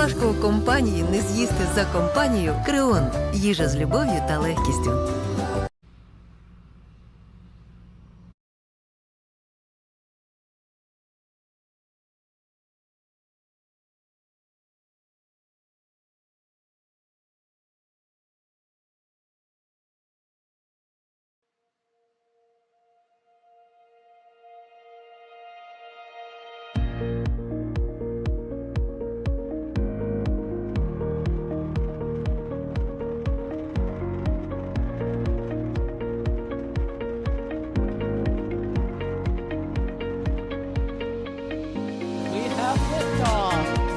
важко у компанії не з'їсти за компанію Креон. Їжа з любов'ю та легкістю.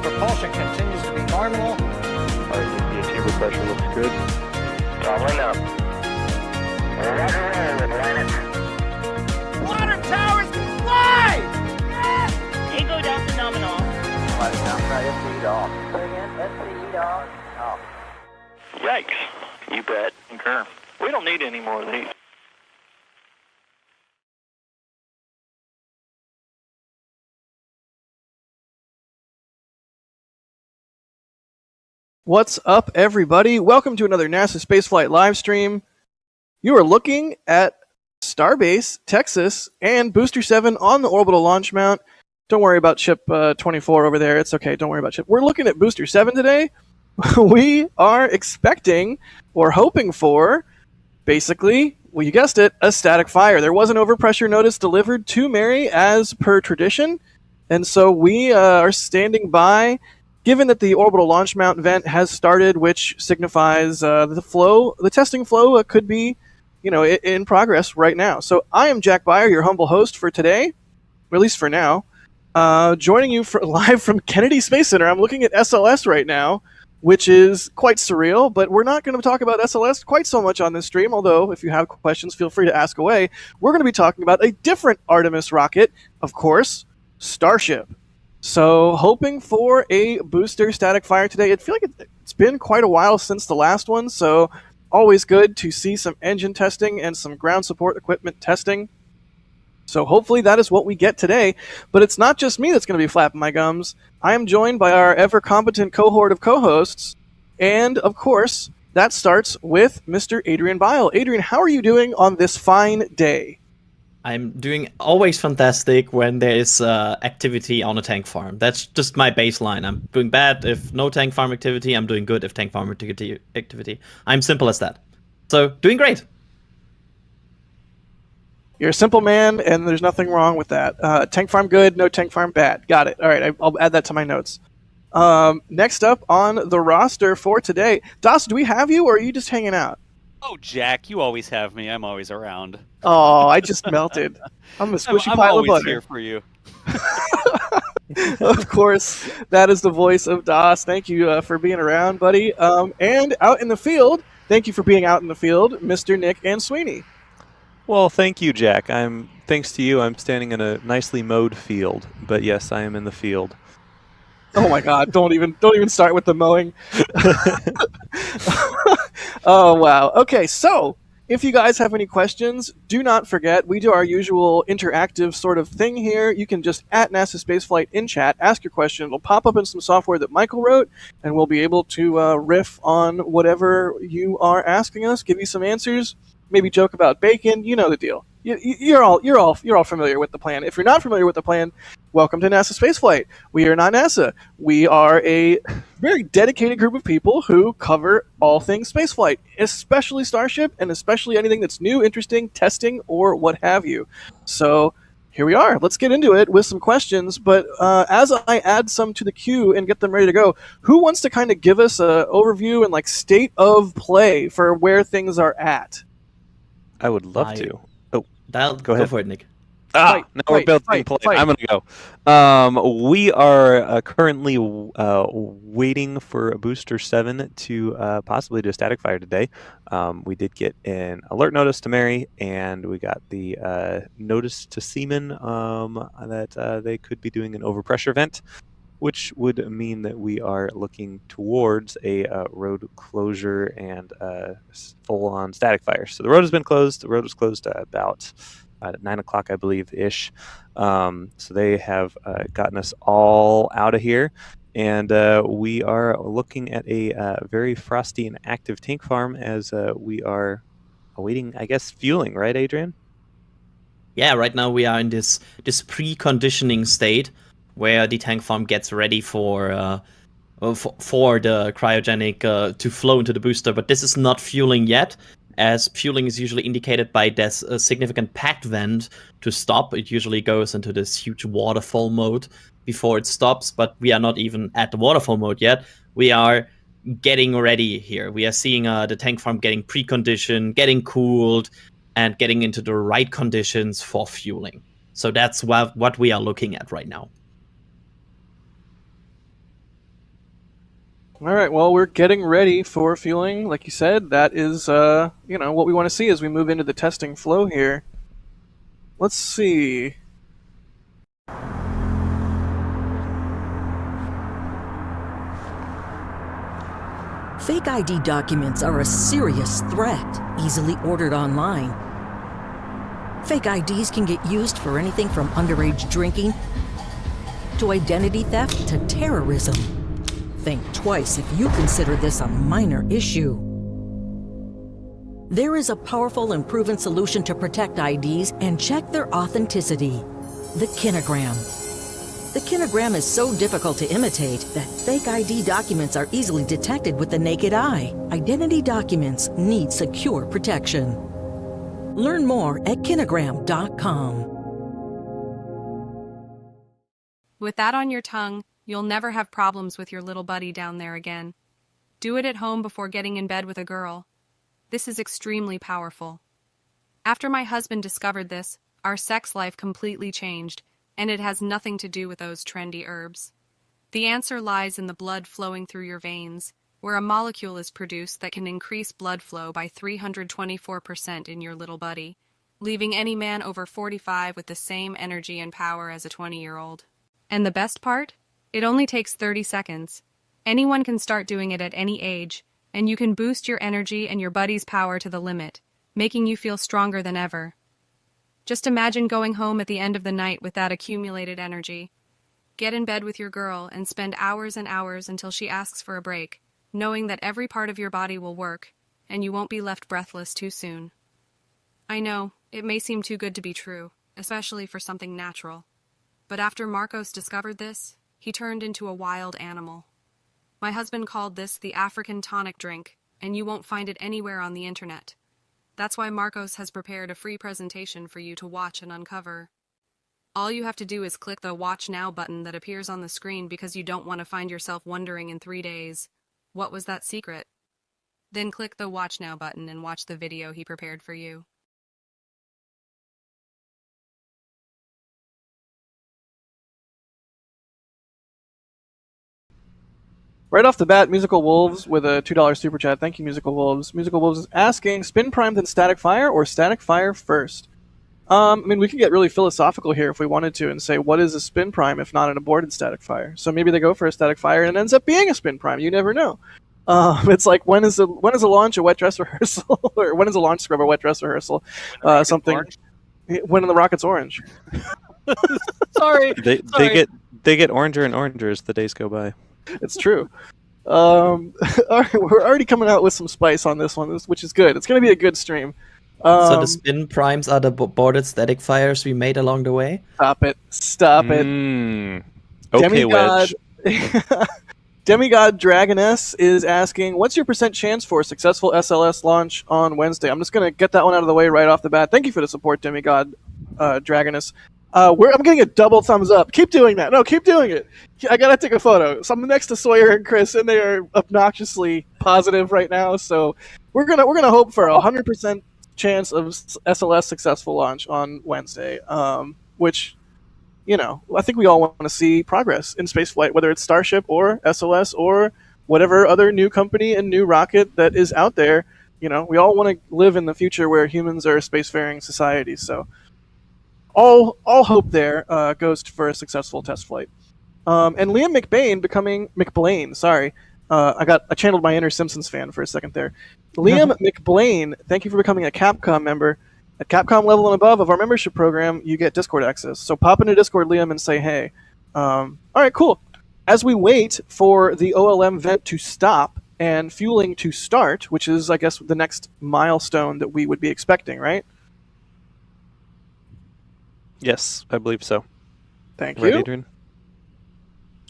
Propulsion continues to be normal. Chamber pressure looks good. Line up. Roger rolling with Planet. Water towers can fly! Tango Delta nominal. Sliding down side SC off. Again, SC off. Off. Yikes. You bet. Concur. We don't need any more of these. What's up, everybody? Welcome to another NASA Spaceflight live stream. You are looking at Starbase, Texas, and Booster 7 on the orbital launch mount. Don't worry about Ship 24 over there. It's okay. Don't worry about Ship. We're looking at Booster 7 today. We are expecting or hoping for, basically, well, you guessed it, a static fire. There was an overpressure notice delivered to Mary as per tradition, and so we are standing by. Given that the orbital launch mount vent has started, which signifies the testing flow could be, in progress right now. So I am Jack Beyer, your humble host for today, or at least for now. Joining you live from Kennedy Space Center. I'm looking at SLS right now, which is quite surreal, but we're not going to talk about SLS quite so much on this stream, although if you have questions, feel free to ask away. We're going to be talking about a different Artemis rocket, of course, Starship. So, hoping for a booster static fire today. I feel like it's been quite a while since the last one, so always good to see some engine testing and some ground support equipment testing. So hopefully that is what we get today. But it's not just me that's going to be flapping my gums. I am joined by our ever-competent cohort of co-hosts, and, of course, that starts with Mr. Adrian Bile. Adrian, how are you doing on this fine day? I'm doing always fantastic when there is activity on a tank farm. That's just my baseline. I'm doing bad if no tank farm activity. I'm doing good if tank farm activity. I'm simple as that. So, doing great. You're a simple man, and there's nothing wrong with that. Tank farm good, no tank farm bad. Got it. All right, I'll add that to my notes. Next up on the roster for today, Das, do we have you, or are you just hanging out? Oh, Jack, you always have me. I'm always around. Oh, I just melted. I'm a squishy I'm pile of always butter. here for you. Of course, that is the voice of Das. Thank you for being around, buddy. And out in the field, thank you for being out in the field, Mr. Nick and Sweeney. Well, thank you, Jack. Thanks to you, I'm standing in a nicely mowed field. But yes, I am in the field. Oh my God! Don't even start with the mowing. Oh wow. Okay, so if you guys have any questions, do not forget we do our usual interactive sort of thing here. You can just at NASA Spaceflight in chat ask your question. It'll pop up in some software that Michael wrote, and we'll be able to riff on whatever you are asking us, give you some answers, maybe joke about bacon. You know the deal. You're all familiar with the plan. If you're not familiar with the plan, welcome to NASA Spaceflight. We are not NASA. We are a very dedicated group of people who cover all things spaceflight, especially Starship, and especially anything that's new, interesting, testing, or what have you. So here we are. Let's get into it with some questions. But as I add some to the queue and get them ready to go, who wants to kind of give us an overview and like state of play for where things are at? I would love to. Go ahead. for it, Nick. We're building play. I'm going to go. We are currently waiting for Booster 7 to possibly do a static fire today. We did get an alert notice to Mary, and we got the notice to Seaman that they could be doing an overpressure event, which would mean that we are looking towards a road closure and full-on static fire. So the road has been closed. The road was closed about 9 o'clock, I believe, ish. So they have gotten us all out of here. and we are looking at a very frosty and active tank farm as we are awaiting, I guess, fueling, right, Adrian? Yeah, right now we are in this preconditioning state where the tank farm gets ready for the cryogenic to flow into the booster, but this is not fueling yet, as fueling is usually indicated by this significant packed vent to stop. It usually goes into this huge waterfall mode before it stops, but we are not even at the waterfall mode yet. We are getting ready here. We are seeing the tank farm getting preconditioned, getting cooled, and getting into the right conditions for fueling. So that's what we are looking at right now. All right, well, we're getting ready for fueling. Like you said, that is, what we want to see as we move into the testing flow here. Let's see. Fake ID documents are a serious threat, easily ordered online. Fake IDs can get used for anything from underage drinking to identity theft to terrorism. Think twice if you consider this a minor issue. There is a powerful and proven solution to protect IDs and check their authenticity: the kinogram. The kinogram is so difficult to imitate that fake ID documents are easily detected with the naked eye. Identity documents need secure protection. Learn more at kinogram.com. With that on your tongue, you'll never have problems with your little buddy down there again. Do it at home before getting in bed with a girl. This is extremely powerful. After my husband discovered this, our sex life completely changed, and it has nothing to do with those trendy herbs. The answer lies in the blood flowing through your veins, where a molecule is produced that can increase blood flow by 324% in your little buddy, leaving any man over 45 with the same energy and power as a 20-year-old. And the best part? It only takes 30 seconds. Anyone can start doing it at any age, and you can boost your energy and your buddy's power to the limit, making you feel stronger than ever. Just imagine going home at the end of the night with that accumulated energy. Get in bed with your girl and spend hours and hours until she asks for a break, knowing that every part of your body will work, and you won't be left breathless too soon. I know, it may seem too good to be true, especially for something natural. But after Marcos discovered this, he turned into a wild animal. My husband called this the African tonic drink, and you won't find it anywhere on the internet. That's why Marcos has prepared a free presentation for you to watch and uncover. All you have to do is click the Watch Now button that appears on the screen because you don't want to find yourself wondering in 3 days, what was that secret? Then click the Watch Now button and watch the video he prepared for you. Right off the bat, Musical Wolves with a $2 super chat. Thank you, Musical Wolves. Musical Wolves is asking, spin prime then static fire or static fire first? We could get really philosophical here if we wanted to and say, what is a spin prime if not an aborted static fire? So maybe they go for a static fire and it ends up being a spin prime. You never know. It's like, when is a launch a wet dress rehearsal? Or when is a launch scrub a wet dress rehearsal? Something. Orange? When the rocket's orange. Sorry. They get oranger and oranger as the days go by. It's true. All right, we're already coming out with some spice on this one, which is good. It's going to be a good stream. So the spin primes are the boarded static fires we made along the way? Stop it. Okay, Wedge. Demigod Dragoness is asking, what's your % chance for a successful SLS launch on Wednesday? I'm just going to get that one out of the way right off the bat. Thank you for the support, Demigod Dragoness. I'm getting a double thumbs up. Keep doing that. No, keep doing it. I gotta take a photo. So I'm next to Sawyer and Chris, and they are obnoxiously positive right now. So we're gonna hope for 100% chance of SLS successful launch on Wednesday. Which, I think we all want to see progress in spaceflight, whether it's Starship or SLS or whatever other new company and new rocket that is out there. We all want to live in the future where humans are a spacefaring society. So. All hope there goes for a successful test flight. And Liam McBlain, sorry. I channeled my inner Simpsons fan for a second there. Liam McBlain, thank you for becoming a Capcom member. At Capcom level and above of our membership program, you get Discord access. So pop into Discord, Liam, and say hey. All right, cool. as we wait for the OLM vent to stop and fueling to start, which is, I guess, the next milestone that we would be expecting, right? Yes, I believe so. Thank Right, you. Adrian?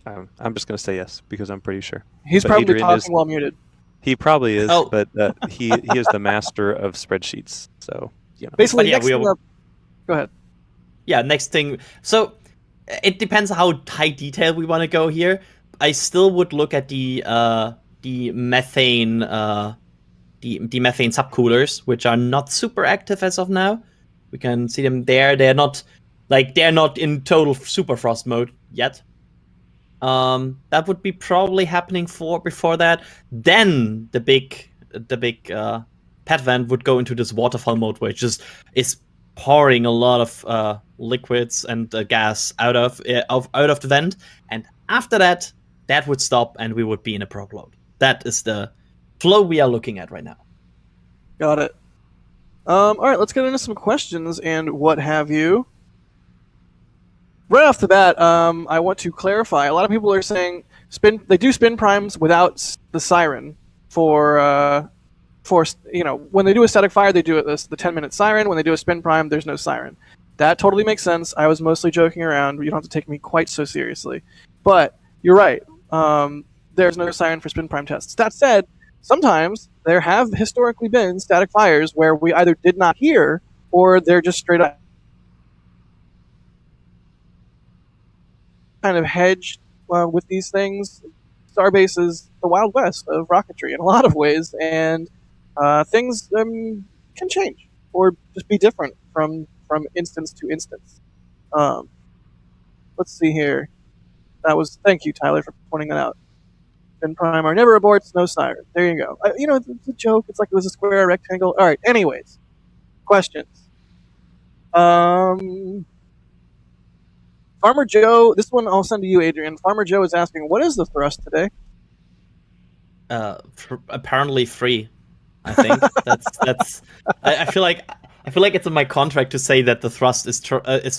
I'm just going to say yes because I'm pretty sure. He's But probably Adrian talking is- while muted. He probably is, Oh. but he is the master of spreadsheets. So, you know. Basically, But yeah, next we thing are- up. Go ahead. Yeah, next thing. So it depends how high detail we want to go here. I still would look at the methane the methane subcoolers, which are not super active as of now. We can see them there. They're not in total super frost mode yet. That would be probably happening before that. Then the big pet vent would go into this waterfall mode, which is pouring a lot of liquids and gas out of the vent. And after that would stop, and we would be in a proc load. That is the flow we are looking at right now. Got it. All right, let's get into some questions and what have you. Right off the bat, I want to clarify. A lot of people are saying they do spin primes without the siren for when they do a static fire, they do it the 10-minute siren. When they do a spin prime, there's no siren. That totally makes sense. I was mostly joking around. You don't have to take me quite so seriously. But you're right. There's no siren for spin prime tests. That said, sometimes there have historically been static fires where we either did not hear or they're just straight up kind of hedged with these things. Starbase is the Wild West of rocketry in a lot of ways, and things can change or just be different from instance to instance. Let's see here. Thank you, Tyler, for pointing that out. Spin prime are never aborts, no siren. There you go. It's a joke. It's like it was a square, rectangle. All right. Anyways, questions. Farmer Joe, this one I'll send to you, Adrian. Farmer Joe is asking, what is the thrust today? Apparently free. I think that's. I feel like it's in my contract to say that the thrust is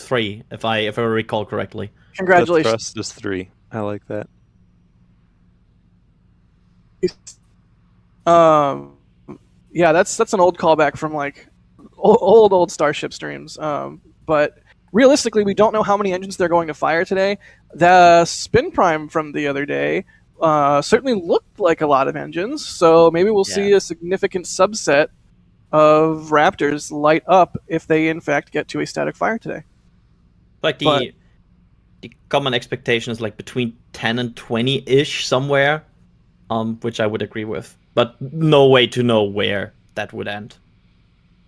free, if I recall correctly. Congratulations. The thrust is 3. I like that. Yeah, that's an old callback from like old Starship streams. But realistically, we don't know how many engines they're going to fire today. The spin prime from the other day certainly looked like a lot of engines, so maybe we'll see a significant subset of Raptors light up if they in fact get to a static fire today. Like the common expectation is like between 10 and 20-ish somewhere, which I would agree with. But no way to know where that would end.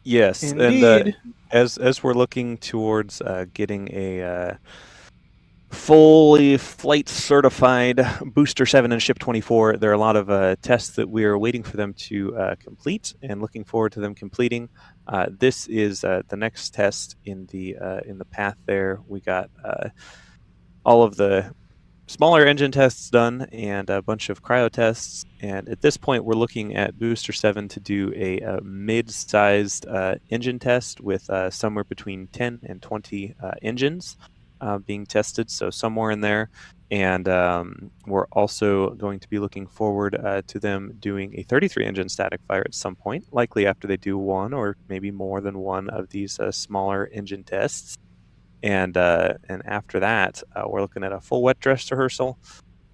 Yes, Indeed. and as we're looking towards getting a fully flight certified Booster 7 and Ship 24, there are a lot of tests that we are waiting for them to complete and looking forward to them completing. This is the next test in the path there. We got all of the smaller engine tests done and a bunch of cryo tests, and at this point we're looking at Booster 7 to do a mid-sized engine test with somewhere between 10 and 20 engines being tested, so somewhere in there. And we're also going to be looking forward to them doing a 33 engine static fire at some point, likely after they do one or maybe more than one of these smaller engine tests. And after that, we're looking at a full wet dress rehearsal,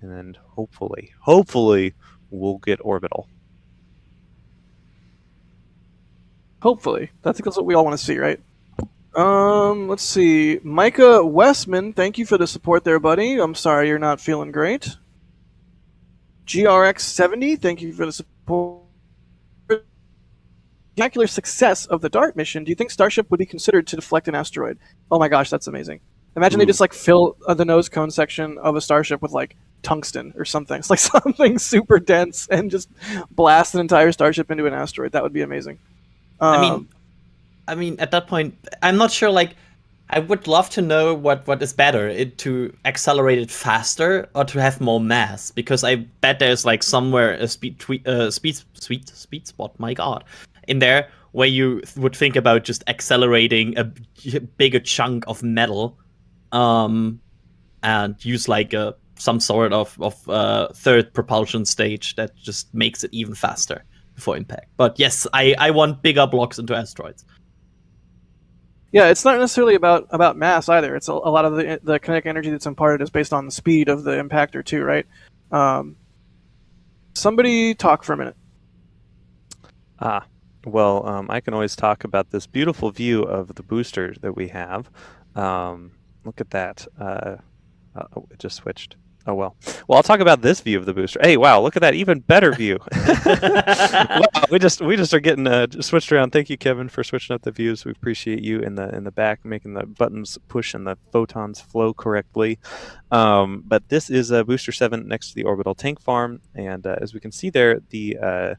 and then hopefully we'll get orbital. Hopefully. I think that's what we all want to see, right? Let's see. Micah Westman, thank you for the support there, buddy. I'm sorry you're not feeling great. GRX70, thank you for the support. Spectacular success of the DART mission. Do you think Starship would be considered to deflect an asteroid? Oh my gosh, that's amazing. Imagine they just like fill the nose cone section of a Starship with like tungsten or something. It's like something super dense and just blast an entire Starship into an asteroid. That would be amazing. I mean, at that point, I'm not sure. Like, I would love to know what is better, to accelerate it faster or to have more mass, because I bet there's like somewhere a speed spot. My God, in there where you would think about just accelerating a bigger chunk of metal, and use like a some sort of third propulsion stage that just makes it even faster before impact. But yes, I want bigger blocks into asteroids. Yeah, it's not necessarily about mass either. It's a lot of the kinetic energy that's imparted is based on the speed of the impactor too, right? Somebody talk for a minute. Well, I can always talk about this beautiful view of the booster that we have. Look at that. It just switched. Oh, well. Well, I'll talk about this view of the booster. Hey, wow, look at that even better view. Wow, we just are getting switched around. Thank you, Kevin, for switching up the views. We appreciate you in the back, making the buttons push and the photons flow correctly. But this is Booster 7 next to the orbital tank farm, and as we can see there, the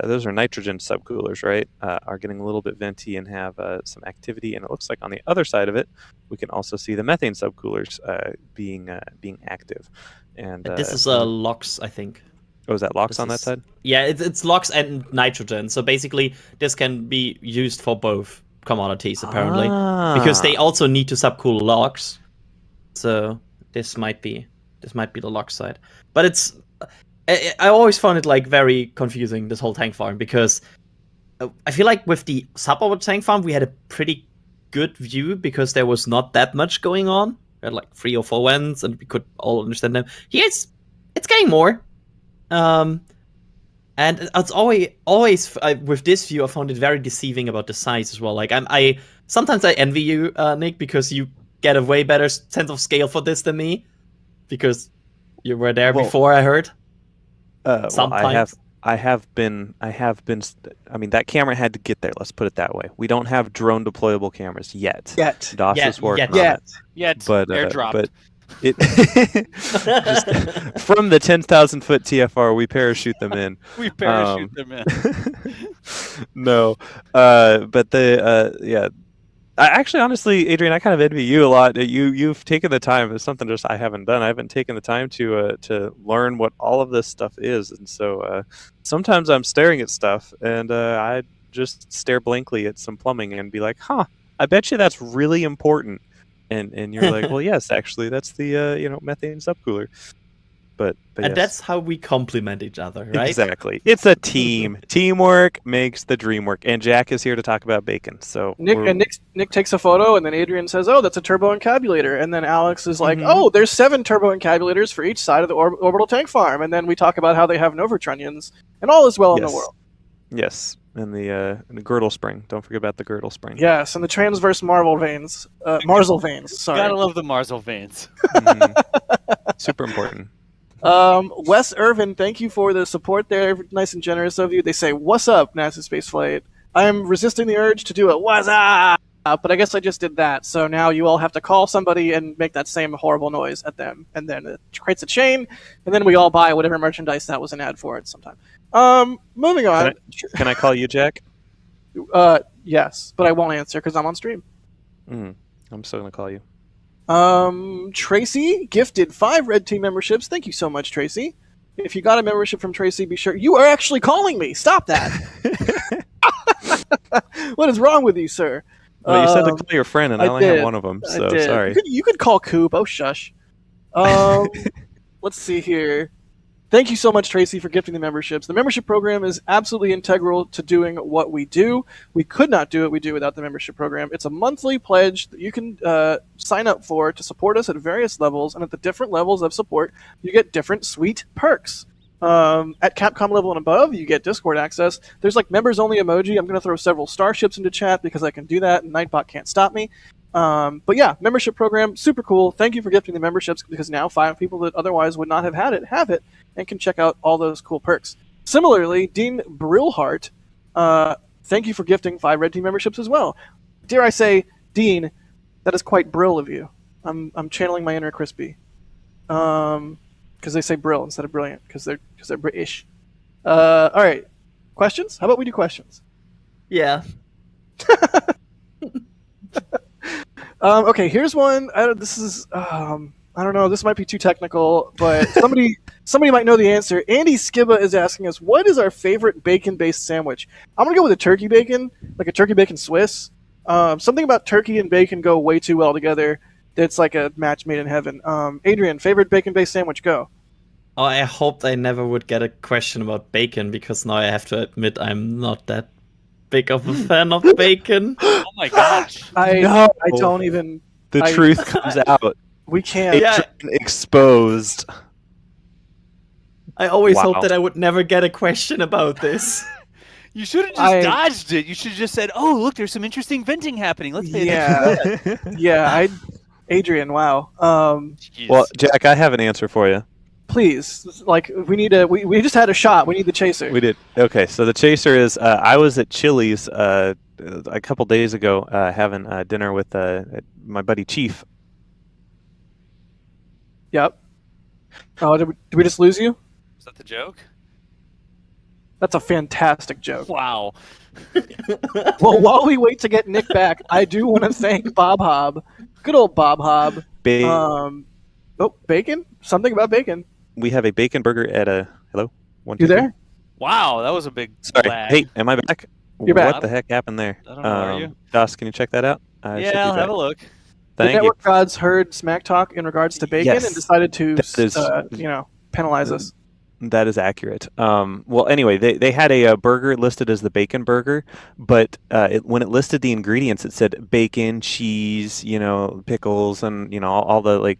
those are nitrogen subcoolers, right? Are getting a little bit venti and have some activity, and it looks like on the other side of it, we can also see the methane subcoolers being active. And this is LOX, I think. Oh, is that LOX on that side? Yeah, it's LOX and nitrogen. So basically, this can be used for both commodities apparently, because they also need to subcool LOX. So this might be the LOX side, but it's. I always found it like very confusing, this whole tank farm, because I feel like with the suborbital tank farm we had a pretty good view because there was not that much going on. We had like 3 or 4 vents and we could all understand them. Here it's getting more, and it's always with this view I found it very deceiving about the size as well. Like I sometimes I envy you, Nick, because you get a way better sense of scale for this than me, because you were there before, I heard. Well, I have been. I mean, that camera had to get there. Let's put it that way. We don't have drone deployable cameras yet. DOS is working on it. But airdrop. But it just, from the 10,000-foot TFR, we parachute them in. We parachute them in. No, but yeah. Honestly, Adrian, I kind of envy you a lot. You've taken the time. It's something just I haven't done. I haven't taken the time to learn what all of this stuff is, and so sometimes I'm staring at stuff, and I just stare blankly at some plumbing and be like, "Huh, I bet you that's really important." And you're like, "Well, yes, actually, that's the methane subcooler." But and yes. That's how we complement each other, right? Exactly. It's a team. Teamwork makes the dream work. And Jack is here to talk about bacon. So Nick takes a photo, and then Adrian says, "Oh, that's a turbo encabulator." And then Alex is like, "Oh, there's 7 turbo encabulators for each side of the orbital tank farm." And then we talk about how they have Novatrunnions, and all is well in the world. Yes, and the girdle spring. Don't forget about the girdle spring. Yes, and the transverse Marsal veins. Marsal veins. Sorry. Gotta love the Marsal veins. Super important. Wes Irvin, thank you for the support there. Nice and generous of you. They say, "What's up, NASA Spaceflight? I am resisting the urge to do a what's up, but I guess I just did that. So now you all have to call somebody and make that same horrible noise at them, and then it creates a chain, and then we all buy whatever merchandise that was an ad for it sometime." Moving on. Can I call you Jack? Yes, but I won't answer because I'm on stream. I'm still gonna call you. Tracy gifted 5 Red Team memberships. Thank you so much, Tracy. If you got a membership from Tracy, be sure you are actually calling me. Stop that. What is wrong with you, sir? Well, you said to call your friend, and I only have one of them, so sorry. You could call Coop. Oh, shush. Let's see here. Thank you so much, Tracy, for gifting the memberships. The membership program is absolutely integral to doing what we do. We could not do what we do without the membership program. It's a monthly pledge that you can sign up for to support us at various levels, and at the different levels of support, you get different sweet perks. At Capcom level and above, you get Discord access. There's like members-only emoji. I'm going to throw several starships into chat because I can do that, and Nightbot can't stop me. But yeah, membership program, super cool. Thank you for gifting the memberships, because now 5 people that otherwise would not have had it have it and can check out all those cool perks. Similarly, Dean Brillhart, thank you for gifting 5 Red Team memberships as well. Dare I say, Dean, that is quite brill of you. I'm channeling my inner Crispy. Because they say brill instead of brilliant, because they're British. All right, questions? How about we do questions? Yeah. Okay, here's one. I don't know. This might be too technical, but somebody might know the answer. Andy Skibba is asking us, what is our favorite bacon-based sandwich? I'm gonna go with a turkey bacon, like a turkey bacon Swiss. Something about turkey and bacon go way too well together. It's like a match made in heaven. Adrian, favorite bacon-based sandwich? Go. Oh, I hoped I never would get a question about bacon because now I have to admit I'm not that big of a fan of bacon. Oh my gosh. I don't even. The truth comes out. We can't. Yeah. Exposed. I always Wow. hoped that I would never get a question about this. You should have just dodged it. You should have just said, "Oh, look, there's some interesting venting happening. Let's pay attention to that." Yeah. Adrian, wow. Jeez. Well, Jack, I have an answer for you. Please, like we need a. We just had a shot. We need the chaser. We did. Okay, so the chaser is I was at Chili's a couple days ago having dinner with my buddy Chief. Yep. Oh, did we just lose you? Is that the joke? That's a fantastic joke. Wow. Well, while we wait to get Nick back, I do want to thank Bob Hobb. Good old Bob Hobb. Bacon? Something about bacon. We have a bacon burger at a hello. One, You two, there? Wow, that was a big Sorry. lag. Hey, am I back? You're back. What the heck happened there? I don't know. Are you? Dos, can you check that out? I should be Yeah, I'll have back. a look. The Thank you. network gods heard smack talk in regards to bacon Yes. and decided to, That is- penalize us. That is accurate. Well, anyway, they had a burger listed as the bacon burger, but when it listed the ingredients, it said bacon, cheese, pickles, and all the like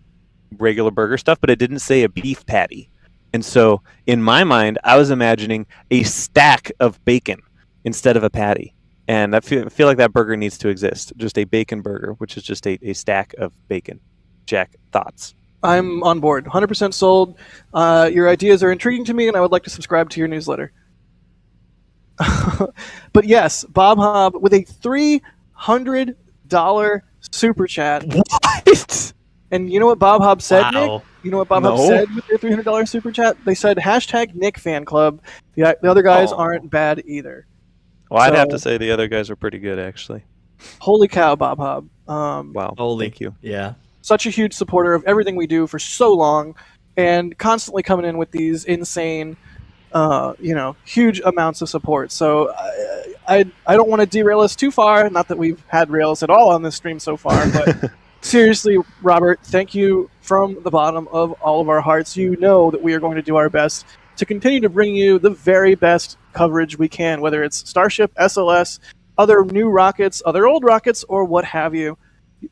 regular burger stuff, but it didn't say a beef patty. And so, in my mind, I was imagining a stack of bacon instead of a patty. And I feel like that burger needs to exist. Just a bacon burger, which is just a stack of bacon. Jack, thoughts? I'm on board. 100% sold. Your ideas are intriguing to me, and I would like to subscribe to your newsletter. But yes, Bob Hobb with a $300 super chat. What? And you know what Bob Hobb said, Nick? Wow. You know what Bob No. Hobb said with their $300 super chat? They said hashtag Nick fan club. The other guys Oh. aren't bad either. Well, I'd have So- to say the other guys are pretty good, actually. Holy cow, Bob Hobb. Wow. Holy, Thank you. Yeah. Such a huge supporter of everything we do for so long, and constantly coming in with these insane, huge amounts of support. So I don't want to derail us too far. Not that we've had rails at all on this stream so far, but seriously, Robert, thank you from the bottom of all of our hearts. You know that we are going to do our best to continue to bring you the very best coverage we can, whether it's Starship, SLS, other new rockets, other old rockets, or what have you.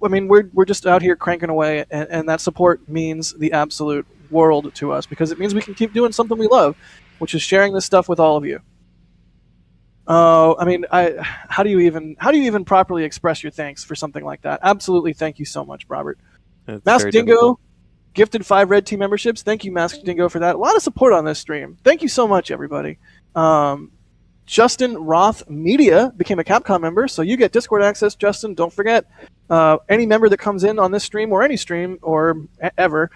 I mean, we're just out here cranking away, and that support means the absolute world to us because it means we can keep doing something we love, which is sharing this stuff with all of you. I mean, how do you even properly express your thanks for something like that? Absolutely, thank you so much, Robert. It's Mask very Dingo difficult. gifted 5 red team memberships. Thank you, Mask Dingo, for that. A lot of support on this stream. Thank you so much, everybody. Justin Roth Media became a Capcom member, so you get Discord access, Justin. Don't forget, any member that comes in on this stream or any stream or ever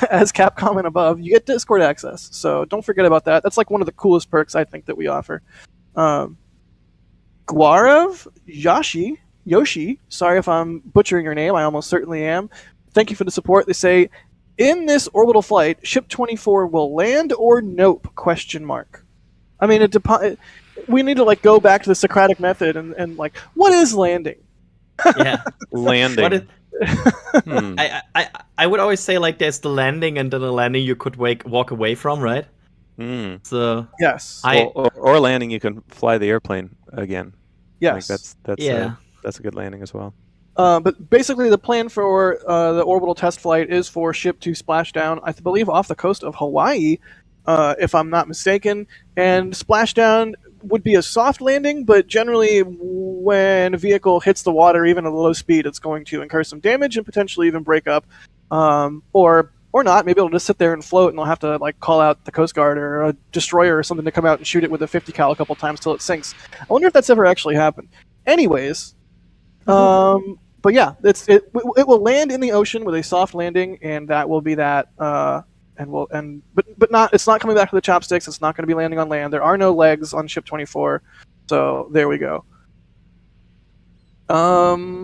as Capcom and above, you get Discord access. So don't forget about that. That's like one of the coolest perks I think that we offer. Guarav Yoshi, sorry if I'm butchering your name, I almost certainly am. Thank you for the support. They say, in this orbital flight, Ship 24 will land or nope? ? I mean, we need to go back to the Socratic method and what is landing? Yeah. Landing. What I would always say Hmm. there's the landing and then the landing you could walk away from, right? So yes, or landing, you can fly the airplane again. Yes, that's a good landing as well. But basically, the plan for the orbital test flight is for ship to splash down, I believe, off the coast of Hawaii, if I'm not mistaken. And splashdown would be a soft landing, but generally, when a vehicle hits the water, even at a low speed, it's going to incur some damage and potentially even break up, or not. Maybe it'll just sit there and float, and they'll have to call out the Coast Guard or a destroyer or something to come out and shoot it with a 50 cal a couple times till it sinks. I wonder if that's ever actually happened. Anyways. But yeah, it will land in the ocean with a soft landing, and that will be that. But not. It's not coming back to the chopsticks. It's not going to be landing on land. There are no legs on Ship 24, so there we go.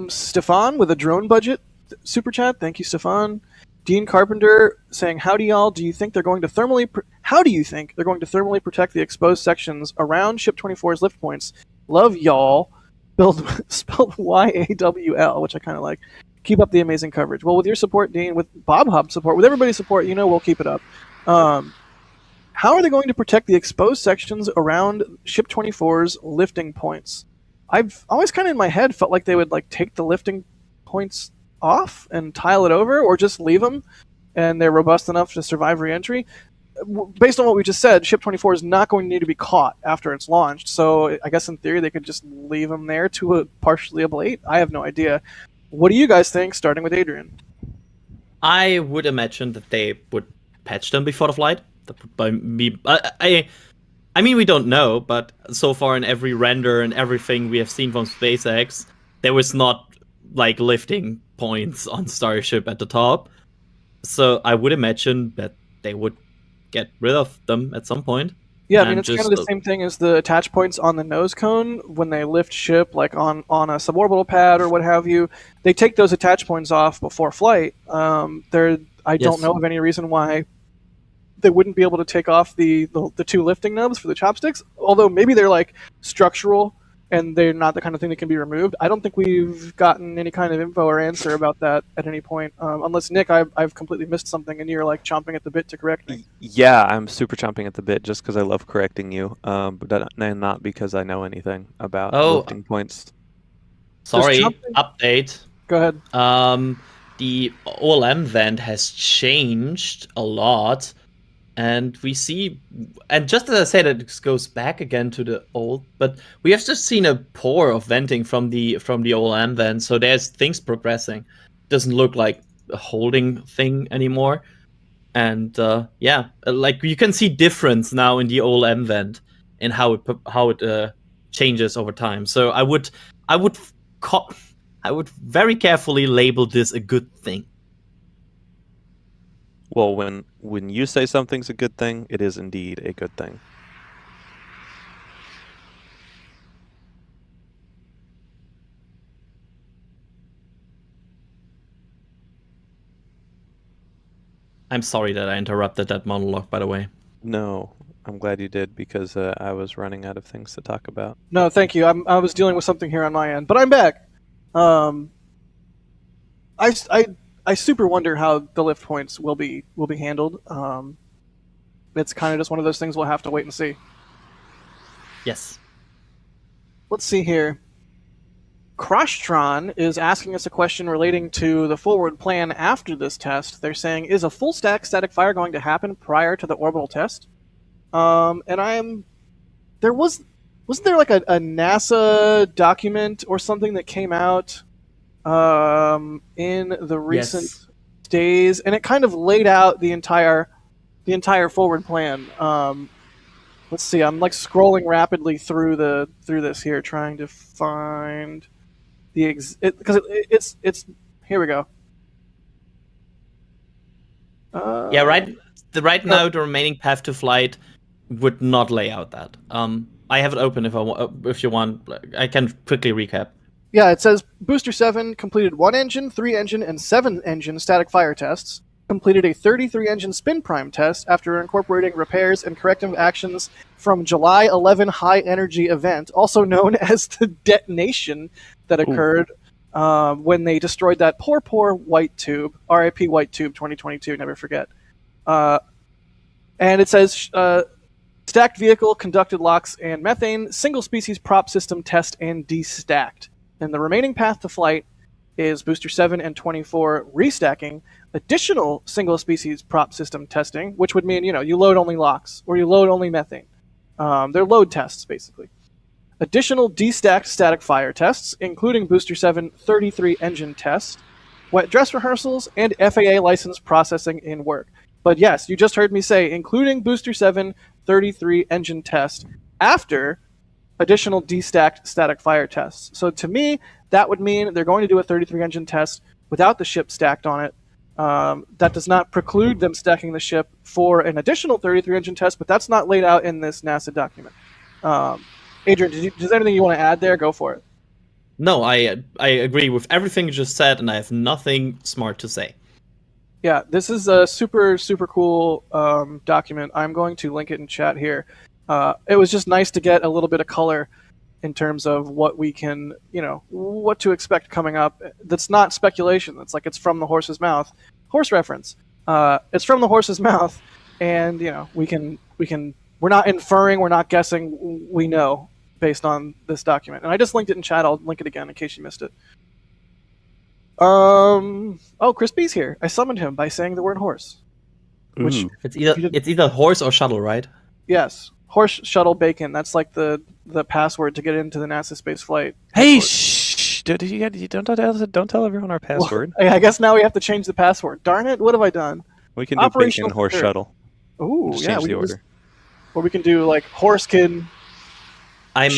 Stefan with a drone budget super chat. Thank you, Stefan. Dean Carpenter saying, "Howdy, y'all. Do you think they're going to thermally? How do you think they're going to thermally protect the exposed sections around Ship 24's lift points? Love y'all." Spelled Y-A-W-L, which I kind of like. Keep up the amazing coverage. Well, with your support, Dean, with Bob Hub's support, with everybody's support, we'll keep it up. How are they going to protect the exposed sections around Ship 24's lifting points? I've always kind of in my head felt like they would take the lifting points off and tile it over, or just leave them, and they're robust enough to survive re-entry. Based on what we just said, Ship 24 is not going to need to be caught after it's launched, so I guess in theory they could just leave them there to partially ablate. I have no idea. What do you guys think, starting with Adrian? I would imagine that they would patch them before the flight. By me, I mean, we don't know, but so far in every render and everything we have seen from SpaceX, there was not lifting points on Starship at the top. So I would imagine that they would get rid of them at some point. Yeah, I mean, it's kind of the same thing as the attach points on the nose cone when they lift ship, on a suborbital pad or what have you. They take those attach points off before flight. I don't know of any reason why they wouldn't be able to take off the two lifting nubs for the chopsticks, although maybe they're structural and they're not the kind of thing that can be removed. I don't think we've gotten any kind of info or answer about that at any point, unless, Nick, I've completely missed something and you're chomping at the bit to correct me. Yeah, I'm super chomping at the bit just because I love correcting you, but not because I know anything about lifting points. Sorry, update. Go ahead. The OLM vent has changed a lot. And we see, and just as I said, it goes back again to the old, but we have just seen a pour of venting from the OLM vent, so there's things progressing. It doesn't look like a holding thing anymore, and you can see difference now in the OLM vent and how it changes over time. So I would very carefully label this a good thing. Well, when you say something's a good thing, it is indeed a good thing. I'm sorry that I interrupted that monologue, by the way. No, I'm glad you did, because I was running out of things to talk about. No, thank you. I was dealing with something here on my end, but I'm back. I super wonder how the lift points will be handled. It's kind of just one of those things we'll have to wait and see. Yes. Let's see here. Croshtron is asking us a question relating to the forward plan after this test. They're saying, is a full stack static fire going to happen prior to the orbital test? Wasn't there a NASA document or something that came out in the recent days, and it kind of laid out the entire forward plan. Let's see, I'm scrolling rapidly through this here, trying to find because it's here we go. Right now the remaining path to flight would not lay out that. I have it open if you want. I can quickly recap. Yeah, it says Booster 7 completed 1 engine, 3 engine, and 7 engine static fire tests, completed a 33 engine spin prime test after incorporating repairs and corrective actions from July 11 high energy event, also known as the detonation that occurred when they destroyed that poor white tube, RIP white tube 2022, never forget. And it says stacked vehicle, conducted locks and methane, single species prop system test and destacked. And the remaining path to flight is Booster 7 and 24 restacking, additional single-species prop system testing, which would mean, you load only locks, or you load only methane. They're load tests, basically. Additional destacked static fire tests, including Booster 7 33 engine test, wet dress rehearsals, and FAA license processing in work. But yes, you just heard me say, including Booster 7 33 engine test, after additional destacked static fire tests. So to me, that would mean they're going to do a 33 engine test without the ship stacked on it. That does not preclude them stacking the ship for an additional 33 engine test, but that's not laid out in this NASA document. Adrian, is there anything you want to add there? Go for it. No, I agree with everything you just said, and I have nothing smart to say. Yeah, this is a super, super cool document. I'm going to link it in chat here. It was just nice to get a little bit of color in terms of what we can, what to expect coming up. That's not speculation. That's like it's from the horse's mouth. Horse reference. It's from the horse's mouth, and we're not inferring, we're not guessing. We know based on this document. And I just linked it in chat. I'll link it again in case you missed it. Chris B's here. I summoned him by saying the word horse. Which it's either horse or shuttle, right? Yes. Horse, shuttle, bacon. That's like the password to get into the NASA space flight. Hey, shh! Don't tell everyone our password. Well, I guess now we have to change the password. Darn it! What have I done? We can do bacon, horse, shuttle. Ooh, just yeah. change the order. Or we can do like horsekin. I'm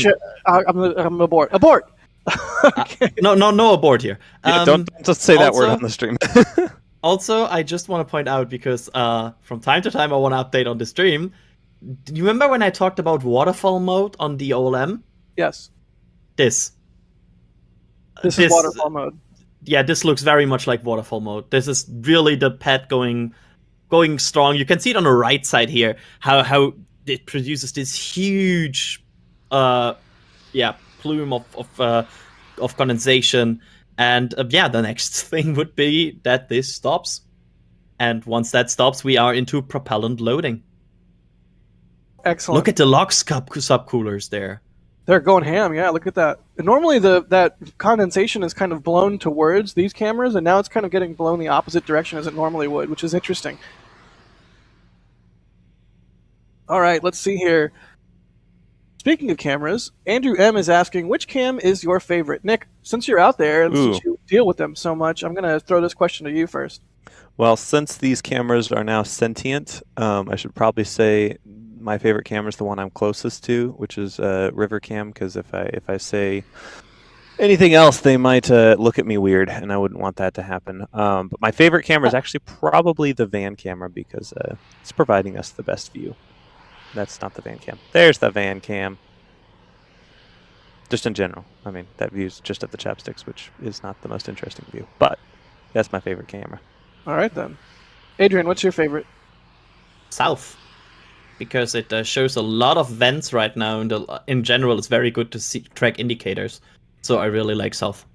abort. Abort. No abort here. Yeah, don't say that word on the stream. Also, I just want to point out, because from time to time I want to update on the stream. Do you remember when I talked about waterfall mode on the OLM? Yes. This is waterfall mode. Yeah, this looks very much like waterfall mode. This is really the pet going strong. You can see it on the right side here, how it produces this huge plume of condensation. And the next thing would be that this stops. And once that stops, we are into propellant loading. Excellent. Look at the LOX subcoolers there. They're going ham, yeah, look at that. And normally that condensation is kind of blown towards these cameras, and now it's kind of getting blown the opposite direction as it normally would, which is interesting. All right, let's see here. Speaking of cameras, Andrew M. is asking, which cam is your favorite? Nick, since you're out there and since you deal with them so much, I'm going to throw this question to you first. Well, since these cameras are now sentient, I should probably say my favorite camera is the one I'm closest to, which is River Cam, because if I say anything else, they might look at me weird, and I wouldn't want that to happen. But my favorite camera is actually probably the van camera, because it's providing us the best view. That's not the van cam. There's the van cam. Just in general. I mean, that view's just at the chapsticks, which is not the most interesting view. But that's my favorite camera. All right, then. Adrian, what's your favorite? South. Because it shows a lot of vents right now. And in general, it's very good to track indicators. So I really like South.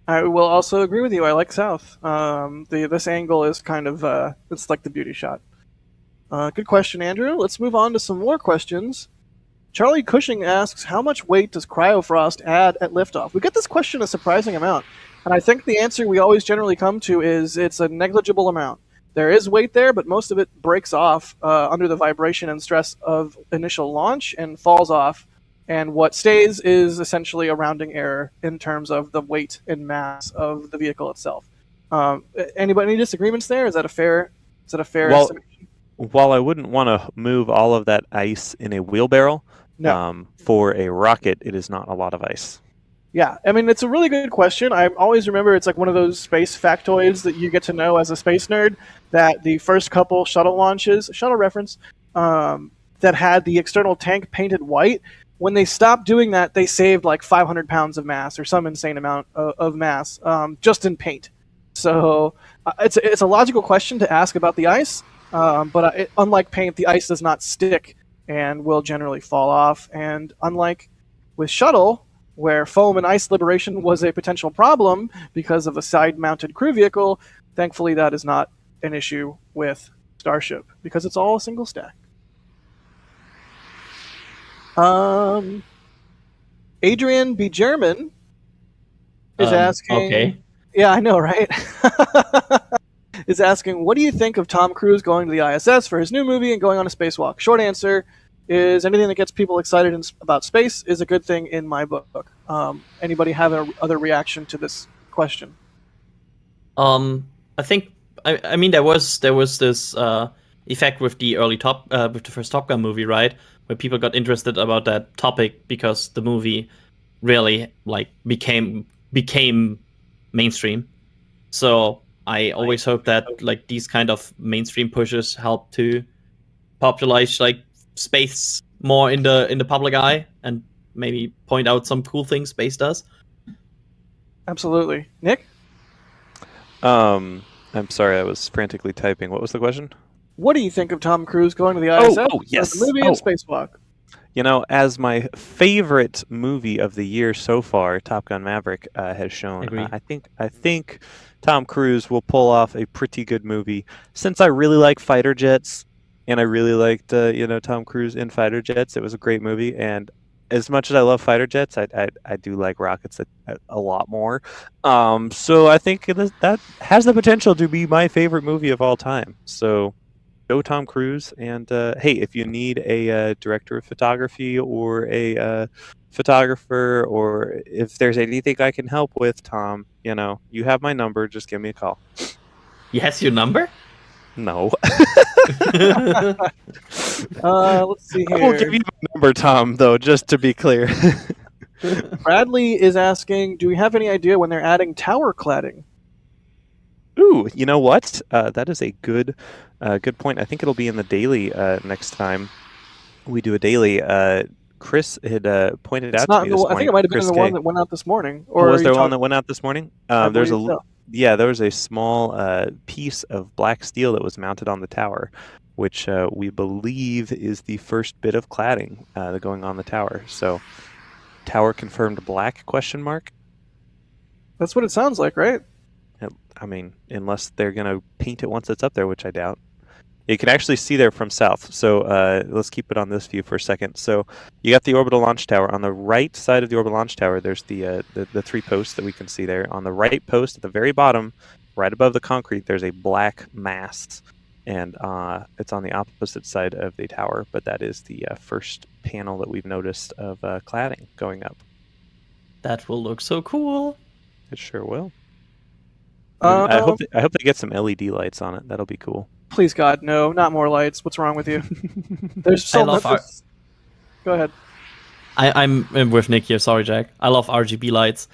I will also agree with you. I like South. This angle is kind of, it's like the beauty shot. Good question, Andrew. Let's move on to some more questions. Charlie Cushing asks, how much weight does cryofrost add at liftoff? We get this question a surprising amount, and I think the answer we always generally come to is it's a negligible amount. There is weight there, but most of it breaks off under the vibration and stress of initial launch and falls off, and what stays is essentially a rounding error in terms of the weight and mass of the vehicle itself. Any disagreements there? Is that a fair estimation? While I wouldn't want to move all of that ice in a wheelbarrow, for a rocket, it is not a lot of ice. Yeah, I mean, it's a really good question. I always remember it's like one of those space factoids that you get to know as a space nerd, that the first couple shuttle launches, shuttle reference, that had the external tank painted white, when they stopped doing that, they saved like 500 pounds of mass or some insane amount of mass just in paint. So it's a logical question to ask about the ice. But unlike paint, the ice does not stick and will generally fall off. And unlike with shuttle, where foam and ice liberation was a potential problem because of a side-mounted crew vehicle, thankfully that is not an issue with Starship because it's all a single stack. Adrian B. German is asking... Okay. Yeah, I know, right? Is asking, what do you think of Tom Cruise going to the ISS for his new movie and going on a spacewalk? Short answer is anything that gets people excited about space is a good thing in my book. Anybody have another reaction to this question? I think I mean there was this effect with the with the first Top Gun movie, right? Where people got interested about that topic because the movie really became mainstream. So I always hope that these kind of mainstream pushes help to popularize space more in the public eye and maybe point out some cool things space does. Absolutely. Nick? I'm sorry, I was frantically typing. What was the question? What do you think of Tom Cruise going to the ISS? Yes. The movie and spacewalk. You know, as my favorite movie of the year so far, Top Gun Maverick has shown, Agree. I think Tom Cruise will pull off a pretty good movie. Since I really like fighter jets, and I really liked Tom Cruise in fighter jets, it was a great movie. And as much as I love fighter jets, I do like rockets a lot more. So I think that has the potential to be my favorite movie of all time. So go Tom Cruise. And hey, if you need a director of photography or a photographer, or if there's anything I can help with, Tom, you have my number. Just give me a call. He has your number? No. Let's see here. I will give you my number, Tom, though, just to be clear. Bradley is asking, do we have any idea when they're adding tower cladding? Ooh, you know what? That is a good point. I think it'll be in the daily next time we do a daily. Chris had pointed out to me this morning. I think it might have been in the one that went out this morning. Or was there one that went out this morning? There was a small piece of black steel that was mounted on the tower, which we believe is the first bit of cladding going on the tower. So, tower confirmed black ? That's what it sounds like, right? I mean, unless they're going to paint it once it's up there, which I doubt. You can actually see there from south. So let's keep it on this view for a second. So you got the orbital launch tower. On the right side of the orbital launch tower, there's the 3 posts that we can see there. On the right post at the very bottom, right above the concrete, there's a black mast. And it's on the opposite side of the tower. But that is the first panel that we've noticed of cladding going up. That will look so cool. It sure will. I hope they get some LED lights on it. That'll be cool. Please God, no, not more lights. What's wrong with you? There's so much. Go ahead. I'm with Nick here. Sorry, Jack. I love RGB lights.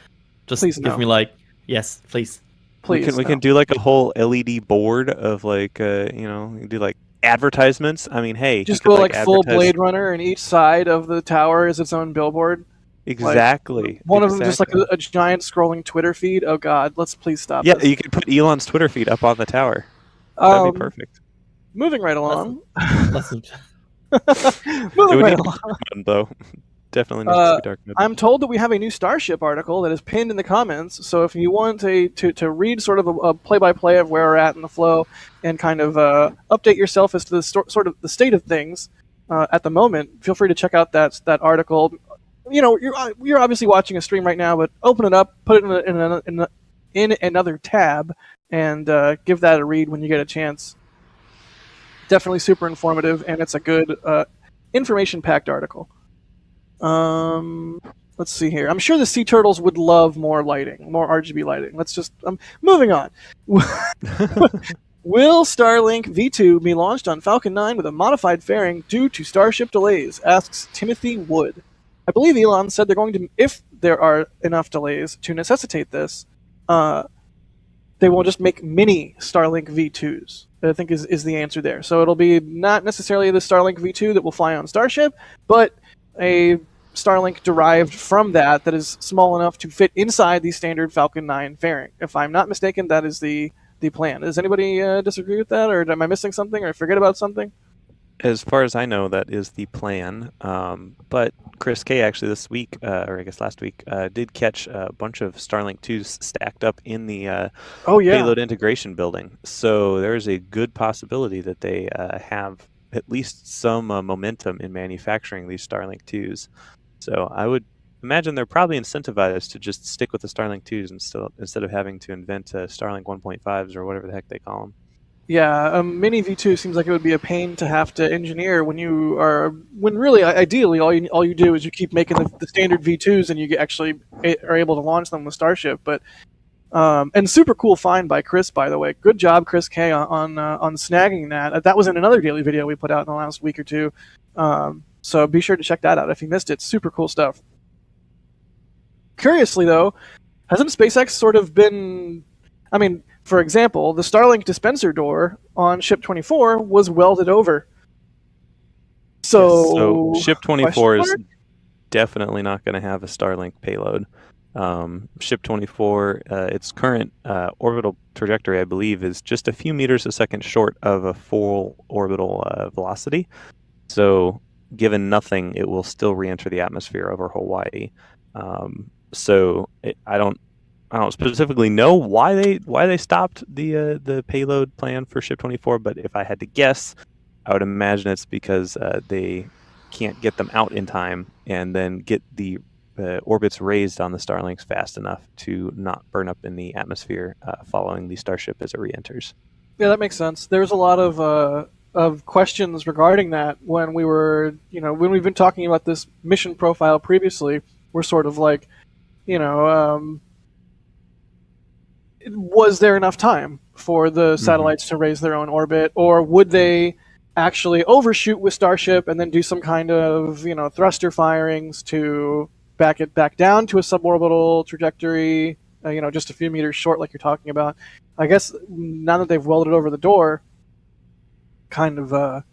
Just please give me yes, please. Please. We can do like a whole LED board of you do like advertisements. I mean, hey, just go like full Blade Runner, and each side of the tower is its own billboard. Exactly. Like, one of them just like a giant scrolling Twitter feed. Oh God, let's please stop. Yeah, you could put Elon's Twitter feed up on the tower. That'd be perfect. Moving right along. Moving right along. Though. Definitely needs to be dark mode. I'm told that we have a new Starship article that is pinned in the comments. So if you want to read sort of a play-by-play of where we're at in the flow and kind of update yourself as to the sort of the state of things at the moment, feel free to check out that article. You know, you're obviously watching a stream right now, but open it up, put it in another tab, and give that a read when you get a chance. Definitely super informative, and it's a good information-packed article. Let's see here. I'm sure the sea turtles would love more lighting, more RGB lighting. Let's just moving on. Will Starlink V2 be launched on Falcon 9 with a modified fairing due to Starship delays? Asks Timothy Wood. I believe Elon said they're going to, if there are enough delays to necessitate this, they will just make mini Starlink V2s. I think is the answer there. So it'll be not necessarily the Starlink V2 that will fly on Starship, but a Starlink derived from that is small enough to fit inside the standard Falcon 9 fairing. If I'm not mistaken, that is the plan. Does anybody disagree with that, or am I missing something, or forget about something? As far as I know, that is the plan. But Chris K actually this week, or I guess last week, did catch a bunch of Starlink 2s stacked up in the payload integration building. So there's a good possibility that they have at least some momentum in manufacturing these Starlink 2s. So I would imagine they're probably incentivized to just stick with the Starlink 2s instead of having to invent Starlink 1.5s or whatever the heck they call them. Yeah, mini V2 seems like it would be a pain to have to engineer when really, ideally, all you do is you keep making the standard V2s and you actually are able to launch them with Starship. But and super cool find by Chris, by the way. Good job, Chris K, on snagging that. That was in another daily video we put out in the last week or two. So be sure to check that out if you missed it. Super cool stuff. Curiously, though, hasn't SpaceX sort of been... I mean, for example, the Starlink dispenser door on Ship 24 was welded over. So Ship 24 is definitely not going to have a Starlink payload. Ship 24, its current orbital trajectory, I believe, is just a few meters a second short of a full orbital velocity. So given nothing, it will still re-enter the atmosphere over Hawaii. I don't specifically know why they stopped the payload plan for Ship 24, but if I had to guess, I would imagine it's because they can't get them out in time and then get the orbits raised on the Starlinks fast enough to not burn up in the atmosphere following the Starship as it re-enters. Yeah, that makes sense. There's a lot of questions regarding that when we were, when we've been talking about this mission profile previously. We're sort of like, was there enough time for the satellites to raise their own orbit, or would they actually overshoot with Starship and then do some kind of, thruster firings to back it back down to a suborbital trajectory, just a few meters short like you're talking about. I guess now that they've welded over the door, kind of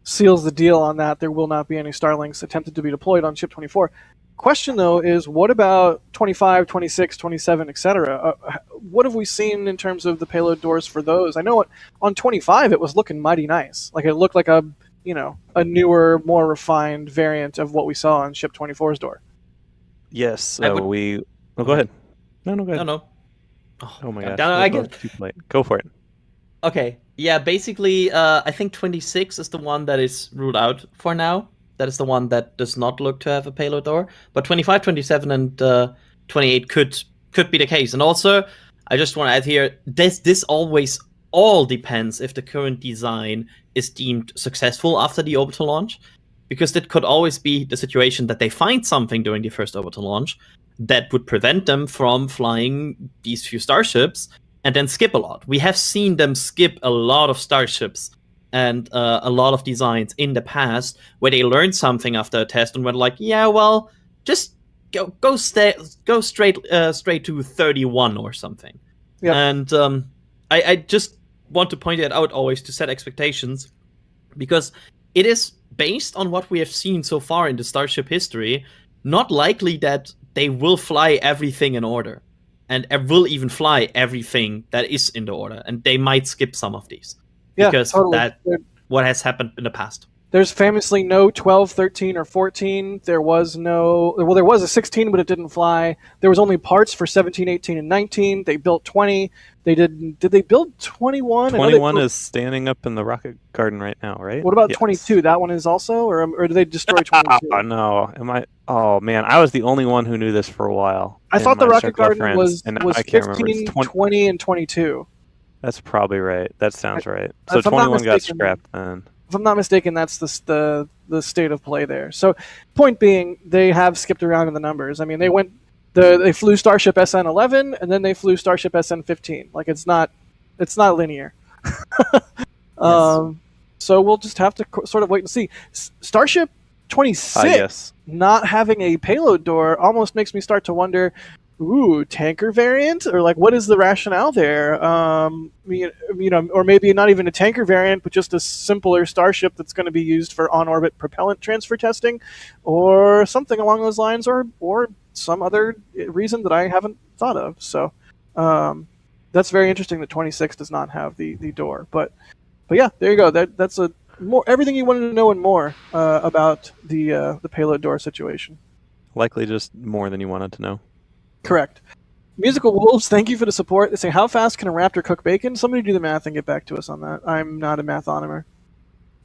seals the deal on that. There will not be any Starlinks attempted to be deployed on Ship 24. Question, though, is what about 25, 26, 27, etc.? What have we seen in terms of the payload doors for those? I know on 25 it was looking mighty nice. Like it looked like a newer, more refined variant of what we saw on Ship 24's door. Yes, go ahead. No, go ahead. No. Oh my gosh. I get too late. Go for it. Okay. Yeah, basically, I think 26 is the one that is ruled out for now. That is the one that does not look to have a payload door. But 25, 27, and 28 could be the case. And also, I just want to add here, this always all depends if the current design is deemed successful after the orbital launch. Because that could always be the situation that they find something during the first orbital launch that would prevent them from flying these few starships and then skip a lot. We have seen them skip a lot of starships and a lot of designs in the past where they learned something after a test and were like, yeah, well, just go straight to 31 or something. Yep. And I just want to point it out always to set expectations, because it is based on what we have seen so far in the Starship history, not likely that they will fly everything in order, and will even fly everything that is in the order, and they might skip some of these. Yeah, because totally. That's what has happened in the past. There's famously no 12, 13, or 14. There was there was a 16, but it didn't fly. There was only parts for 17, 18, and 19. They built 20. Did they build 21? 21 is standing up in the rocket garden right now, right? What about 22? That one is also, or did they destroy 22? Oh no, oh man, I was the only one who knew this for a while. I thought the rocket garden was I can't 15, 20, and 22. That's probably right. That sounds right. So 21 got scrapped then. If I'm not mistaken, that's the state of play there. So, point being, they have skipped around in the numbers. I mean, they flew Starship SN11 and then they flew Starship SN15. Like it's not linear. Yes. So we'll just have to sort of wait and see. Starship 26 not having a payload door almost makes me start to wonder. Ooh, tanker variant, or like what is the rationale there? Or maybe not even a tanker variant, but just a simpler Starship that's going to be used for on-orbit propellant transfer testing, or something along those lines, or some other reason that I haven't thought of. So that's very interesting that 26 does not have the door. But yeah, there you go. That's everything you wanted to know and more about the payload door situation. Likely just more than you wanted to know. Correct. Musical Wolves, thank you for the support. They say, how fast can a raptor cook bacon? Somebody do the math and get back to us on that. I'm not a mathonomer.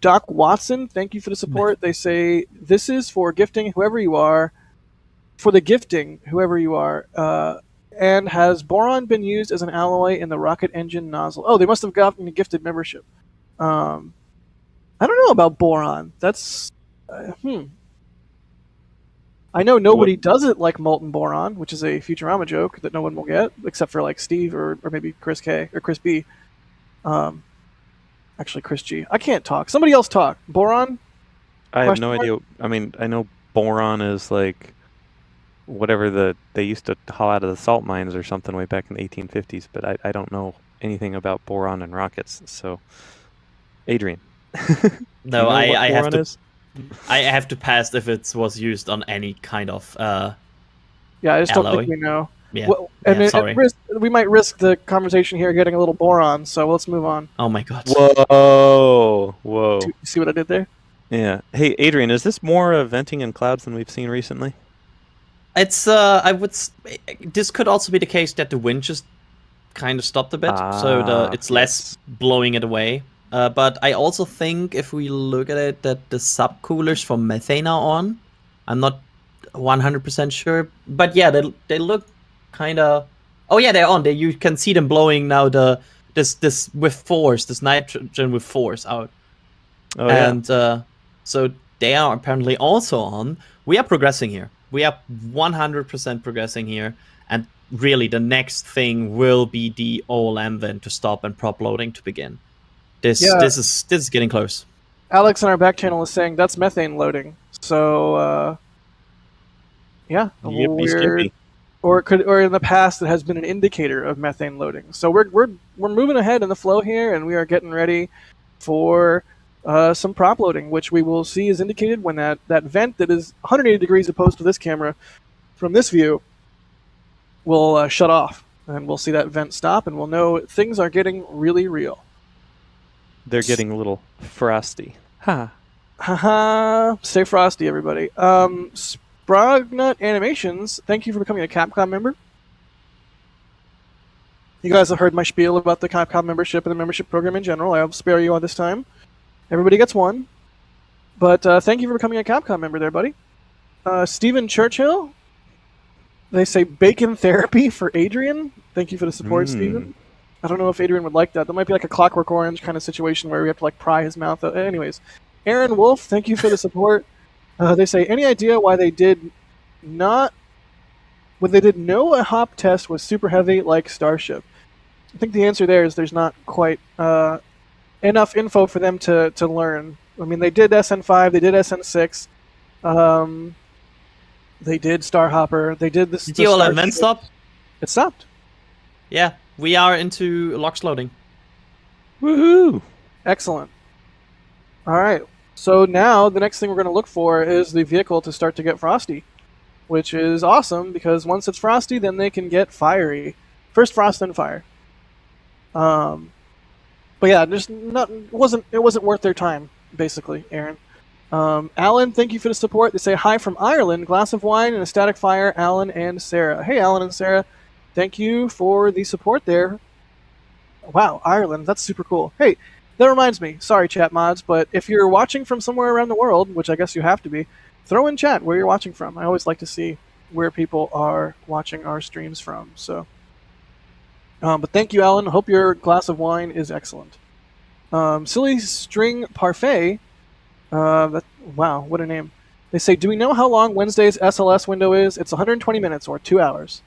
Doc Watson, thank you for the support. They say, this is for gifting whoever you are. For the gifting, whoever you are. And has boron been used as an alloy in the rocket engine nozzle? Oh, they must have gotten a gifted membership. I don't know about boron. That's... I know nobody does it like molten boron, which is a Futurama joke that no one will get, except for like Steve or maybe Chris K or Chris B. Actually, Chris G. I can't talk. Somebody else talk. Boron? I have no idea. I mean, I know boron is like whatever they used to haul out of the salt mines or something way back in the 1850s, but I don't know anything about boron and rockets. So, Adrian. No, I have to. I have to pass if it was used on any kind of yeah, I just alloy. Don't think we know. Yeah, well, sorry. We might risk the conversation here getting a little boron, so let's move on. Oh my god. Whoa. You see what I did there? Yeah. Hey, Adrian, is this more venting in clouds than we've seen recently? It's this could also be the case that the wind just kind of stopped a bit, so it's less blowing it away. But I also think if we look at it, that the subcoolers for methane are on. I'm not 100% sure, but yeah, they look kind of. Oh yeah, they're on. You can see them blowing now. This with force, this nitrogen with force out. Oh yeah. And so they are apparently also on. We are progressing here. We are 100% progressing here, and really the next thing will be the OLM vent to stop and prop loading to begin. This is getting close. Alex in our back channel is saying that's methane loading. So yeah, or in the past it has been an indicator of methane loading. So we're moving ahead in the flow here, and we are getting ready for some prop loading, which we will see is indicated when that vent that is 180 degrees opposed to this camera from this view will shut off, and we'll see that vent stop, and we'll know things are getting really real. They're getting a little frosty. Ha. Haha. Stay frosty, everybody. Sprognut Animations, thank you for becoming a Capcom member. You guys have heard my spiel about the Capcom membership and the membership program in general. I'll spare you on this time. Everybody gets one. But thank you for becoming a Capcom member there, buddy. Stephen Churchill, they say bacon therapy for Adrian. Thank you for the support, Stephen. I don't know if Adrian would like that. That might be like a Clockwork Orange kind of situation where we have to like pry his mouth out. Anyways, Aaron Wolf, thank you for the support. They say, any idea why they did no a hop test was super heavy like Starship? I think the answer there is there's not quite enough info for them to learn. I mean, they did SN5, they did SN6, they did Starhopper, they did this. Did the OLM vent stop? It stopped. Yeah, we are into LOX loading. Woohoo! Excellent. All right. So now the next thing we're going to look for is the vehicle to start to get frosty, which is awesome because once it's frosty, then they can get fiery. First frost, then fire. But yeah, it wasn't worth their time, basically, Aaron. Alan, thank you for the support. They say hi from Ireland, glass of wine and a static fire, Alan and Sarah. Hey, Alan and Sarah, thank you for the support there. Wow, Ireland, that's super cool. Hey, that reminds me, sorry chat mods, but if you're watching from somewhere around the world, which I guess you have to be, throw in chat where you're watching from. I always like to see where people are watching our streams from. So, but thank you, Alan. Hope your glass of wine is excellent. Silly String Parfait, wow, what a name. They say, do we know how long Wednesday's SLS window is? It's 120 minutes or 2 hours.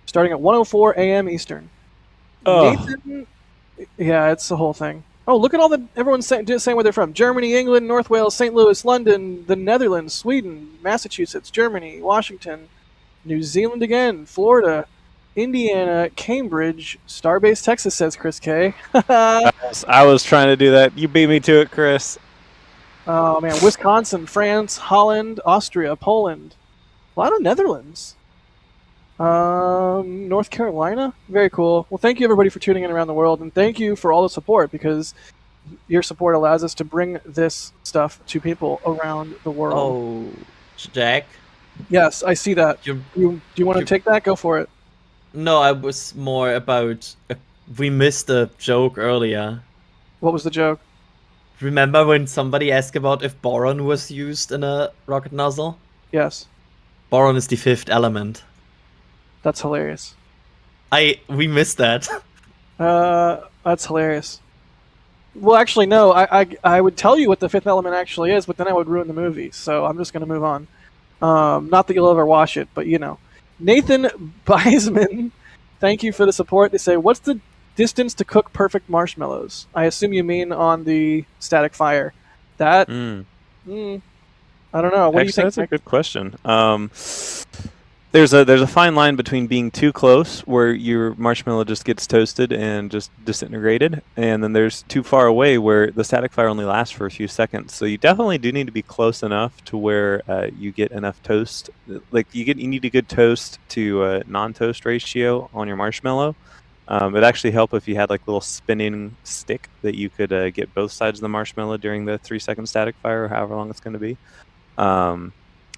Starting at 1:04 a.m. Eastern. Oh. Nathan, yeah, it's the whole thing. Oh, look at all everyone's saying where they're from. Germany, England, North Wales, St. Louis, London, the Netherlands, Sweden, Massachusetts, Germany, Washington, New Zealand again, Florida, Indiana, Cambridge, Starbase, Texas, says Chris K. I was trying to do that. You beat me to it, Chris. Oh, man. Wisconsin, France, Holland, Austria, Poland. A lot of Netherlands. North Carolina. Very cool. Well, thank you, everybody, for tuning in around the world, and thank you for all the support, because your support allows us to bring this stuff to people around the world. Oh, Jack? Yes, I see that. Do you want to take that? Go for it. No, I was more about... we missed a joke earlier. What was the joke? Remember when somebody asked about if boron was used in a rocket nozzle? Yes. Boron is the fifth element. That's hilarious. We missed that. That's hilarious. Well, actually, no. I would tell you what the fifth element actually is, but then I would ruin the movie. So I'm just going to move on. Not that you'll ever watch it, but you know. Nathan Beisman, thank you for the support. They say, what's the distance to cook perfect marshmallows? I assume you mean on the static fire. That? I don't know. What do you think? That's a good question. There's a fine line between being too close, where your marshmallow just gets toasted and just disintegrated, and then there's too far away, where the static fire only lasts for a few seconds. So you definitely do need to be close enough to where you get enough toast. Like you need a good toast to non-toast ratio on your marshmallow. It'd actually help if you had like a little spinning stick that you could get both sides of the marshmallow during the 3-second static fire, or however long it's going to be.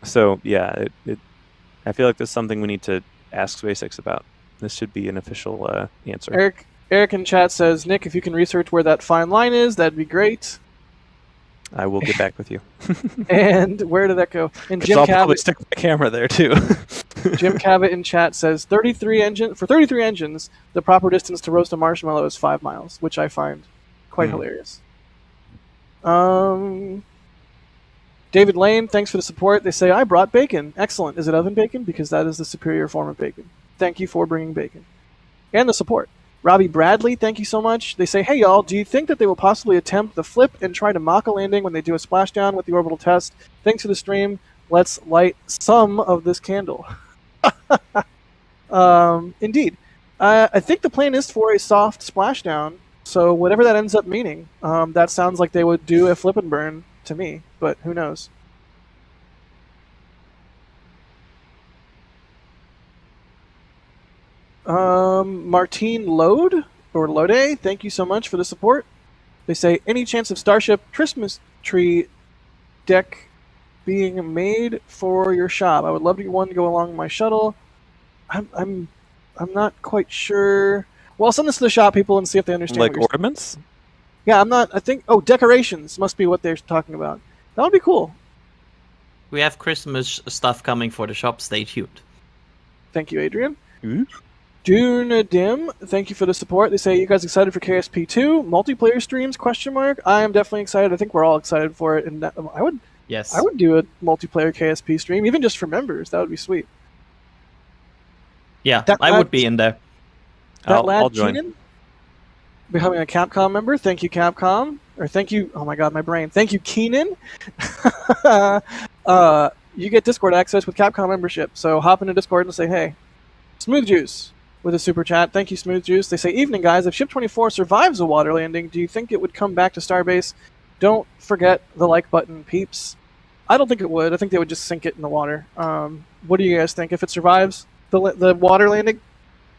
So yeah, I feel like this is something we need to ask SpaceX about. This should be an official answer. Eric in chat says, Nick, if you can research where that fine line is, that'd be great. I will get back with you. And where did that go? And Jim I'll Cabot, probably stick my camera there too. Jim Cabot in chat says 33 engines, the proper distance to roast a marshmallow is 5 miles, which I find quite hilarious. David Lane, thanks for the support. They say, I brought bacon. Excellent. Is it oven bacon? Because that is the superior form of bacon. Thank you for bringing bacon. And the support. Robbie Bradley, thank you so much. They say, hey y'all, do you think that they will possibly attempt the flip and try to mock a landing when they do a splashdown with the orbital test? Thanks for the stream. Let's light some of this candle. Indeed. I think the plan is for a soft splashdown, so whatever that ends up meaning, that sounds like they would do a flip and burn to me, but who knows? Martine Lode, or Lode, thank you so much for the support. They say, any chance of Starship Christmas tree deck being made for your shop? I would love to get one to go along my shuttle. I'm not quite sure. Well, I'll send this to the shop people and see if they understand. Like ornaments? Yeah, I'm not. I think. Oh, decorations must be what they're talking about. That would be cool. We have Christmas stuff coming for the shop. Stay tuned. Thank you, Adrian. Dune Dim, thank you for the support. They say, you guys excited for KSP2 multiplayer streams? ? I am definitely excited. I think we're all excited for it, and I would do a multiplayer KSP stream, even just for members. That would be sweet. Yeah, I would be in there. I'll join. Keenan, becoming a Capcom member. Thank you, Capcom. Or thank you. Oh my God, my brain. Thank you, Keenan. You get Discord access with Capcom membership. So hop into Discord and say, hey, Smooth Juice with a super chat. Thank you, Smooth Juice. They say, evening, guys. If Ship 24 survives a water landing, do you think it would come back to Starbase? Don't forget the like button, peeps. I don't think it would. I think they would just sink it in the water. What do you guys think? If it survives the water landing,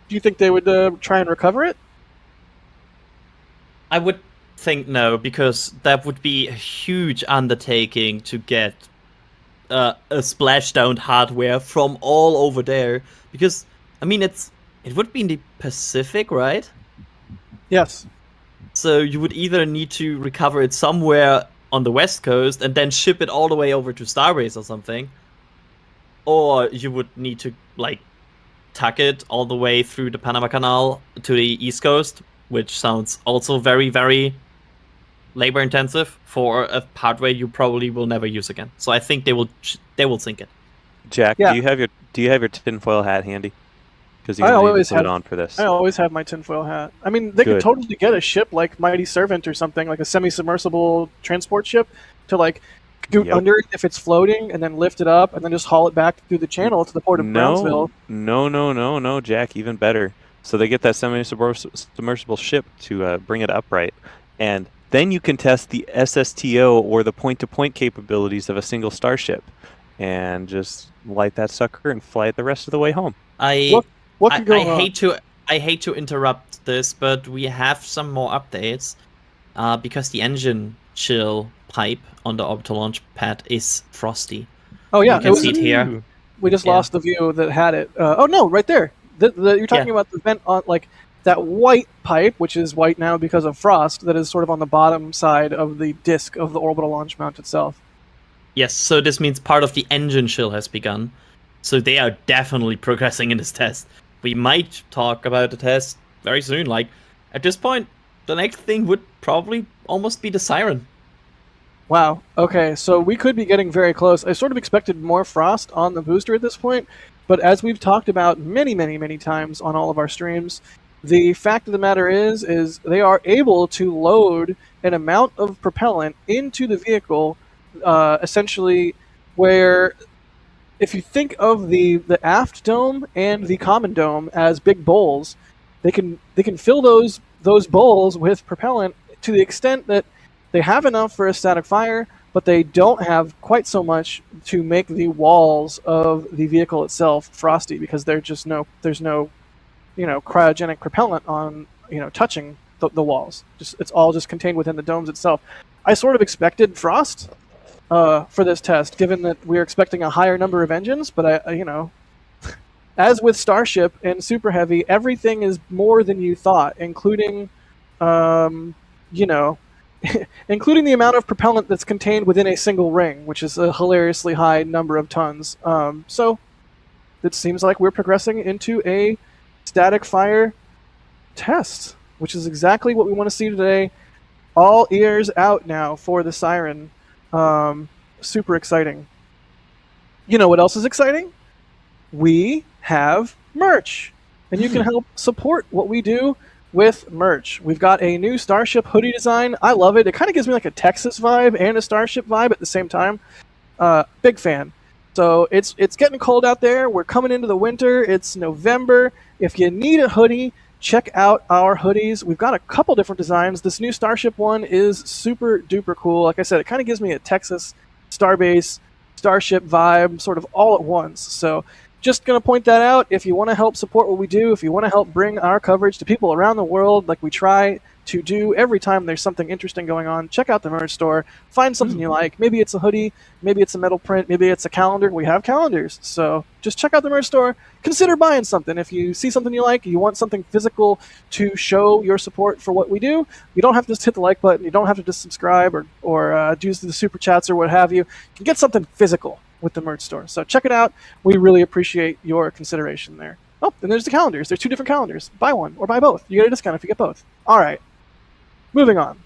do you think they would try and recover it? I would think no, because that would be a huge undertaking to get a splashdown hardware from all over there. Because, I mean, it would be in the Pacific, right? Yes. So you would either need to recover it somewhere on the West Coast and then ship it all the way over to Starbase or something. Or you would need to, like, tuck it all the way through the Panama Canal to the East Coast, which sounds also very, very labor-intensive for a hardware you probably will never use again. So I think they will sink it. Jack, Yeah. do you have your tinfoil hat handy? Because you I need always to put have it on for this. I always have my tinfoil hat. I mean, they could Good. totally get a ship like Mighty Servant or something, like a semi-submersible transport ship, to like scoot under it if it's floating, and then lift it up, and then just haul it back through the channel to the port of Brownsville. No, Jack, even better. So they get that semi-submersible ship to bring it upright, and then you can test the SSTO or the point-to-point capabilities of a single starship, and just light that sucker and fly it the rest of the way home. What could go wrong? I hate to interrupt this, but we have some more updates because the engine chill pipe on the orbital launch pad is frosty. Oh yeah, you can see it here. We just lost the view that had it. Oh no, right there. You're talking about the vent on like that white pipe, which is white now because of frost, that is sort of on the bottom side of the disk of the orbital launch mount itself. Yes, so this means part of the engine chill has begun. So they are definitely progressing in this test. We might talk about the test very soon. Like, at this point, the next thing would probably almost be the siren. Wow. Okay, so we could be getting very close. I sort of expected more frost on the booster at this point, but as we've talked about many, many, many times on all of our streams, the fact of the matter is they are able to load an amount of propellant into the vehicle, essentially where, if you think of the aft dome and the common dome as big bowls, they can fill those bowls with propellant to the extent that they have enough for a static fire, but they don't have quite so much to make the walls of the vehicle itself frosty, because there's no cryogenic propellant on touching the walls. It's all just contained within the domes itself. I sort of expected frost for this test, given that we're expecting a higher number of engines. But as with Starship and Super Heavy, everything is more than you thought, including including the amount of propellant that's contained within a single ring, which is a hilariously high number of tons. So it seems like we're progressing into a static fire test, which is exactly what we want to see today. All ears out now for the siren. Super exciting. You know what else is exciting? We have merch, and you can help support what we do with merch. We've got a new Starship hoodie design. I love it. It kind of gives me like a Texas vibe and a Starship vibe at the same time. Big fan. So it's getting cold out there. We're coming into the winter. It's November. If you need a hoodie, check out our hoodies. We've got a couple different designs. This new Starship one is super duper cool. Like I said, it kind of gives me a Texas Starbase Starship vibe sort of all at once. So just going to point that out. If you want to help support what we do, if you want to help bring our coverage to people around the world like we try to do every time there's something interesting going on, check out the merch store. Find something you like. Maybe it's a hoodie, maybe it's a metal print, maybe it's a calendar. We have calendars. So just check out the merch store. Consider buying something. If you see something you like, you want something physical to show your support for what we do, you don't have to just hit the like button. You don't have to just subscribe or do the super chats or what have you. You can get something physical with the merch store. So check it out. We really appreciate your consideration there. Oh, and there's the calendars. There's 2 different calendars. Buy one or buy both. You get a discount if you get both. All right. Moving on.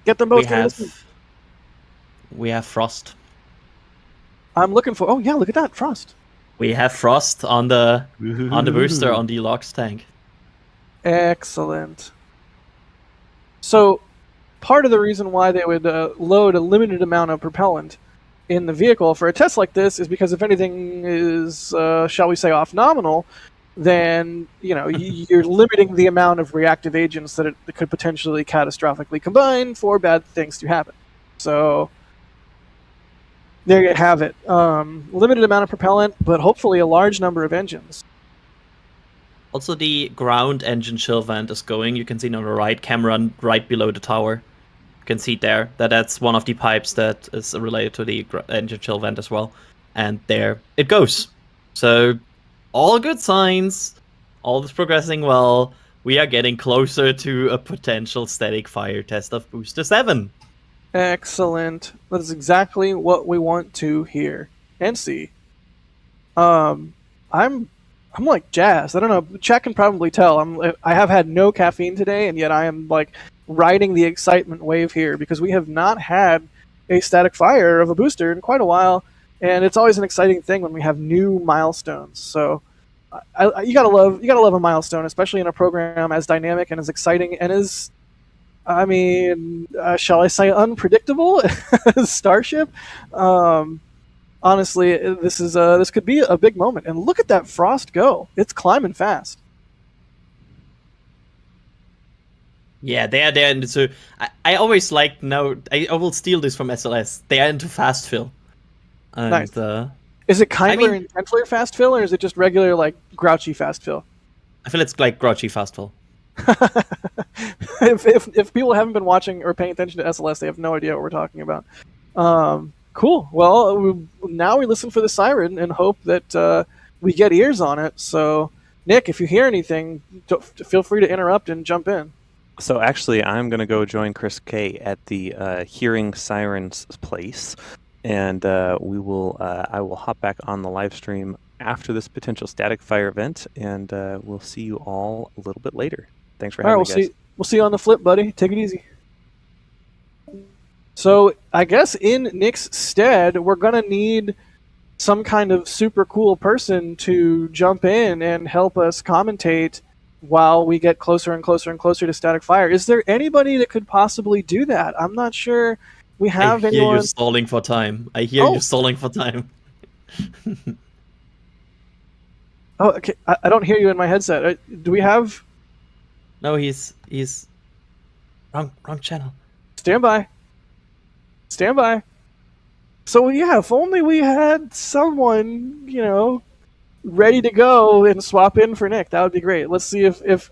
Get them both. We have Frost. I'm looking for. Oh yeah, look at that Frost. We have Frost on the booster on the Lox tank. Excellent. So, part of the reason why they would load a limited amount of propellant in the vehicle for a test like this is because if anything is, shall we say, off nominal, then you're limiting the amount of reactive agents that it could potentially catastrophically combine for bad things to happen. So there you have it. Limited amount of propellant, but hopefully a large number of engines. Also, the ground engine chill vent is going. You can see it on the right camera, right below the tower. You can see there that's one of the pipes that is related to the engine chill vent as well. And there it goes. So all good signs. All is progressing well. We are getting closer to a potential static fire test of Booster 7. Excellent. That is exactly what we want to hear and see. I'm like jazzed. I don't know. Chat can probably tell. I have had no caffeine today, and yet I am like riding the excitement wave here because we have not had a static fire of a booster in quite a while, and it's always an exciting thing when we have new milestones. So you gotta love a milestone, especially in a program as dynamic and as exciting and as, shall I say, unpredictable as Starship. Honestly, this could be a big moment. And look at that Frost go. It's climbing fast. Yeah, they are there. So I always I will steal this from SLS. They are into fast fill. And, nice. Is it Kindler and gentler fast fill, or is it just regular, like, grouchy fast fill? I feel it's like grouchy fast fill. if people haven't been watching or paying attention to SLS, they have no idea what we're talking about. Cool. Well, now we listen for the siren and hope that we get ears on it. So, Nick, if you hear anything, feel free to interrupt and jump in. So actually, I'm going to go join Chris K at the Hearing Sirens place, and I will hop back on the live stream after this potential static fire event, and we'll see you all a little bit later. Thanks for having me, guys. We'll see you on the flip, buddy. Take it easy. So I guess in Nick's stead, we're going to need some kind of super cool person to jump in and help us commentate while we get closer and closer and closer to static fire. Is there anybody that could possibly do that? I'm not sure we have anyone. I hear you stalling for time. You stalling for time. Oh, okay. I don't hear you in my headset. Do we have... No, he's wrong channel. Stand by. So yeah, if only we had someone, ready to go and swap in for Nick. That would be great. Let's see if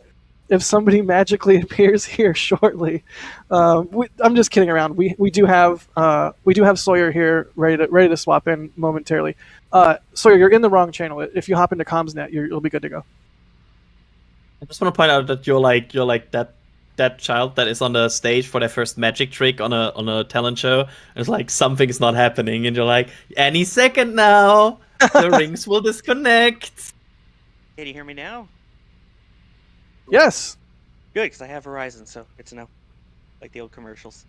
somebody magically appears here shortly. I'm just kidding around. We do have Sawyer here ready to swap in momentarily. Sawyer, you're in the wrong channel. If you hop into CommsNet, you'll be good to go. I just want to point out that you're like that child that is on the stage for their first magic trick on a talent show. And it's like something's not happening, and you're like, any second now, the rings will disconnect. Can you hear me now? Yes. Good, because I have Verizon, so good to know. Like the old commercials.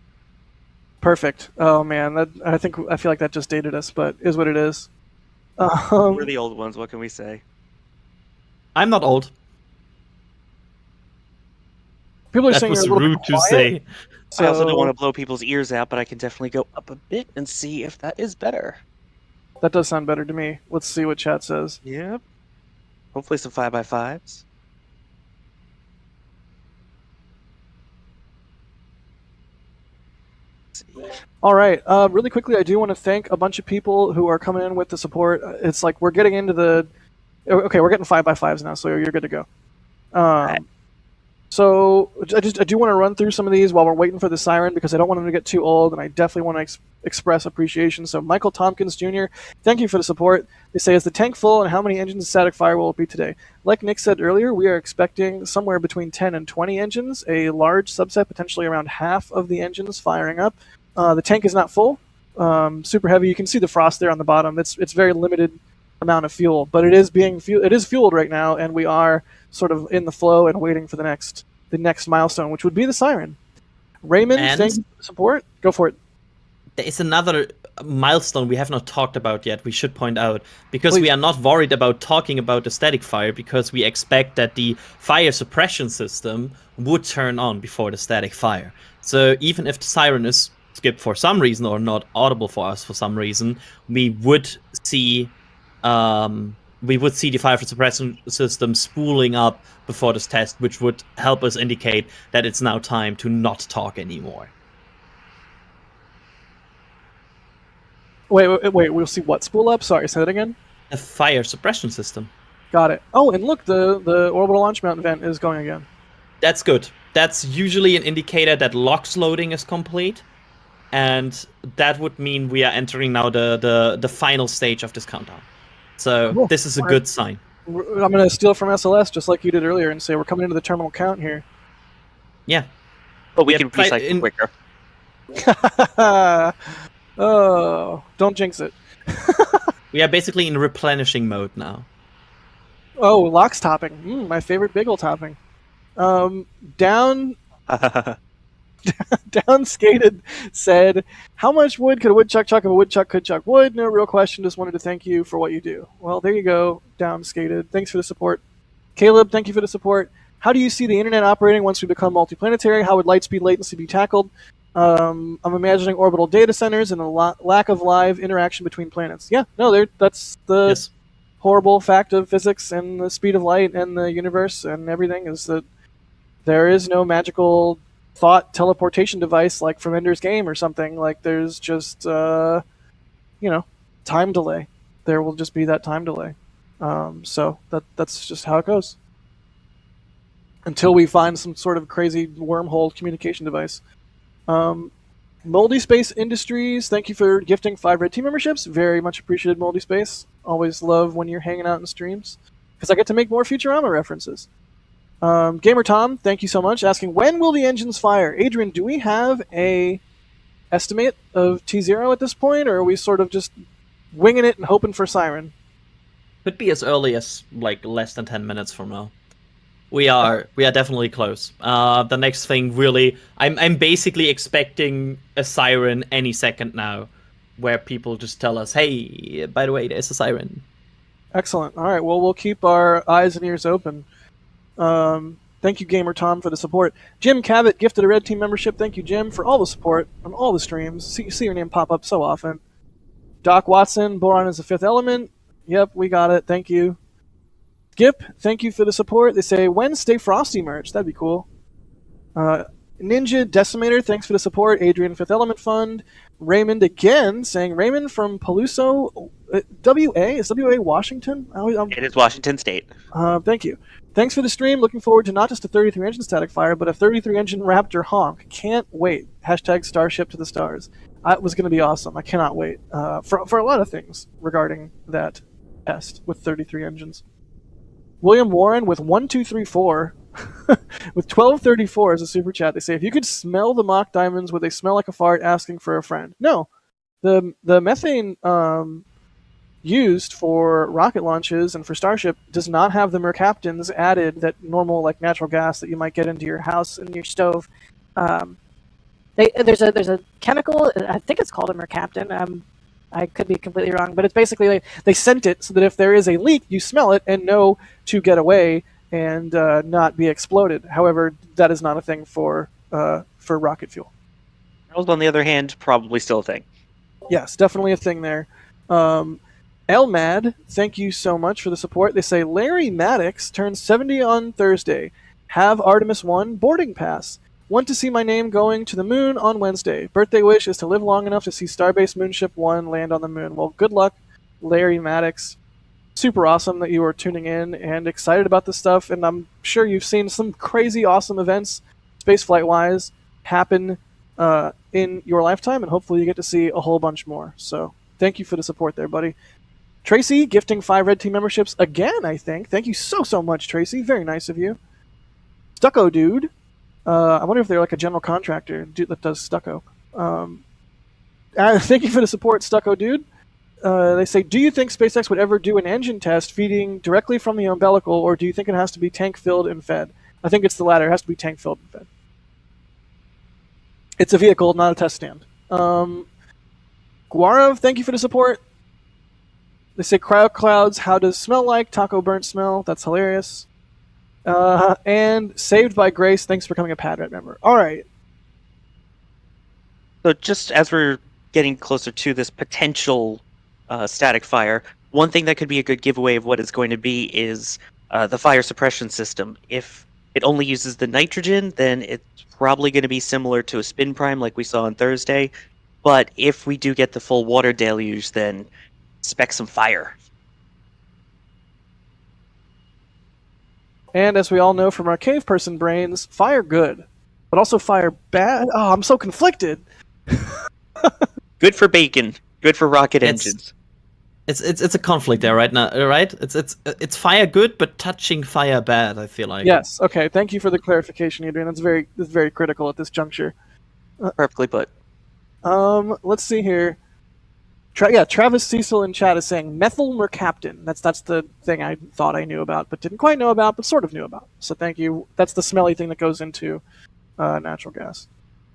Perfect. Oh man, I feel like that just dated us, but is what it is. We're the old ones. What can we say? I'm not old. People are that saying was you're a little rude bit to quiet, say. So... I also don't want to blow people's ears out, but I can definitely go up a bit and see if that is better. That does sound better to me. Let's see what chat says. Yep. Hopefully some 5x5s. All right. Really quickly, I do want to thank a bunch of people who are coming in with the support. It's like we're getting into the... Okay, we're getting 5x5s now, so you're good to go. So I do want to run through some of these while we're waiting for the siren because I don't want them to get too old, and I definitely want to express appreciation. So Michael Tompkins Jr., thank you for the support. They say, is the tank full, and how many engines of static fire will it be today? Like Nick said earlier, we are expecting somewhere between 10 and 20 engines, a large subset, potentially around half of the engines firing up. The tank is not full, super heavy. You can see the frost there on the bottom. It's very limited amount of fuel, but it is fueled right now, and we are sort of in the flow and waiting for the next milestone, which would be the siren. Raymond, thank you for the support. Go for it. There is another milestone we have not talked about yet, we should point out, because we are not worried about talking about the static fire, because we expect that the fire suppression system would turn on before the static fire. So even if the siren is skipped for some reason or not audible for us for some reason, we would see the fire suppression system spooling up before this test, which would help us indicate that it's now time to not talk anymore. Wait, we'll see what spool up? Sorry, say that again? A fire suppression system. Got it. Oh, and look, the orbital launch mount vent is going again. That's good. That's usually an indicator that LOX loading is complete, and that would mean we are entering now the final stage of this countdown. So cool. This is a good sign. I'm going to steal from SLS just like you did earlier and say we're coming into the terminal count here. Yeah. But we can recycle quicker. Oh, don't jinx it. We are basically in replenishing mode now. Oh, LOX topping. My favorite bagel topping. Down Skated said, how much wood could a woodchuck chuck if a woodchuck could chuck wood? No real question, just wanted to thank you for what you do. Well, there you go, Down Skated. Thanks for the support. Caleb, thank you for the support. How do you see the internet operating once we become multiplanetary? How would light speed latency be tackled? I'm imagining orbital data centers and a lack of live interaction between planets. Yeah, no, that's the horrible fact of physics and the speed of light and the universe and everything, is that there is no magical thought teleportation device like from Ender's Game or something. Like, there's just time delay. There will just be that time delay. So that's just how it goes until we find some sort of crazy wormhole communication device. Moldy Space Industries, thank you for gifting 5 red team memberships. Very much appreciated, Moldy Space. Always love when you're hanging out in streams because I get to make more Futurama references. Gamer Tom, thank you so much, asking, when will the engines fire? Adrian, do we have a estimate of T0 at this point, or are we sort of just winging it and hoping for siren? Could be as early as like less than 10 minutes from now. We are definitely close. The next thing, really, I'm basically expecting a siren any second now, where people just tell us, hey, by the way, there's a siren. Excellent. All right, well, we'll keep our eyes and ears open. Thank you, Gamer Tom, for the support. Jim Cabot gifted a red team membership. Thank you, Jim, for all the support on all the streams. See your name pop up so often. Doc Watson, Boron is the fifth element. Yep, we got it. Thank you. Skip, thank you for the support. They say, when Stay Frosty merch? That'd be cool. Ninja Decimator, thanks for the support. Adrian, Fifth Element Fund. Raymond again, saying Raymond from Paluso, WA? Is WA Washington? It is Washington State. Thank you. Thanks for the stream. Looking forward to not just a 33 engine static fire, but a 33 engine Raptor honk. Can't wait. Hashtag Starship to the stars. It was going to be awesome. I cannot wait for a lot of things regarding that test with 33 engines. William Warren with 1234 with 1234 as a super chat. They say, if you could smell the mock diamonds, would they smell like a fart asking for a friend? No. The methane used for rocket launches and for Starship does not have the mercaptans added that normal like natural gas that you might get into your house and your stove. There's a chemical, I think it's called a mercaptan. I could be completely wrong, but it's basically like they sent it so that if there is a leak, you smell it and know to get away and not be exploded. However, that is not a thing for rocket fuel. On the other hand, probably still a thing. Yes, definitely a thing there. Elmad, thank you so much for the support. They say, Larry Maddox turns 70 on Thursday. Have Artemis 1 boarding pass. Want to see my name going to the moon on Wednesday. Birthday wish is to live long enough to see Starbase Moonship 1 land on the moon. Well, good luck, Larry Maddox. Super awesome that you are tuning in and excited about this stuff, and I'm sure you've seen some crazy awesome events, spaceflight-wise, happen in your lifetime, and hopefully you get to see a whole bunch more. So thank you for the support there, buddy. Tracy, gifting 5 Red Team memberships again, I think. Thank you so much, Tracy. Very nice of you. Stucco Dude. I wonder if they're like a general contractor that does stucco. Thank you for the support, Stucco Dude. They say, do you think SpaceX would ever do an engine test feeding directly from the umbilical, or do you think it has to be tank-filled and fed? I think it's the latter. It has to be tank-filled and fed. It's a vehicle, not a test stand. Guarav, thank you for the support. They say, cryo clouds, how does smell like? Taco burnt smell. That's hilarious. And Saved by Grace, thanks for becoming a Padret member. All right. So just as we're getting closer to this potential static fire, one thing that could be a good giveaway of what it's going to be is the fire suppression system. If it only uses the nitrogen, then it's probably going to be similar to a spin prime like we saw on Thursday. But if we do get the full water deluge, then expect some fire. And as we all know from our cave person brains, fire good, but also fire bad. Oh, I'm so conflicted. Good for bacon, good for rocket engines. It's a conflict there right now, right? It's fire good, but touching fire bad. I feel like. Yes. Okay. Thank you for the clarification, Adrian. That's very critical at this juncture. Perfectly put. Let's see here. Travis Cecil in chat is saying methyl mercaptan. That's the thing I thought I knew about, but didn't quite know about, but sort of knew about. So thank you. That's the smelly thing that goes into natural gas.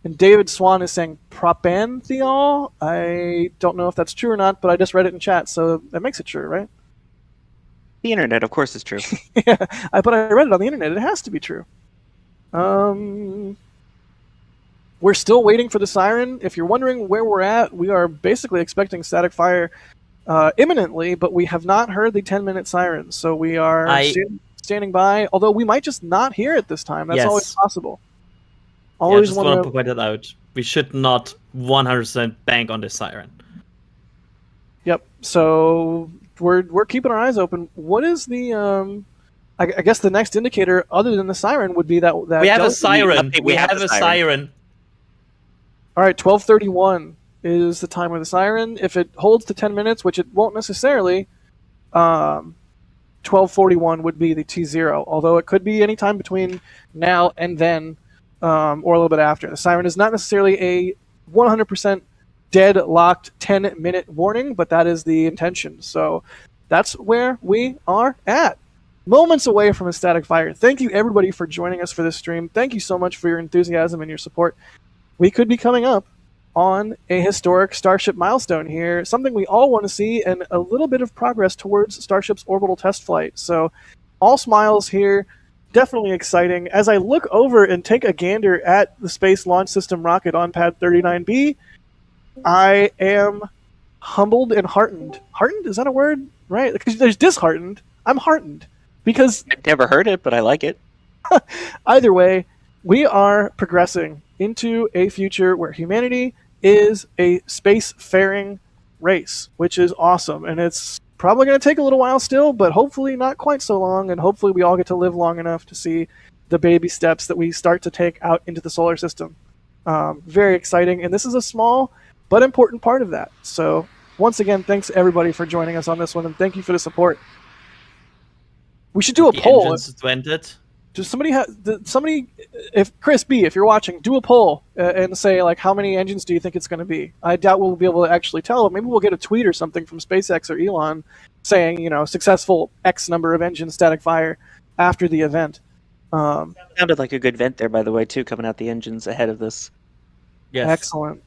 And David Swan is saying propantheol. I don't know if that's true or not, but I just read it in chat, so that makes it true, right? The internet, of course, is true. Yeah, but I read it on the internet. It has to be true. We're still waiting for the siren. If you're wondering where we're at, we are basically expecting static fire imminently, but we have not heard the 10-minute siren. So we are standing by, although we might just not hear it this time. That's always possible. Always just want to point that out. We should not 100% bank on this siren. Yep. So we're keeping our eyes open. What is the I guess the next indicator other than the siren would be that we have a siren. We have a siren. All right, 12:31 is the time of the siren. If it holds to 10 minutes, which it won't necessarily, 12:41 would be the T0. Although it could be any time between now and then, or a little bit after. The siren is not necessarily a 100% deadlocked 10-minute warning, but that is the intention. So that's where we are at. Moments away from a static fire. Thank you, everybody, for joining us for this stream. Thank you so much for your enthusiasm and your support. We could be coming up on a historic Starship milestone here, something we all want to see, and a little bit of progress towards Starship's orbital test flight. So all smiles here. Definitely exciting. As I look over and take a gander at the Space Launch System rocket on pad 39B, I am humbled and heartened. Heartened? Is that a word? Right? Because there's disheartened. I'm heartened. Because I've never heard it, but I like it. Either way, we are progressing into a future where humanity is a space-faring race, which is awesome. And it's probably going to take a little while still, but hopefully not quite so long, and hopefully we all get to live long enough to see the baby steps that we start to take out into the solar system. Very exciting, and this is a small but important part of that. So once again, thanks everybody for joining us on this one, and thank you for the support. We should do a poll. Does somebody, if Chris B, if you're watching, do a poll and say like how many engines do you think it's going to be? I doubt we'll be able to actually tell, but maybe we'll get a tweet or something from SpaceX or Elon saying, you know, successful X number of engines static fire after the event. Sounded like a good vent there, by the way, too, coming out the engines ahead of this. Yes. Excellent.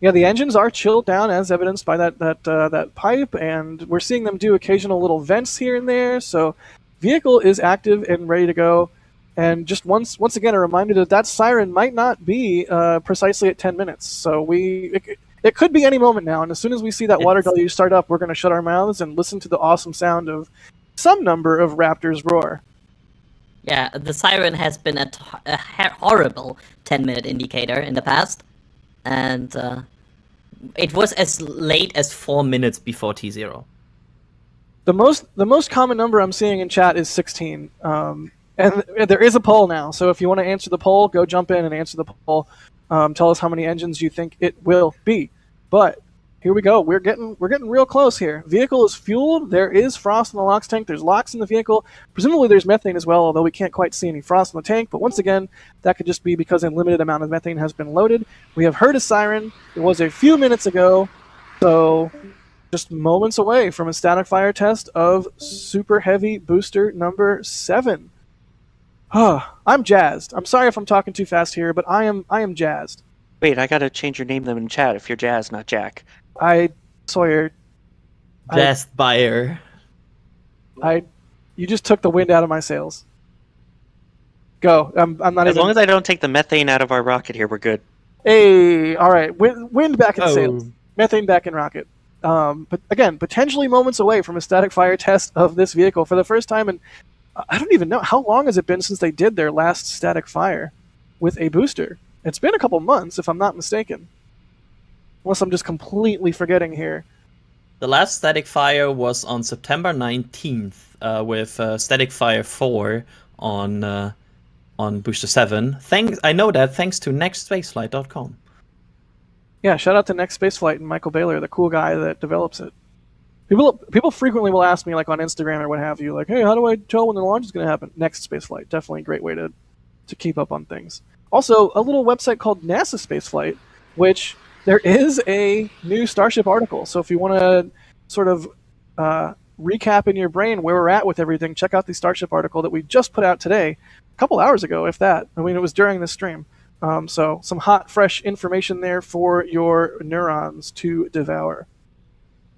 Yeah, the engines are chilled down, as evidenced by that pipe, and we're seeing them do occasional little vents here and there. So, vehicle is active and ready to go. And just once again, a reminder that siren might not be precisely at 10 minutes. So it could be any moment now. And as soon as we see that water deluge start up, we're going to shut our mouths and listen to the awesome sound of some number of raptors roar. Yeah, the siren has been a horrible 10-minute indicator in the past, and it was as late as 4 minutes before T0. The most common number I'm seeing in chat is 16, and there is a poll now. So if you want to answer the poll, go jump in and answer the poll. Tell us how many engines you think it will be. But here we go. We're getting real close here. Vehicle is fueled. There is frost in the LOX tank. There's LOX in the vehicle. Presumably there's methane as well, although we can't quite see any frost in the tank. But once again, that could just be because a limited amount of methane has been loaded. We have heard a siren. It was a few minutes ago, so just moments away from a static fire test of Super Heavy Booster number 7. I'm jazzed. I'm sorry if I'm talking too fast here, but I am jazzed. Wait, I gotta change your name them in chat if you're Jazz, not Jack. Sawyer. Jazzed buyer. You just took the wind out of my sails. Go. I'm not as long as I don't take the methane out of our rocket here, we're good. Hey, all right. Wind back in sails. Methane back in rocket. But again, potentially moments away from a static fire test of this vehicle for the first time in, I don't even know, how long has it been since they did their last static fire with a booster? It's been a couple months, if I'm not mistaken. Unless I'm just completely forgetting here. The last static fire was on September 19th with static fire 4 on Booster 7. I know that thanks to nextspaceflight.com. Yeah, shout out to Next Spaceflight and Michael Baylor, the cool guy that develops it. People frequently will ask me, like on Instagram or what have you, like, hey, how do I tell when the launch is going to happen? Next Spaceflight, definitely a great way to keep up on things. Also, a little website called NASA Spaceflight, which there is a new Starship article. So if you want to sort of recap in your brain where we're at with everything, check out the Starship article that we just put out today, a couple hours ago, if that. I mean, it was during this stream. So some hot, fresh information there for your neurons to devour.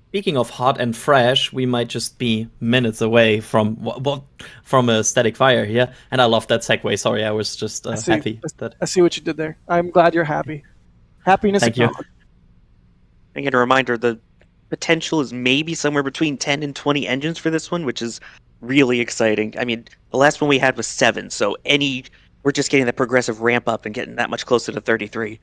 Speaking of hot and fresh, we might just be minutes away from a static fire here, and I love that segue. Sorry, I was just happy. I see what you did there. I'm glad you're happy. Happiness. Thank you. And again, a reminder: the potential is maybe somewhere between 10 and 20 engines for this one, which is really exciting. I mean, the last one we had was 7, so we're just getting that progressive ramp up and getting that much closer to 33.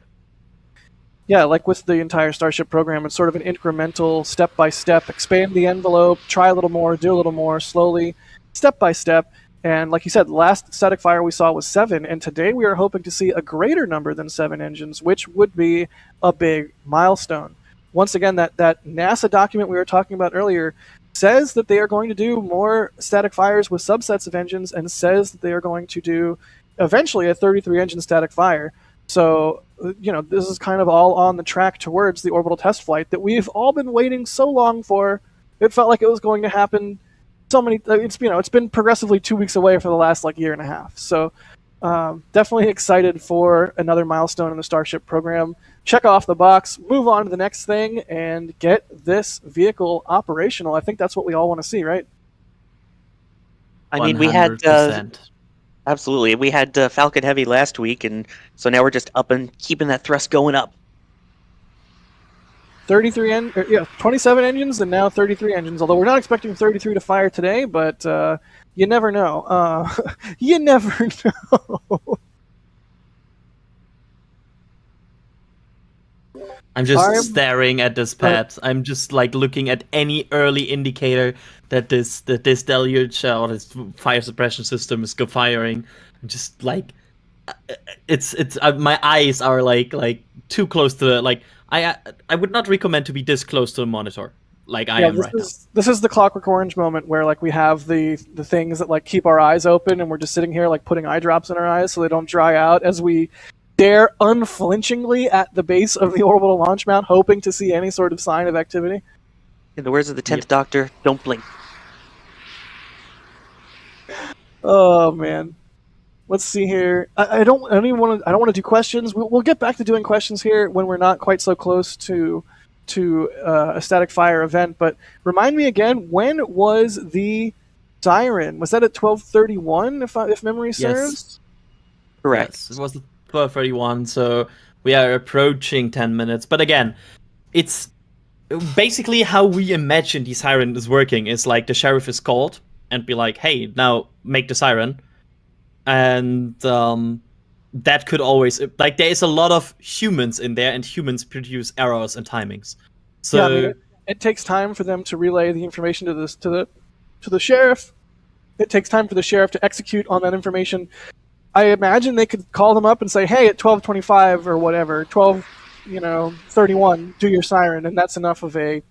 Yeah, like with the entire Starship program, it's sort of an incremental, step-by-step, expand the envelope, try a little more, do a little more, slowly, step-by-step. And like you said, the last static fire we saw was 7, and today we are hoping to see a greater number than 7 engines, which would be a big milestone. Once again, that NASA document we were talking about earlier says that they are going to do more static fires with subsets of engines, and says that they are going to do eventually a 33-engine static fire. So, you know, this is kind of all on the track towards the orbital test flight that we've all been waiting so long for. It felt like it was going to happen it's been progressively 2 weeks away for the last year and a half. So definitely excited for another milestone in the Starship program. Check off the box, move on to the next thing, and get this vehicle operational. I think that's what we all want to see, right? I mean, we had... Absolutely. We had Falcon Heavy last week, and so now we're just up and keeping that thrust going up. 27 engines and now 33 engines, although we're not expecting 33 to fire today, but you never know. You never know. I'm just staring at this pad. I'm just like looking at any early indicator that this deluge or this fire suppression system is firing. I'm just like, it's my eyes are like too close to the, like I would not recommend to be this close to the monitor like I am right now. This is the Clockwork Orange moment where like we have the things that like keep our eyes open, and we're just sitting here like putting eye drops in our eyes so they don't dry out as we stare unflinchingly at the base of the orbital launch mount, hoping to see any sort of sign of activity. In the words of the 10th Doctor, don't blink. Oh man. Let's see here. I don't want to do questions. We'll get back to doing questions here when we're not quite so close to a static fire event. But remind me again, when was the siren? Was that at 12:31? If memory serves. Yes. Correct. Yes, it was 12:31. So we are approaching 10 minutes. But again, it's basically how we imagine the siren is working. Is like the sheriff is called and be like, "Hey, now make the siren." And that could always, like, there is a lot of humans in there, and humans produce errors and timings. So yeah, I mean, it takes time for them to relay the information to the sheriff. It takes time for the sheriff to execute on that information. I imagine they could call them up and say, "Hey, at 12:25 or whatever, 12:31, do your siren," and that's enough of a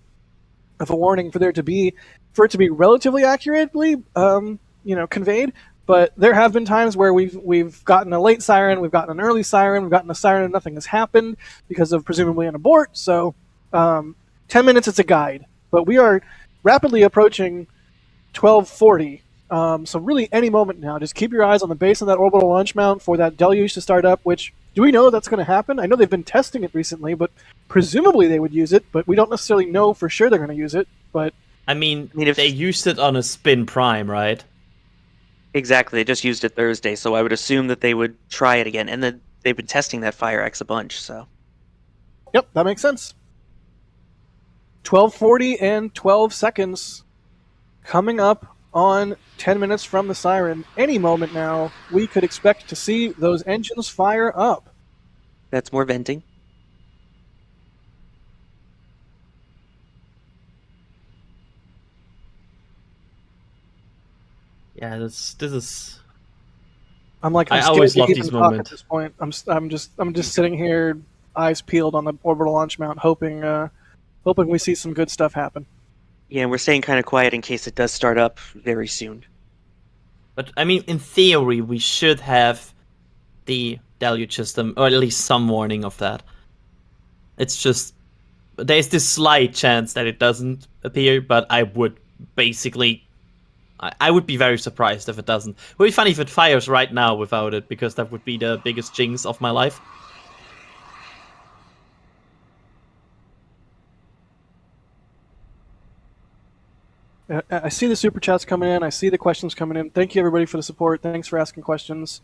warning for it to be relatively accurately, conveyed. But there have been times where we've gotten a late siren, we've gotten an early siren, we've gotten a siren and nothing has happened because of presumably an abort. So 10 minutes is a guide. But we are rapidly approaching 12:40. So really any moment now, just keep your eyes on the base of that orbital launch mount for that deluge to start up, which, do we know that's going to happen? I know they've been testing it recently, but presumably they would use it, but we don't necessarily know for sure they're going to use it. But I mean, if they used it on a spin prime, right? Exactly, they just used it Thursday, so I would assume that they would try it again. And then they've been testing that Fire X a bunch, so. Yep, that makes sense. 12:40 and 12 seconds coming up on 10 minutes from the siren. Any moment now, we could expect to see those engines fire up. That's more venting. Yeah, this is. I'm like, I always love these moments. At this point, I'm just sitting here, eyes peeled on the orbital launch mount, hoping we see some good stuff happen. Yeah, and we're staying kind of quiet in case it does start up very soon. But I mean, in theory, we should have the deluge system, or at least some warning of that. It's just there's this slight chance that it doesn't appear, but I would basically. I would be very surprised if it doesn't. It would be funny if it fires right now without it, because that would be the biggest jinx of my life. I see the super chats coming in. I see the questions coming in. Thank you, everybody, for the support. Thanks for asking questions.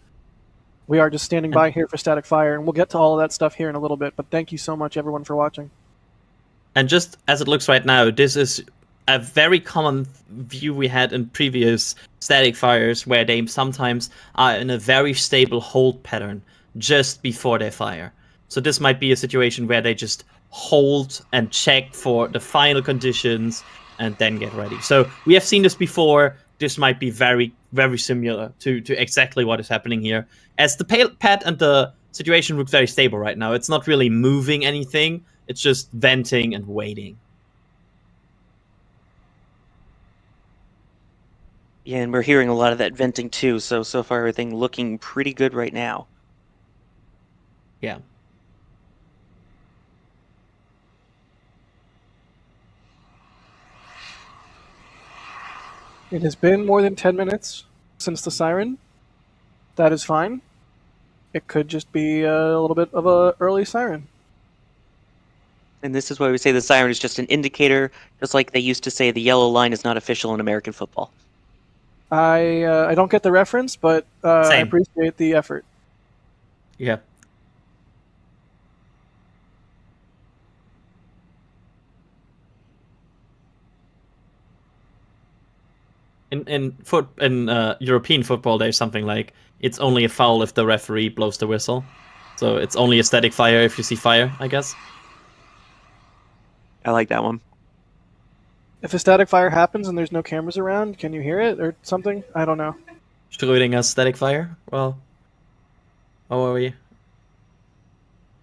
We are just standing by here for static fire, and we'll get to all of that stuff here in a little bit. But thank you so much, everyone, for watching. And just as it looks right now, this is a very common view we had in previous static fires, where they sometimes are in a very stable hold pattern just before they fire. So this might be a situation where they just hold and check for the final conditions and then get ready. So we have seen this before. This might be very, very similar to exactly what is happening here. As the pad and the situation looks very stable right now, it's not really moving anything. It's just venting and waiting. Yeah, and we're hearing a lot of that venting too, so far everything looking pretty good right now. Yeah. It has been more than 10 minutes since the siren. That is fine. It could just be a little bit of an early siren. And this is why we say the siren is just an indicator, just like they used to say the yellow line is not official in American football. I don't get the reference, but I appreciate the effort. Yeah. In European football, there's something like it's only a foul if the referee blows the whistle. So it's only a static fire if you see fire, I guess. I like that one. If a static fire happens and there's no cameras around, can you hear it or something? I don't know. Schrödinger's static fire? Well, how are we?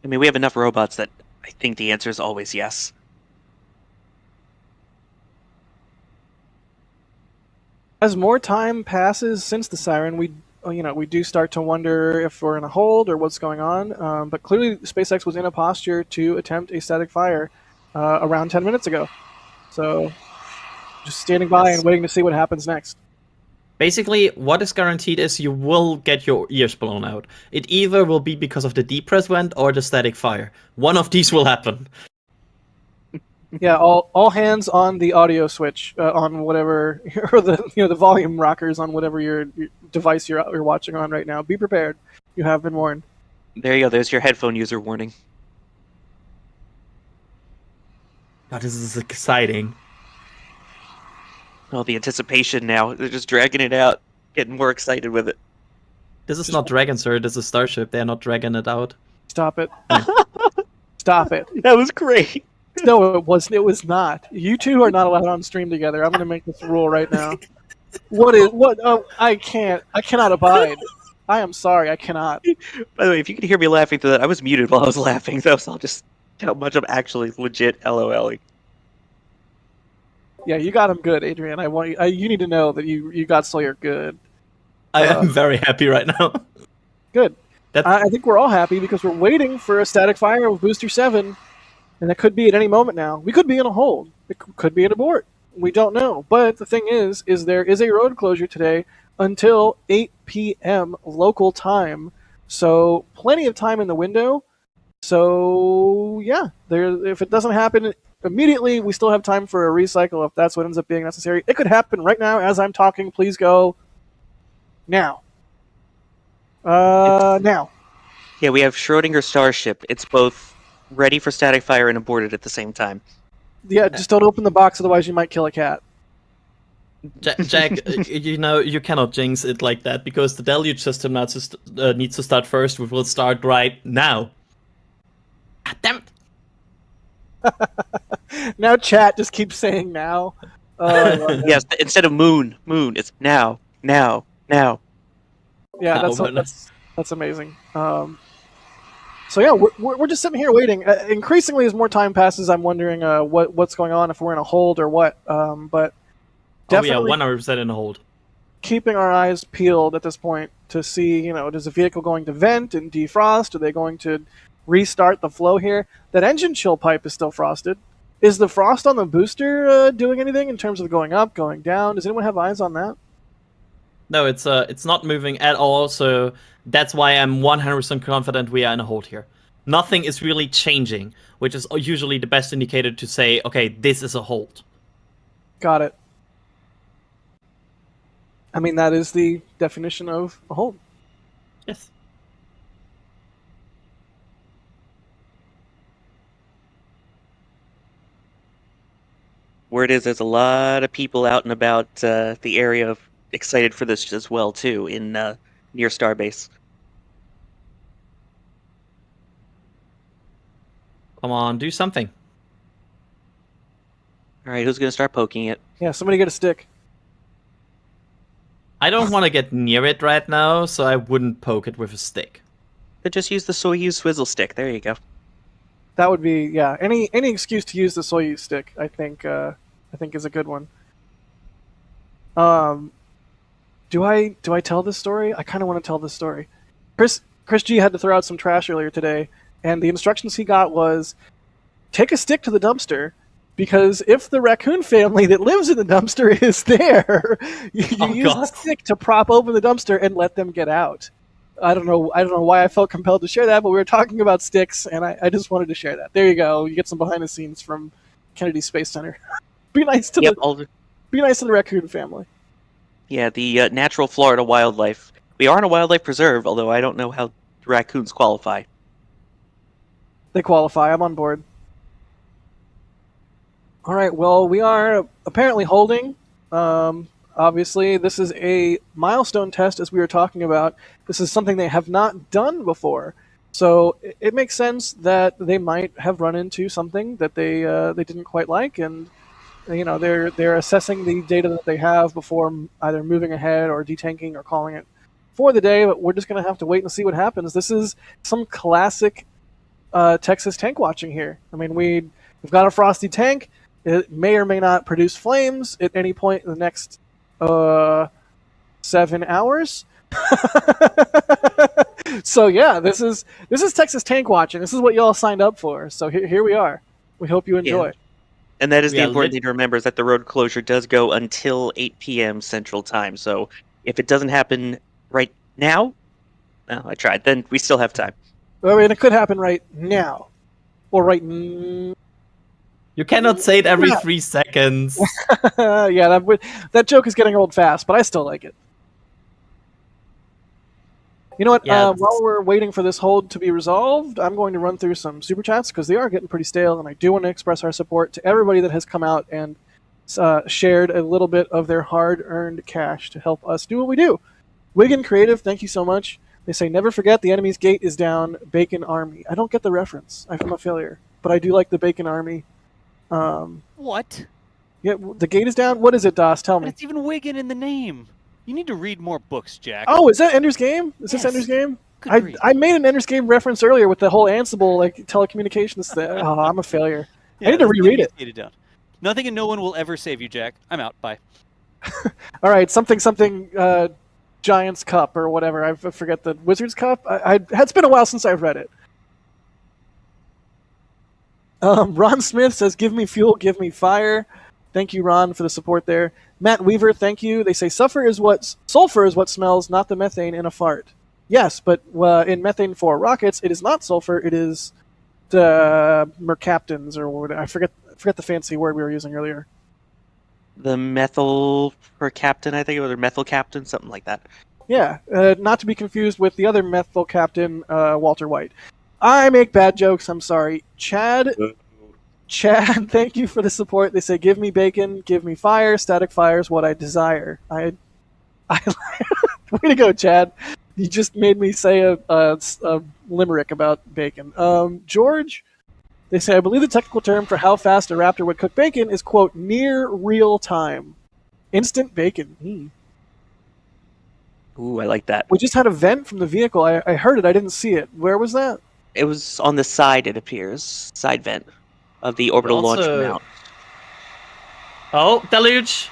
I mean, we have enough robots that I think the answer is always yes. As more time passes since the siren, we do start to wonder if we're in a hold or what's going on. But clearly, SpaceX was in a posture to attempt a static fire around 10 minutes ago. So, just standing by and waiting to see what happens next. Basically, what is guaranteed is you will get your ears blown out. It either will be because of the depress vent or the static fire. One of these will happen. Yeah, all hands on the audio switch on whatever, or the volume rockers on whatever your device you're watching on right now. Be prepared. You have been warned. There you go. There's your headphone user warning. God, this is exciting. Oh, the anticipation now. They're just dragging it out, getting more excited with it. This is not Dragon, sir. This is Starship. They're not dragging it out. Stop it. Stop it. That was great. No, it wasn't. It was not. You two are not allowed on stream together. I'm going to make this rule right now. What? Oh, I can't. I cannot abide. I am sorry. I cannot. By the way, if you could hear me laughing through that, I was muted while I was laughing, though, so I'll just how much I'm actually legit LOLing. Yeah, you got him good, Adrian. You need to know that you got Sawyer good. I am very happy right now. Good. I think we're all happy because we're waiting for a static fire with Booster 7, and that could be at any moment now. We could be in a hold. It could be an abort. We don't know. But the thing is there is a road closure today until 8 p.m. local time. So plenty of time in the window. So yeah, if it doesn't happen immediately, we still have time for a recycle if that's what ends up being necessary. It could happen right now as I'm talking. Please go now. Now. Yeah, we have Schrödinger Starship. It's both ready for static fire and aborted at the same time. Yeah, just don't open the box, otherwise you might kill a cat. Jack, you cannot jinx it like that because the deluge system needs to start first. We will start right now. God damn it. Now chat just keeps saying now. Yes, instead of moon, it's now. Yeah, that's amazing. So yeah, we're just sitting here waiting. Increasingly, as more time passes, I'm wondering what's going on, if we're in a hold or what. But definitely 100% in a hold. Keeping our eyes peeled at this point to see, is the vehicle going to vent and defrost? Are they going to restart the flow here? That engine chill pipe is still frosted. Is the frost on the booster doing anything in terms of going up, going down? Does anyone have eyes on that? No, it's not moving at all, so that's why I'm 100% confident we are in a hold here. Nothing is really changing, which is usually the best indicator to say, okay, this is a hold. Got it. I mean, that is the definition of a hold. Yes. Word is there's a lot of people out and about the area excited for this as well, too, in near Starbase. Come on, do something. All right, who's going to start poking it? Yeah, somebody get a stick. I don't want to get near it right now, so I wouldn't poke it with a stick. But just use the Soyuz swizzle stick. There you go. That would be, yeah. Any excuse to use the Soyuz stick, I think is a good one. Do I tell this story? I kind of want to tell this story. Chris G had to throw out some trash earlier today, and the instructions he got was take a stick to the dumpster, because if the raccoon family that lives in the dumpster is there, you use the stick to prop open the dumpster and let them get out. I don't know why I felt compelled to share that, but we were talking about sticks, and I just wanted to share that. There you go. You get some behind the scenes from Kennedy Space Center. Be nice to the raccoon family. Yeah, the natural Florida wildlife. We are in a wildlife preserve, although I don't know how raccoons qualify. They qualify. I'm on board. All right. Well, we are apparently holding. Obviously, this is a milestone test, as we were talking about. This is something they have not done before. So it makes sense that they might have run into something that they didn't quite like, and they're assessing the data that they have before either moving ahead or detanking or calling it for the day. But we're just going to have to wait and see what happens. This is some classic Texas tank watching here. I mean, we've got a frosty tank. It may or may not produce flames at any point in the next 7 hours. So yeah, this is Texas tank watching. This is what y'all signed up for. So here we are. We hope you enjoy. Yeah. And that is the important thing to remember, is that the road closure does go until 8 p.m. Central Time. So if it doesn't happen right now, well, I tried, then we still have time. I mean, it could happen right now. Or right... You cannot say it every 3 seconds. Yeah, that joke is getting old fast, but I still like it. You know what? Yeah, while we're waiting for this hold to be resolved, I'm going to run through some super chats because they are getting pretty stale, and I do want to express our support to everybody that has come out and shared a little bit of their hard-earned cash to help us do what we do. Wigan Creative, thank you so much. They say, never forget the enemy's gate is down, Bacon Army. I don't get the reference. I'm a failure. But I do like the Bacon Army. What? Yeah, the gate is down? What is it, DOS? Tell me. It's even Wigan in the name. You need to read more books, Jack. Oh, is that Ender's Game? Is this Ender's Game? I made an Ender's Game reference earlier with the whole Ansible telecommunications thing. Oh, I'm a failure. Yeah, I need to reread it. Down. Nothing and no one will ever save you, Jack. I'm out. Bye. All right, something Giants Cup or whatever. I forget the Wizards Cup. It's been a while since I've read it. Ron Smith says, "Give me fuel, give me fire." Thank you, Ron, for the support there. Matt Weaver, thank you. They say sulfur is what smells, not the methane in a fart. Yes, but in methane for rockets, it is not sulfur. It is the mercaptans or whatever. I forget the fancy word we were using earlier. The methyl per captain, I think it was, or methyl captain, something like that. Yeah, not to be confused with the other methyl captain, Walter White. I make bad jokes. I'm sorry, Chad, thank you for the support. They say, "Give me bacon, give me fire. Static fire is what I desire." Way to go, Chad. You just made me say a limerick about bacon. George, they say, "I believe the technical term for how fast a raptor would cook bacon is, quote, near real time. Instant bacon." Ooh, I like that. We just had a vent from the vehicle. I heard it. I didn't see it. Where was that? It was on the side, it appears. Side vent of the orbital launch mount. Oh, deluge!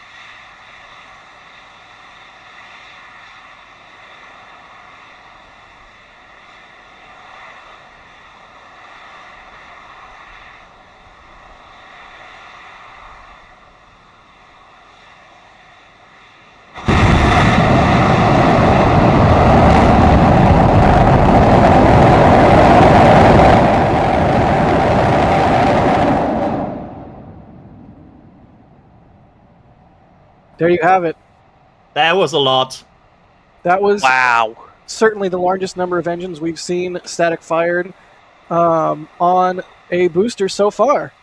There you have it. That was a lot. That was wow. Certainly the largest number of engines we've seen static fired on a booster so far.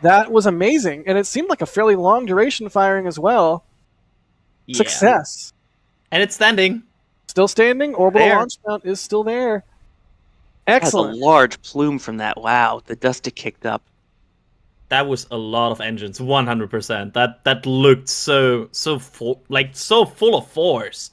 That was amazing, and it seemed like a fairly long duration firing as well. Yeah. Success. And it's standing. Still standing. Orbital launch mount is still there. Excellent. That's a large plume from that. Wow, the dust it kicked up. That was a lot of engines, 100%. That looked so full of force.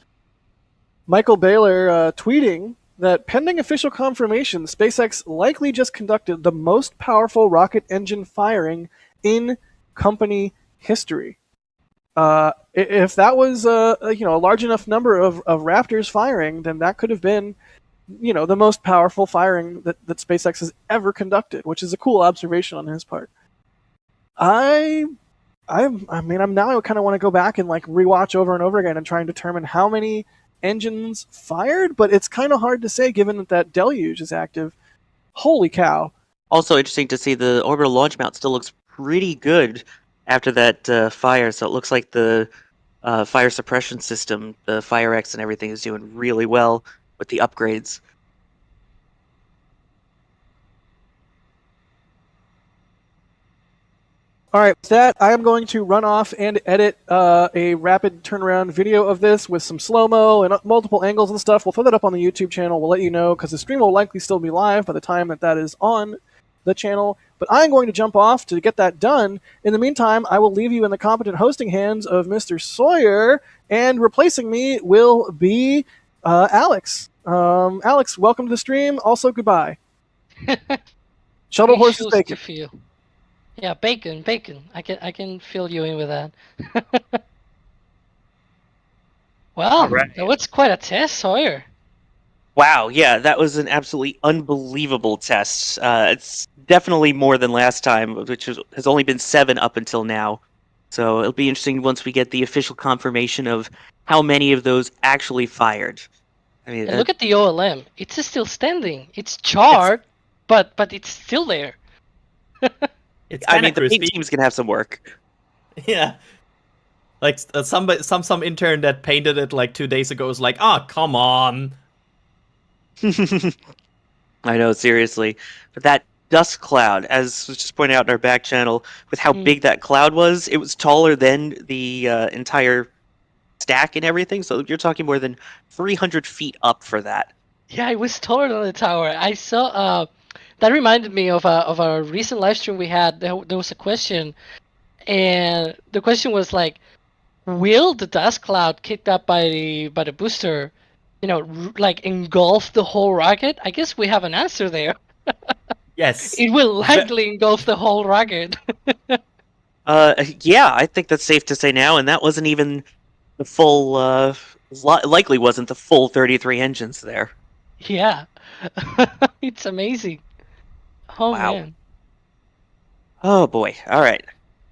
Michael Baylor tweeting that pending official confirmation, SpaceX likely just conducted the most powerful rocket engine firing in company history. If that was a large enough number of Raptors firing, then that could have been the most powerful firing that SpaceX has ever conducted, which is a cool observation on his part. I now kind of want to go back and rewatch over and over again and try and determine how many engines fired, but it's kind of hard to say given that deluge is active. Holy cow. Also interesting to see the orbital launch mount still looks pretty good after that fire, so it looks like the fire suppression system, the FireX and everything is doing really well with the upgrades. All right, with that, I am going to run off and edit a rapid turnaround video of this with some slow-mo and multiple angles and stuff. We'll throw that up on the YouTube channel. We'll let you know, because the stream will likely still be live by the time that is on the channel. But I'm going to jump off to get that done. In the meantime, I will leave you in the competent hosting hands of Mr. Sawyer, and replacing me will be Alex. Alex, welcome to the stream. Also, goodbye. Shuttle horses bacon. To feel. Yeah, bacon. I can fill you in with that. Wow, Alright. that was quite a test, Sawyer. Wow, yeah, that was an absolutely unbelievable test. It's definitely more than last time, which has only been 7 up until now. So it'll be interesting once we get the official confirmation of how many of those actually fired. I mean, And look at the OLM. It's still standing. It's charred, but it's still there. It's I kinda mean, the paint crispy. team's gonna have some work. Yeah. Like some intern that painted it like 2 days ago was like, "Oh, come on." I know, seriously. But that dust cloud, as was just pointed out in our back channel, with how big that cloud was, it was taller than the entire stack and everything. So you're talking more than 300 feet up for that. Yeah, it was taller than the tower. I saw. That reminded me of a recent live stream we had. There was a question, and the question was like, "Will the dust cloud kicked up by the booster, like engulf the whole rocket?" I guess we have an answer there. Yes. It will likely engulf the whole rocket. Yeah, I think that's safe to say now, and that wasn't even the full. Likely wasn't the full 33 engines there. Yeah, it's amazing. Oh Wow. man. Oh boy! All right,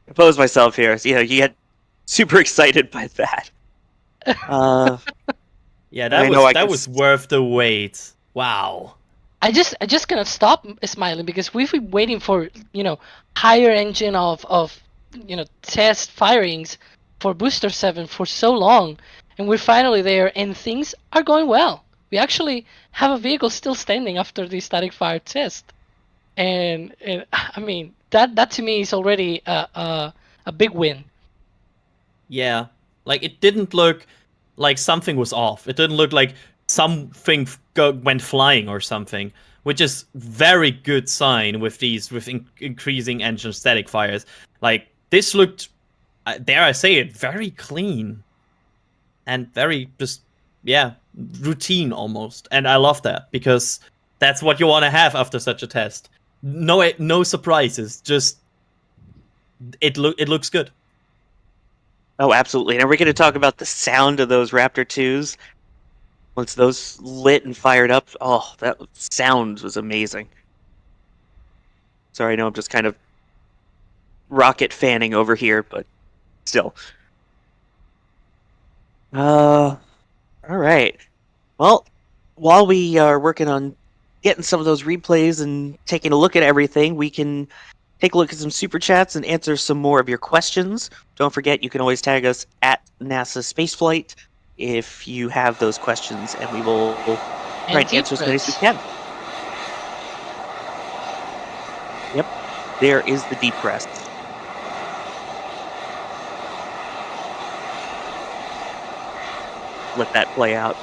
compose myself here. So, you get super excited by that. Yeah, I know I that can was worth the wait. Wow. I just cannot stop smiling because we've been waiting for higher engine of test firings for Booster 7 for so long, and we're finally there, and things are going well. We actually have a vehicle still standing after the static fire test, and I mean that to me is already a big win. Yeah. Like, it didn't look like something was off. It didn't look like something went flying or something, which is very good sign with increasing engine static fires. Like, this looked, dare I say it, very clean and very just routine almost. And I love that, because that's what you want to have after such a test. No surprises, just it looks good. Oh, absolutely. And we're going to talk about the sound of those Raptor 2s. Once those lit and fired up, oh, that sound was amazing. Sorry, I know I'm just kind of rocket fanning over here, but still. All right. Well, while we are working on getting some of those replays and taking a look at everything, we can take a look at some super chats and answer some more of your questions. Don't forget, you can always tag us at NASA Spaceflight if you have those questions, and we will try and answer as many as we can. Yep, there is the deep press. Let that play out.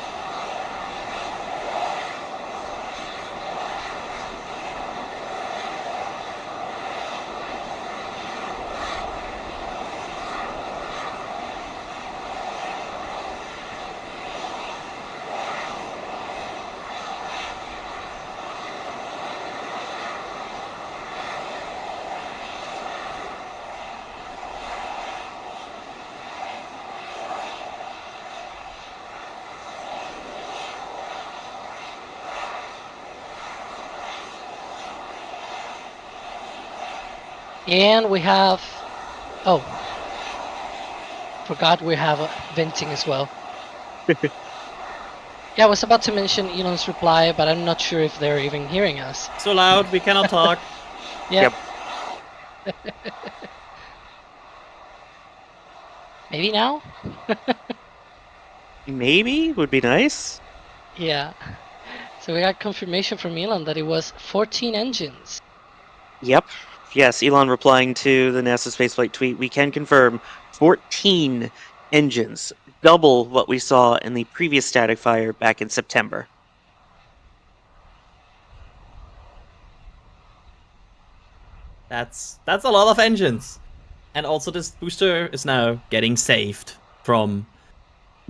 And we have, forgot we have venting as well. Yeah, I was about to mention Elon's reply, but I'm not sure if they're even hearing us. So loud, we cannot talk. Yeah. Yep. Maybe now? Maybe would be nice. Yeah. So we got confirmation from Elon that it was 14 engines. Yep, Yes, Elon replying to the NASA spaceflight tweet, we can confirm 14 engines, double what we saw in the previous static fire back in September. That's a lot of engines. And also this booster is now getting saved from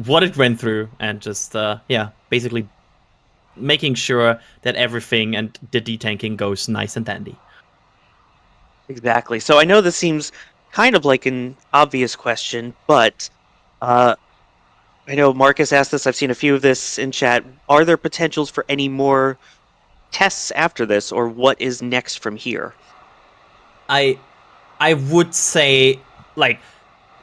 what it went through and just, basically making sure that everything and the detanking goes nice and dandy. Exactly. So I know this seems kind of like an obvious question, but I know Marcus asked this. I've seen a few of this in chat. Are there potentials for any more tests after this, or what is next from here? I would say, like,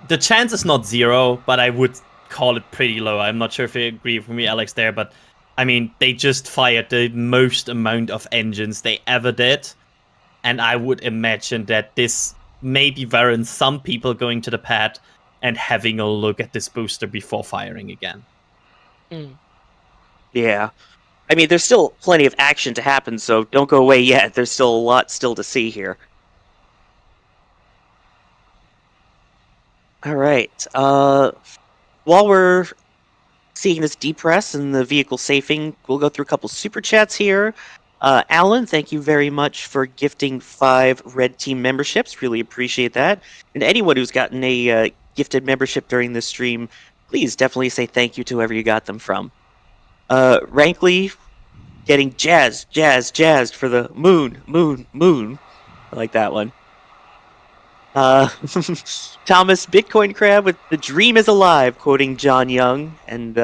the chance is not zero, but I would call it pretty low. I'm not sure if you agree with me, Alex, there, but I mean, they just fired the most amount of engines they ever did, and I would imagine that this maybe warrants some people going to the pad and having a look at this booster before firing again. Yeah. I mean, there's still plenty of action to happen, so don't go away yet. There's still a lot still to see here. All right. While we're seeing this depress and the vehicle safing, we'll go through a couple super chats here. Alan, thank you very much for gifting 5 Red Team memberships. Really appreciate that. And anyone who's gotten a gifted membership during this stream, please definitely say thank you to whoever you got them from. Rankley, getting jazzed for the moon. I like that one. Thomas Bitcoin Crab with "The dream is alive," quoting John Young, and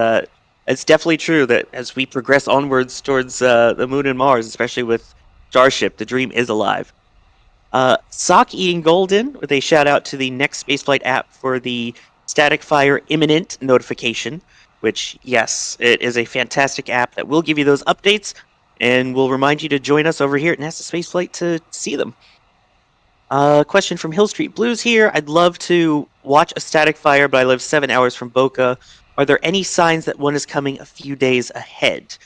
it's definitely true that as we progress onwards towards the moon and Mars, especially with Starship, the dream is alive. Sock Eating Golden with a shout out to the next spaceflight app for the static fire imminent notification, which, yes, it is a fantastic app that will give you those updates, and will remind you to join us over here at NASA Spaceflight to see them. Question from Hill Street Blues here. I'd love to watch a static fire, but I live 7 hours from Boca. Are there any signs that one is coming a few days ahead?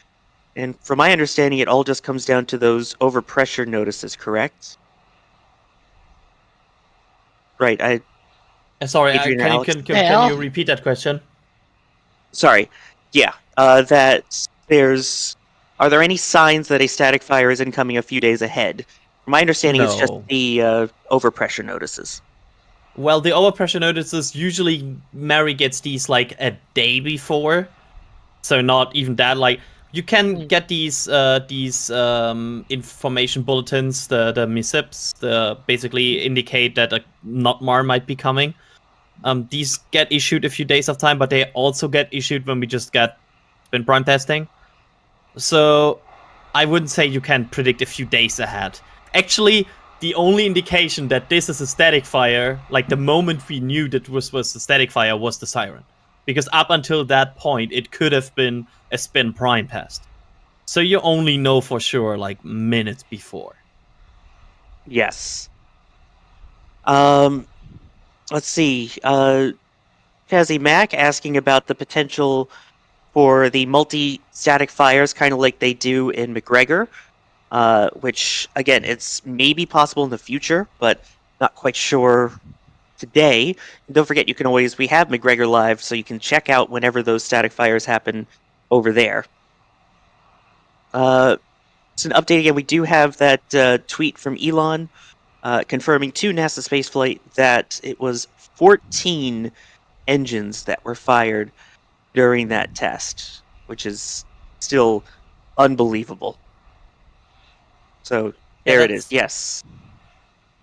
And from my understanding, it all just comes down to those overpressure notices, correct? Right. Sorry, Adrian and Alex? can you repeat that question? Sorry. Yeah. That there's. Are there any signs that a static fire is incoming a few days ahead? My understanding is just No. the overpressure notices. Well, the overpressure notices, usually Mary gets these like a day before, so not even that. Like, you can get these information bulletins, the MISIPs, basically indicate that a NOTMAR might be coming. These get issued a few days of time, but they also get issued when we just get spin prime testing. So I wouldn't say you can predict a few days ahead. Actually, the only indication that this is a static fire, like the moment we knew that was a static fire, was the siren. Because up until that point, it could have been a spin prime test. So you only know for sure like minutes before. Yes. Let's see. Kazzy Mac asking about the potential for the multi-static fires, kind of like they do in McGregor. Which, again, it's maybe possible in the future, but not quite sure today. And don't forget, we have McGregor Live, so you can check out whenever those static fires happen over there. It's an update again. We do have that tweet from Elon confirming to NASA Spaceflight that it was 14 engines that were fired during that test, which is still unbelievable. So there it is, yes.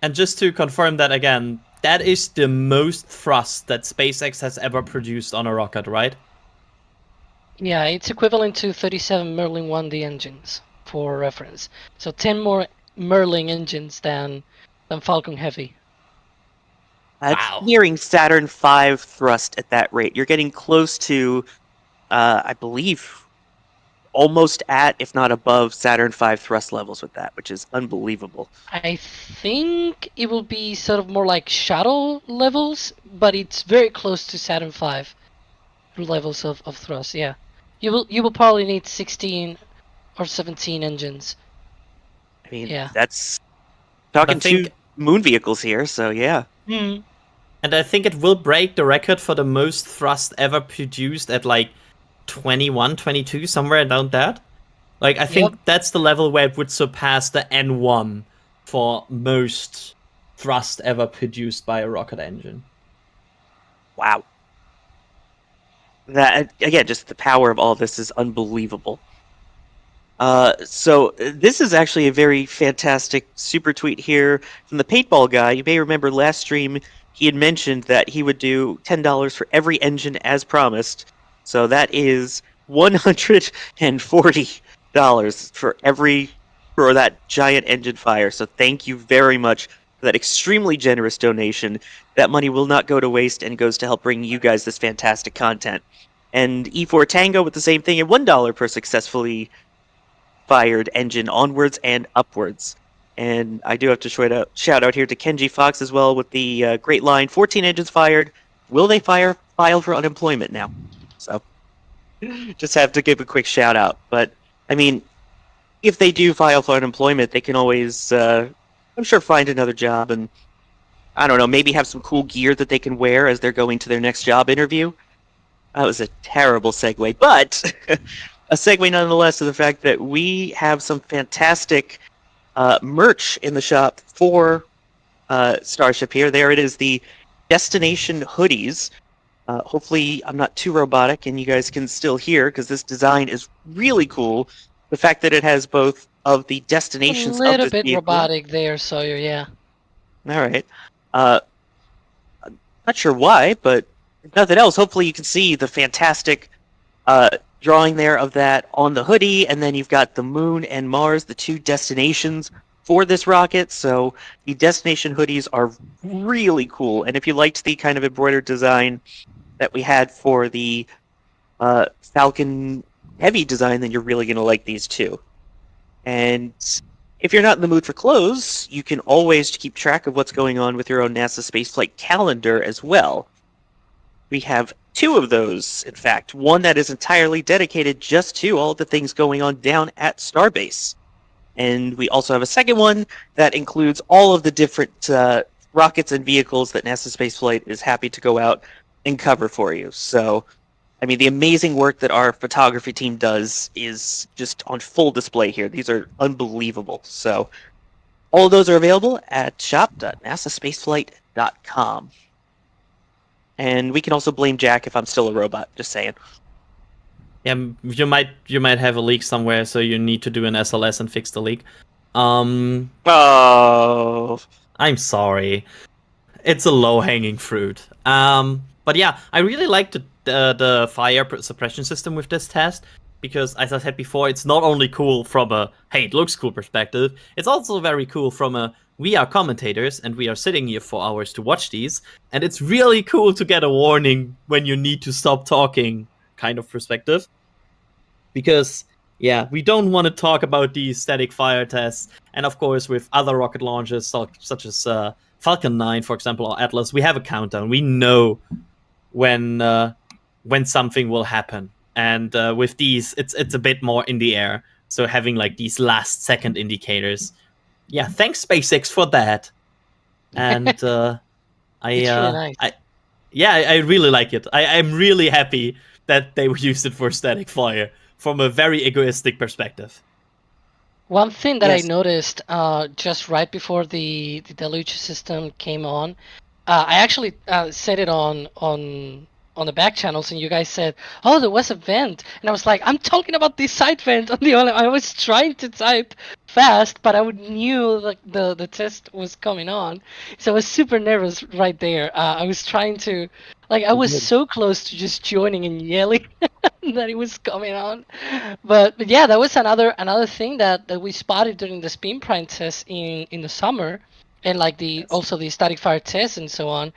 And just to confirm that again, that is the most thrust that SpaceX has ever produced on a rocket, right? Yeah, it's equivalent to 37 Merlin 1D engines, for reference. So 10 more Merlin engines than Falcon Heavy. That's nearing Saturn V thrust at that rate. You're getting close to, I believe, almost at, if not above, Saturn V thrust levels with that, which is unbelievable. I think it will be sort of more like shuttle levels, but it's very close to Saturn V levels of thrust. Yeah, you will probably need 16 or 17 engines. I mean, yeah, that's talking moon vehicles here, so yeah. Hmm. And I think it will break the record for the most thrust ever produced at like 21, 22, somewhere around that. Like, I think that's the level where it would surpass the N1 for most thrust ever produced by a rocket engine. Wow. That, again, just the power of all this is unbelievable. So this is actually a very fantastic super tweet here from the paintball guy. You may remember last stream he had mentioned that he would do $10 for every engine as promised. So that is $140 for that giant engine fire. So thank you very much for that extremely generous donation. That money will not go to waste and goes to help bring you guys this fantastic content. And E4 Tango with the same thing at $1 per successfully fired engine onwards and upwards. And I do have to shout out here to Kenji Fox as well with the great line, 14 engines fired. Will they file for unemployment now? So just have to give a quick shout out. But, I mean, if they do file for unemployment, they can always, I'm sure, find another job and, I don't know, maybe have some cool gear that they can wear as they're going to their next job interview. That was a terrible segue, but a segue nonetheless to the fact that we have some fantastic merch in the shop for Starship here. There it is, the Destination hoodies. Hopefully I'm not too robotic and you guys can still hear, because this design is really cool. The fact that it has both of the destinations A little of this bit vehicle. robotic there, Sawyer, yeah. All right. Not sure why, but if nothing else, hopefully you can see the fantastic drawing there of that on the hoodie, and then you've got the Moon and Mars, the two destinations for this rocket. So the destination hoodies are really cool, and if you liked the kind of embroidered design that we had for the Falcon Heavy design, then you're really going to like these too. And if you're not in the mood for clothes, you can always keep track of what's going on with your own NASA spaceflight calendar as well. We have two of those, in fact. One that is entirely dedicated just to all the things going on down at Starbase. And we also have a second one that includes all of the different rockets and vehicles that NASA Spaceflight is happy to go out and cover for you. So, I mean, the amazing work that our photography team does is just on full display here. These are unbelievable. So, all of those are available at shop.nasaspaceflight.com. And we can also blame Jack if I'm still a robot, just saying. Yeah, you might have a leak somewhere, so you need to do an SLS and fix the leak. Oh, I'm sorry. It's a low-hanging fruit. But yeah, I really like the fire suppression system with this test, because, as I said before, it's not only cool from a, hey, it looks cool perspective, it's also very cool from a, we are commentators, and we are sitting here for hours to watch these, and it's really cool to get a warning when you need to stop talking kind of perspective. Because, yeah, we don't want to talk about these static fire tests, and of course with other rocket launches, such as Falcon 9, for example, or Atlas, we have a countdown. We know when something will happen. And with these, it's a bit more in the air. So having like these last second indicators, yeah, thanks SpaceX for that. And It's really nice. I really like it. I'm really happy that they used it for static fire from a very egoistic perspective. One thing that Yes. I noticed just right before the deluge system came on, I actually said it on the back channels, and you guys said, "Oh, there was a vent," and I was like, "I'm talking about the side vent." On the other, I was trying to type fast, but I knew like the test was coming on, so I was super nervous right there. I was trying to, like, I was so close to just joining and yelling that it was coming on, but yeah, that was another thing that we spotted during the spin prime test in the summer, and like also the static fire test and so on.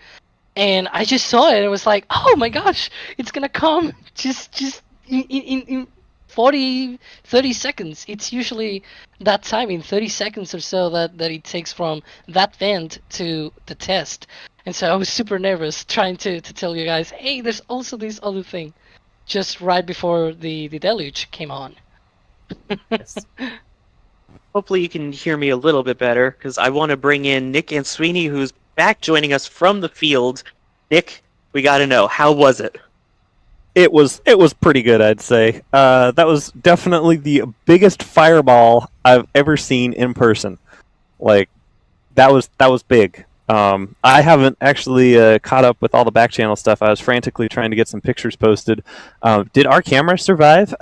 And I just saw it and was like, oh my gosh, it's gonna come just in 30 seconds. It's usually that time, in 30 seconds or so, that it takes from that vent to the test. And so I was super nervous trying to tell you guys, hey, there's also this other thing, just right before the deluge came on. Yes. Hopefully you can hear me a little bit better, because I want to bring in Nick and Sweeney, who's back joining us from the field. Nick, we got to know, how was it? It was pretty good, I'd say. That was definitely the biggest fireball I've ever seen in person. Like, that was big. I haven't actually caught up with all the back channel stuff. I was frantically trying to get some pictures posted. Did our camera survive?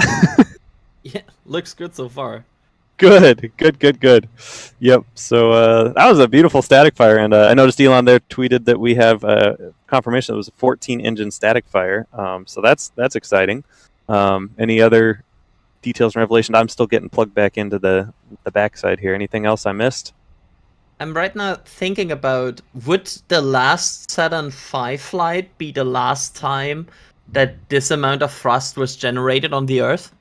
Yeah, looks good so far. Good. Yep. So that was a beautiful static fire, and I noticed Elon there tweeted that we have confirmation it was a 14-engine static fire. So that's exciting. Any other details and revelation? I'm still getting plugged back into the backside here. Anything else I missed? I'm right now thinking about, would the last Saturn V flight be the last time that this amount of thrust was generated on the Earth?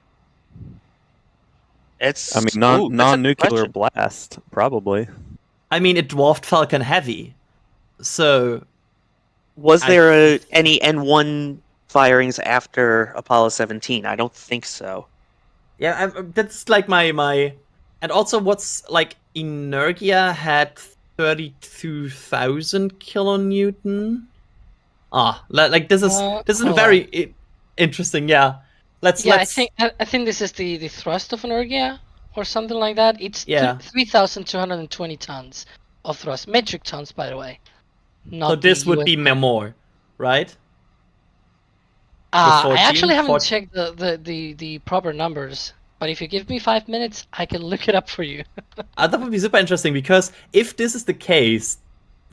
I mean, non-nuclear blast, probably. I mean, it dwarfed Falcon Heavy, so... Was there any N1 firings after Apollo 17? I don't think so. Yeah, that's like my... And also, what's, like, Energia had 32,000 kilonewton? Like, this is very interesting, yeah. I think this is the thrust of Energia or something like that. It's 3,220 tons of thrust, metric tons, by the way. So this would be more, right? I actually haven't checked the proper numbers, but if you give me 5 minutes, I can look it up for you. That would be super interesting, because if this is the case,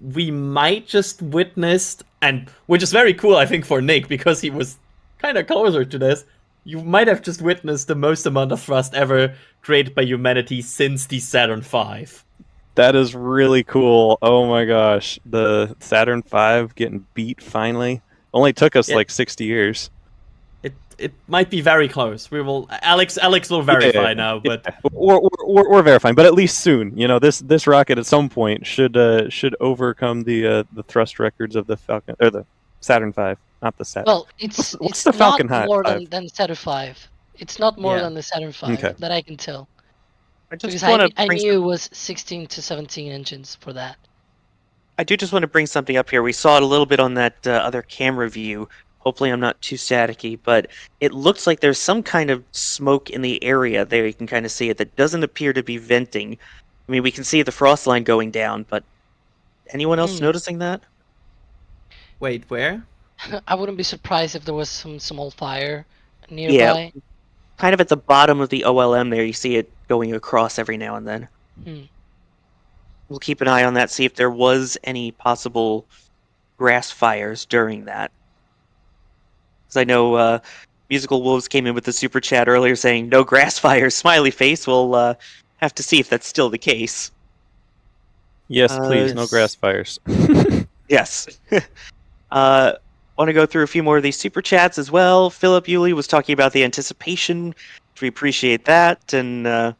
we might just witness, and which is very cool, I think, for Nick, because he was kind of closer to this. You might have just witnessed the most amount of thrust ever created by humanity since the Saturn V. That is really cool. Oh my gosh. The Saturn V getting beat finally. Only took us like 60 years. It might be very close. We will. Alex will verify now, but we're verifying. But at least soon. You know, this rocket at some point should overcome the thrust records of the Falcon or the Saturn V, not the Saturn. Well, it's the Falcon not more V? than Saturn V. It's not more than the Saturn V that I can tell. Because I knew it was 16 to 17 engines for that. I do just want to bring something up here. We saw it a little bit on that other camera view. Hopefully I'm not too staticky, but it looks like there's some kind of smoke in the area there. You can kind of see it that doesn't appear to be venting. I mean, we can see the frost line going down, but anyone else noticing that? Wait, where? I wouldn't be surprised if there was some small fire nearby. Yeah, kind of at the bottom of the OLM there. You see it going across every now and then. We'll keep an eye on that, see if there was any possible grass fires during that. Because I know Musical Wolves came in with the super chat earlier saying, no grass fires, smiley face. We'll have to see if that's still the case. Yes, please, no grass fires. Yes. Want to go through a few more of these super chats as well. Philip Yulee was talking about the anticipation, which we appreciate that. And a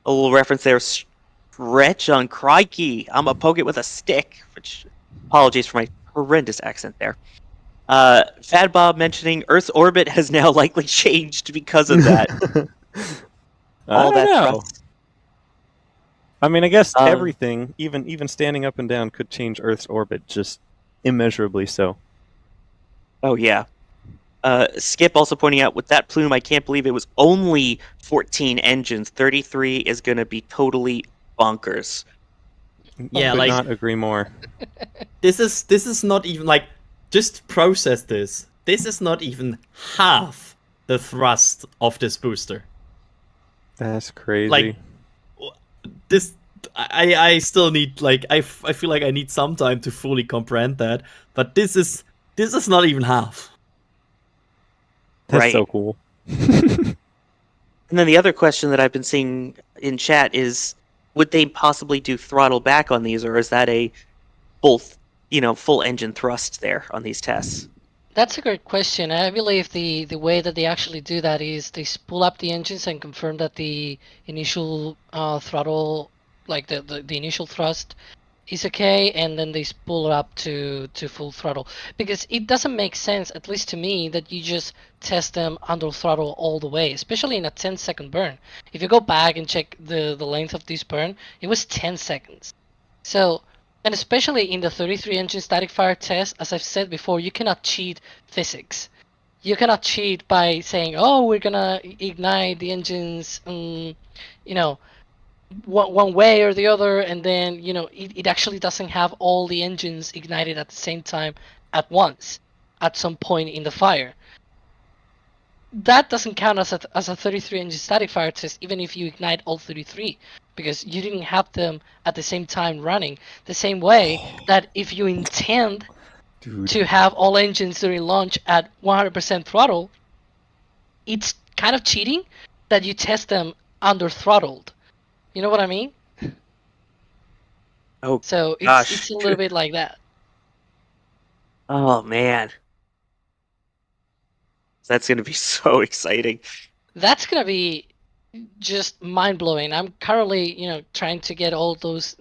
little reference there, stretch on crikey. I'm a poke it with a stick, which apologies for my horrendous accent there. Fat Bob mentioning Earth's orbit has now likely changed because of that. I don't know. I mean, I guess everything, even standing up and down, could change Earth's orbit just immeasurably so. Oh, yeah. Skip also pointing out, with that plume, I can't believe it was only 14 engines. 33 is going to be totally bonkers. Yeah, could like, not agree more. This is not even, like, just process this. This is not even half the thrust of this booster. That's crazy. Like, this... I still need, like, I feel like I need some time to fully comprehend that, but this is not even half. That's so cool. And then the other question that I've been seeing in chat is, would they possibly do throttle back on these, or is that a full engine thrust there on these tests? That's a great question. I believe the way that they actually do that is they spool up the engines and confirm that the initial throttle, like the initial thrust, is okay, and then they spool it up to full throttle, because it doesn't make sense, at least to me, that you just test them under throttle all the way, especially in a 10-second burn. If you go back and check the length of this burn, it was 10 seconds. So, and especially in the 33 engine static fire test, as I've said before, you cannot cheat physics. You cannot cheat by saying, oh, we're gonna ignite the engines, one way or the other, and then it actually doesn't have all the engines ignited at the same time at once at some point in the fire. That doesn't count as a 33 engine static fire test, even if you ignite all 33, because you didn't have them at the same time running. The same way that if you intend to have all engines during launch at 100% throttle, it's kind of cheating that you test them under throttled. You know what I mean? Oh, so gosh. It's a little bit like that. Oh man, that's gonna be so exciting. That's gonna be just mind blowing. I'm currently, trying to get all those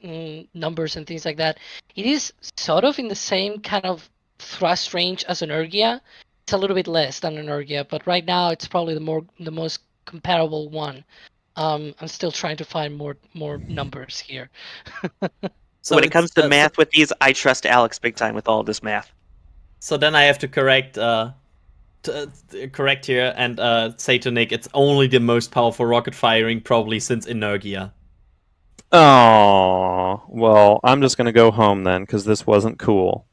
numbers and things like that. It is sort of in the same kind of thrust range as Energia. It's a little bit less than Energia, but right now it's probably the most comparable one. I'm still trying to find more numbers here. So when it comes to math with these, I trust Alex big time with all of this math. So then I have to correct here and say to Nick, it's only the most powerful rocket firing probably since Energia. Oh, well, I'm just gonna go home then because this wasn't cool.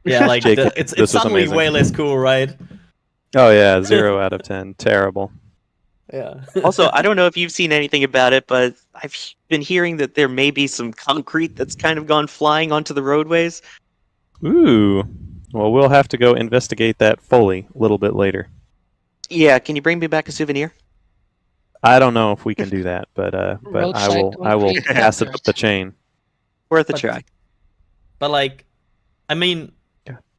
Yeah, like JK, it's this was suddenly amazing. way less cool, right? Oh yeah, 0 out of 10. Terrible. Yeah. Also, I don't know if you've seen anything about it, but I've been hearing that there may be some concrete that's kind of gone flying onto the roadways. Ooh. Well, we'll have to go investigate that fully a little bit later. Yeah, can you bring me back a souvenir? I don't know if we can do that, but I will pass it up the chain. Worth a try. But like, I mean,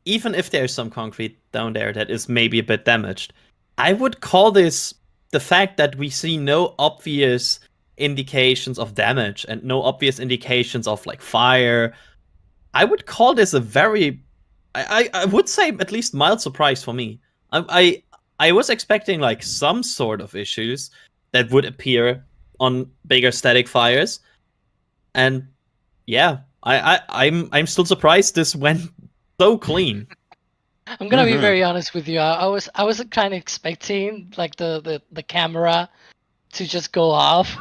even if there's some concrete down there that is maybe a bit damaged, I would call this the fact that we see no obvious indications of damage and no obvious indications of like fire. I would call this a very, I would say at least mild surprise for me. I was expecting like some sort of issues that would appear on bigger static fires, and yeah, I'm still surprised this went so clean. I'm gonna be very honest with you. I was kind of expecting like the camera to just go off.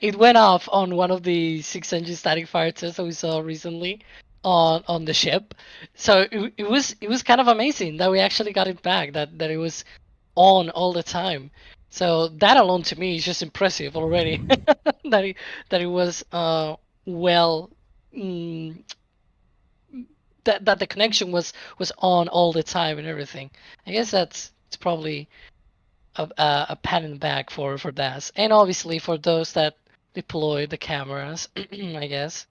It went off on one of the 6-engine static fire tests that we saw recently on the ship. So it was kind of amazing that we actually got it back. That it was on all the time. So that alone to me is just impressive already. that it was well. That the connection was on all the time and everything. I guess it's probably a pat in the back for DAS, and obviously for those that deploy the cameras. I guess.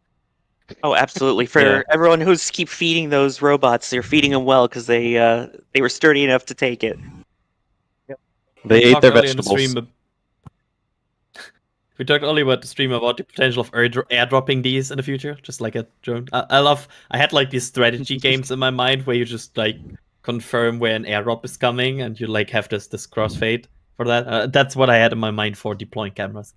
Oh, absolutely! For everyone who's keep feeding those robots, they're feeding them well because they were sturdy enough to take it. They ate their vegetables. We talked earlier about the stream about the potential of airdropping these in the future, just like a drone. I had like these strategy games in my mind where you just like confirm where an airdrop is coming and you like have this crossfade for that. That's what I had in my mind for deploying cameras.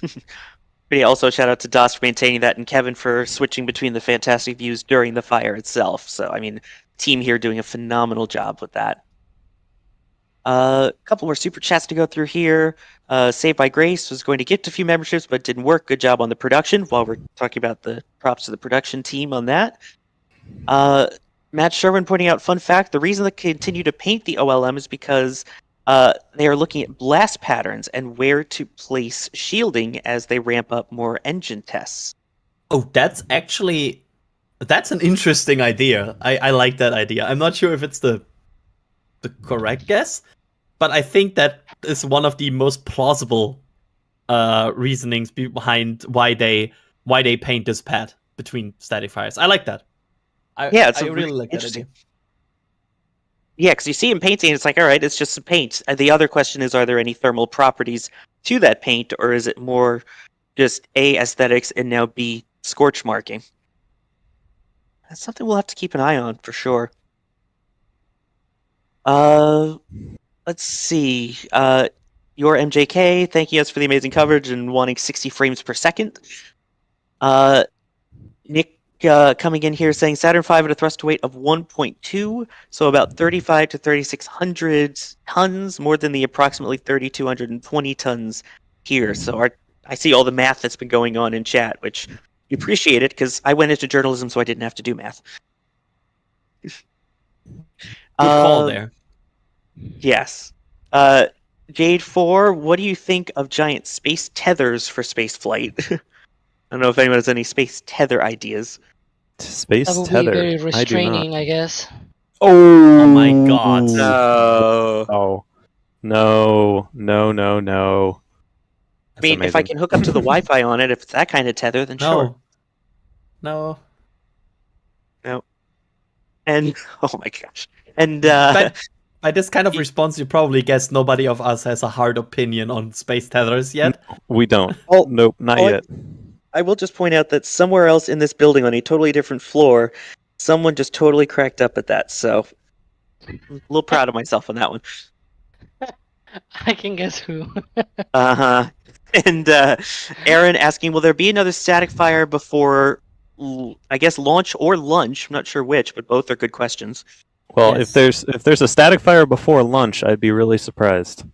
But yeah, also shout out to DOS for maintaining that and Kevin for switching between the fantastic views during the fire itself. So, I mean, team here doing a phenomenal job with that. A couple more super chats to go through here. Saved by Grace was going to gift a few memberships, but didn't work. Good job on the production. While we're talking about the props to the production team on that. Matt Sherwin pointing out, fun fact, the reason they continue to paint the OLM is because they are looking at blast patterns and where to place shielding as they ramp up more engine tests. Oh, that's an interesting idea. I like that idea. I'm not sure if it's the correct guess, but I think that is one of the most plausible reasonings behind why they paint this pad between static fires. I like that. I really like that idea. Yeah, because you see him painting, it's like, all right, it's just some paint. And the other question is, are there any thermal properties to that paint, or is it more just A, aesthetics, and now B, scorch marking. That's something we'll have to keep an eye on for sure. Let's see. Your MJK thanking us for the amazing coverage and wanting 60 frames per second. Nick coming in here saying Saturn V had a thrust weight of 1.2, so about 35 to 3,600 tons, more than the approximately 3,220 tons here. So I see all the math that's been going on in chat, which we appreciate it because I went into journalism, so I didn't have to do math. Good call there. Yes. Jade 4, what do you think of giant space tethers for space flight? I don't know if anyone has any space tether ideas. Space That would tether. be very I do restraining, not. I guess. Oh my god. No. Oh. No. No, no, no. I mean, if I can hook up to the Wi-Fi on it, if it's that kind of tether, then sure. No. No. And, oh my gosh. And, by this kind of response, you probably guess nobody of us has a hard opinion on space tethers yet. No, we don't. Oh, nope, not yet. I will just point out that somewhere else in this building on a totally different floor, someone just totally cracked up at that, so I'm a little proud of myself on that one. I can guess who. Uh-huh. And Aaron asking, will there be another static fire before, I guess, launch or lunch? I'm not sure which, but both are good questions. Well, if there's a static fire before lunch, I'd be really surprised.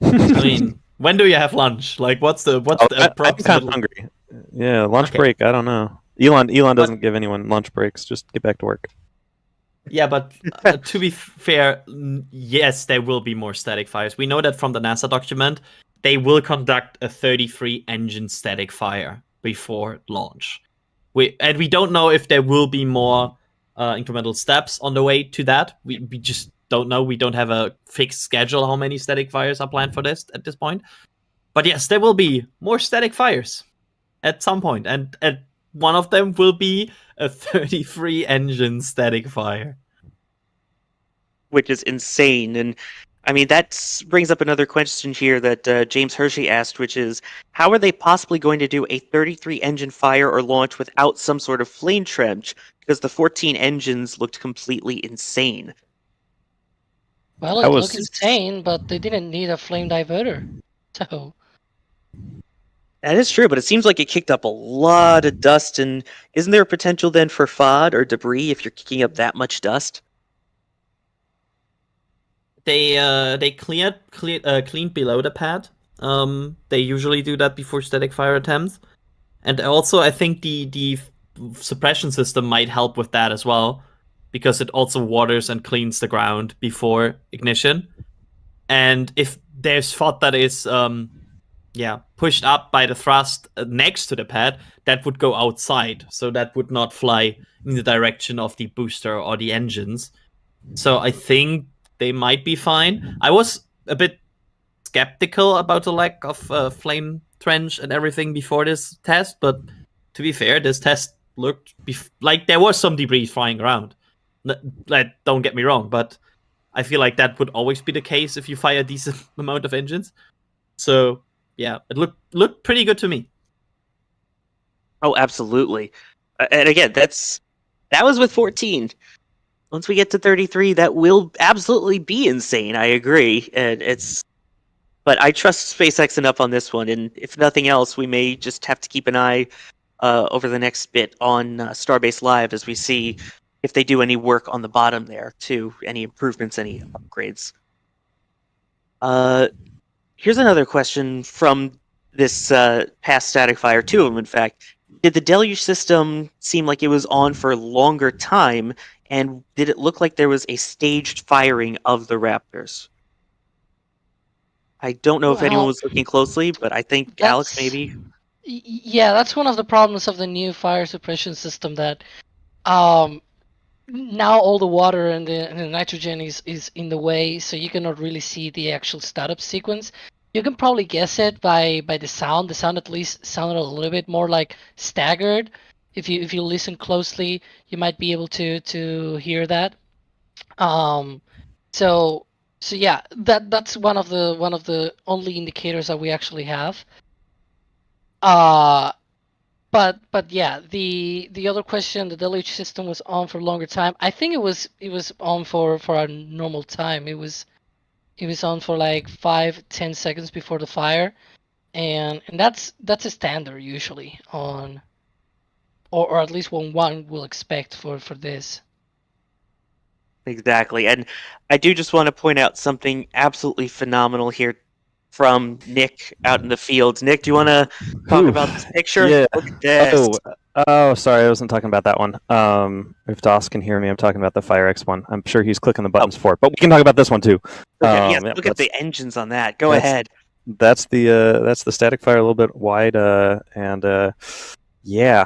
I mean, when do you have lunch? Like, what's the I'm kind of hungry. Yeah, lunch break. I don't know. Elon doesn't give anyone lunch breaks. Just get back to work. Yeah, but to be fair, yes, there will be more static fires. We know that from the NASA document. They will conduct a 33 engine static fire before launch. We don't know if there will be more incremental steps on the way to that. We just don't know. We don't have a fixed schedule how many static fires are planned for this at this point. But yes, there will be more static fires at some point, and one of them will be a 33 engine static fire, which is insane. And I mean, that brings up another question here that James Hershey asked, which is, how are they possibly going to do a 33 engine fire or launch without some sort of flame trench? Because the 14 engines looked completely insane. Well, it looked insane, but they didn't need a flame diverter. So that is true, but it seems like it kicked up a lot of dust. And isn't there a potential then for FOD or debris if you're kicking up that much dust? They cleaned below the pad. They usually do that before static fire attempts, and also I think the suppression system might help with that as well, because it also waters and cleans the ground before ignition. And if there's FOD that is pushed up by the thrust next to the pad, that would go outside, so that would not fly in the direction of the booster or the engines. So I think they might be fine. I was a bit skeptical about the lack of flame trench and everything before this test, but to be fair, this test looked like there was some debris flying around. Like, don't get me wrong, but I feel like that would always be the case if you fire a decent amount of engines. So yeah, it looked pretty good to me. Oh, absolutely. And again, that was with 14. Once we get to 33, that will absolutely be insane. I agree, and but I trust SpaceX enough on this one, and if nothing else, we may just have to keep an eye over the next bit on Starbase Live as we see if they do any work on the bottom there too, any improvements, any upgrades. Here's another question from this past static fire, two of them in fact. Did the deluge system seem like it was on for a longer time, and did it look like there was a staged firing of the Raptors? I don't know if anyone was looking closely, but I think Alex maybe. Yeah, that's one of the problems of the new fire suppression system, that now all the water and the nitrogen is in the way, so you cannot really see the actual startup sequence. You can probably guess it by the sound. The sound at least sounded a little bit more like staggered. If you listen closely, you might be able to hear that. So yeah, that's one of the only indicators that we actually have. But yeah, the other question, the deluge system was on for a longer time. I think it was on for our normal time. It was on for like 5-10 seconds before the fire, and that's a standard usually on, or at least what one will expect for this. Exactly. And I do just want to point out something absolutely phenomenal here from Nick out in the fields. Nick, do you want to talk about this picture? Yeah. Look at this. Oh, sorry, I wasn't talking about that one. If Doss can hear me, I'm talking about the FireX one. I'm sure he's clicking the buttons for it, but we can talk about this one too. Okay, yes, Yeah, look at the engines on that. Go ahead. That's the static fire a little bit wide, and yeah,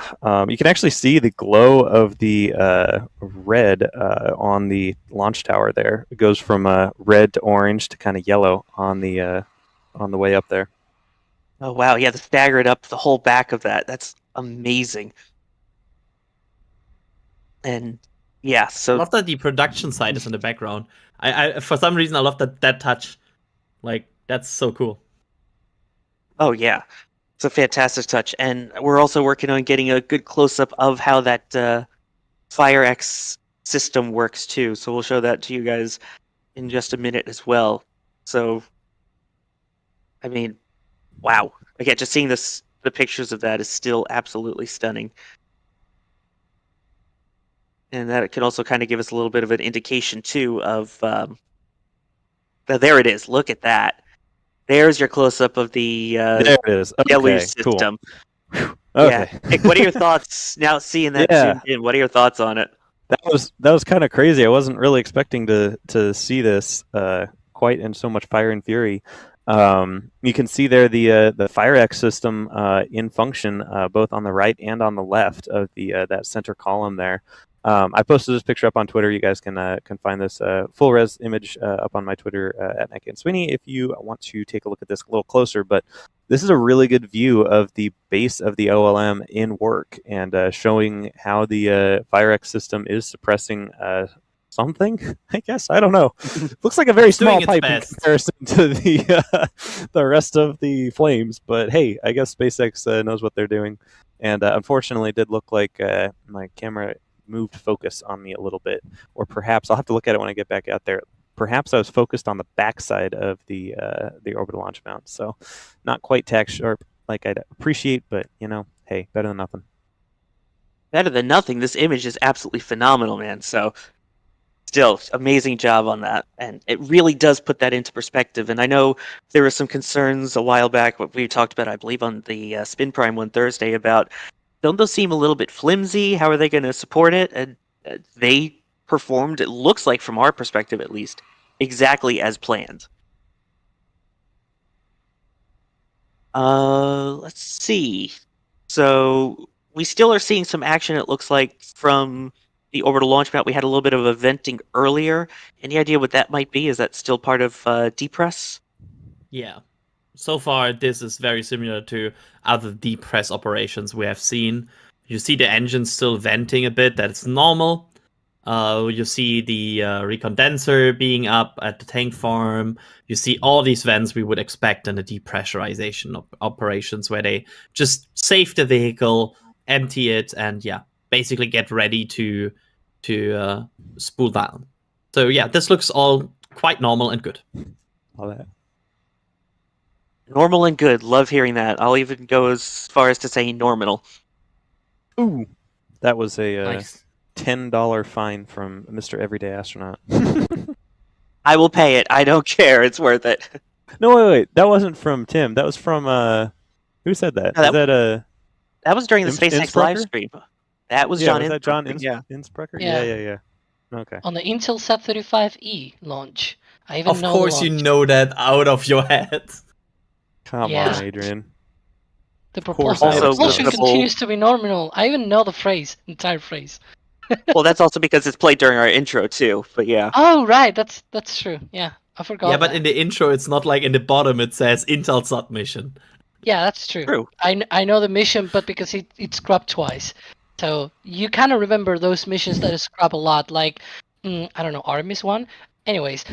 you can actually see the glow of the red on the launch tower there. It goes from red to orange to kind of yellow on the way up there. Oh wow, yeah, the staggered up the whole back of that. That's amazing. And yeah, so I love that the production side is in the background. I for some reason I love that touch. Like, that's so cool. Oh yeah, it's a fantastic touch, and we're also working on getting a good close-up of how that FireX system works too. So we'll show that to you guys in just a minute as well. So, I mean, wow! Again, just seeing the pictures of that is still absolutely stunning, and that can also kind of give us a little bit of an indication too of. There it is. Look at that. There's your close-up of the there it is. deluge Okay, cool. system. Okay. Yeah. Nick, what are your thoughts now seeing that zoomed in? What are your thoughts on it? That was kind of crazy. I wasn't really expecting to see this quite in so much fire and fury. You can see there the FireX system in function both on the right and on the left of the that center column there. I posted this picture up on Twitter. You guys can find this full res image up on my Twitter at Nick and Sweeney if you want to take a look at this a little closer. But this is a really good view of the base of the OLM in work and showing how the FireX system is suppressing something. I guess I don't know. Looks like a very small pipe in comparison to the rest of the flames. But hey, I guess SpaceX knows what they're doing. And unfortunately, it did look like my camera moved focus on me a little bit, or perhaps I'll have to look at it when I get back out there. Perhaps I was focused on the backside of the orbital launch mount, so not quite tack sharp like I'd appreciate, but you know, hey, better than nothing. Better than nothing. This image is absolutely phenomenal, man. So still, amazing job on that, and it really does put that into perspective. And I know there were some concerns a while back, what we talked about, I believe, on the Spin Prime one Thursday about, don't those seem a little bit flimsy? How are they going to support it? And they performed, it looks like from our perspective at least, exactly as planned. Let's see. So we still are seeing some action, it looks like, from the orbital launch mount. We had a little bit of a venting earlier. Any idea what that might be? Is that still part of depress? Yeah. So far, this is very similar to other depress operations we have seen. You see the engine still venting a bit. That's normal. You see the recondenser being up at the tank farm. You see all these vents we would expect in the depressurization operations, where they just save the vehicle, empty it, and yeah, basically get ready to spool down. So yeah, this looks all quite normal and good. All that. Normal and good. Love hearing that. I'll even go as far as to say normal. Ooh, that was a Nice. $10 fine from Mr. Everyday Astronaut. I will pay it. I don't care. It's worth it. No, wait. That wasn't from Tim. That was from who said that? No, that was during the SpaceX live stream. That was John. Was that John yeah. Innsbrucker? Yeah. Yeah. Okay. On the Intelsat 35E launch. I even Of know course, you know that out of your head. Come on, Adrian. The course propulsion continues to be normal. I even know the entire phrase. Well, that's also because it's played during our intro too. But yeah. Oh right, that's true. Yeah, I forgot. Yeah, but in the intro, it's not like in the bottom it says Intelsat mission. Yeah, that's true. I know the mission, but because it's scrubbed twice, so you kind of remember those missions that are scrubbed a lot, like I don't know, Artemis 1. Anyways.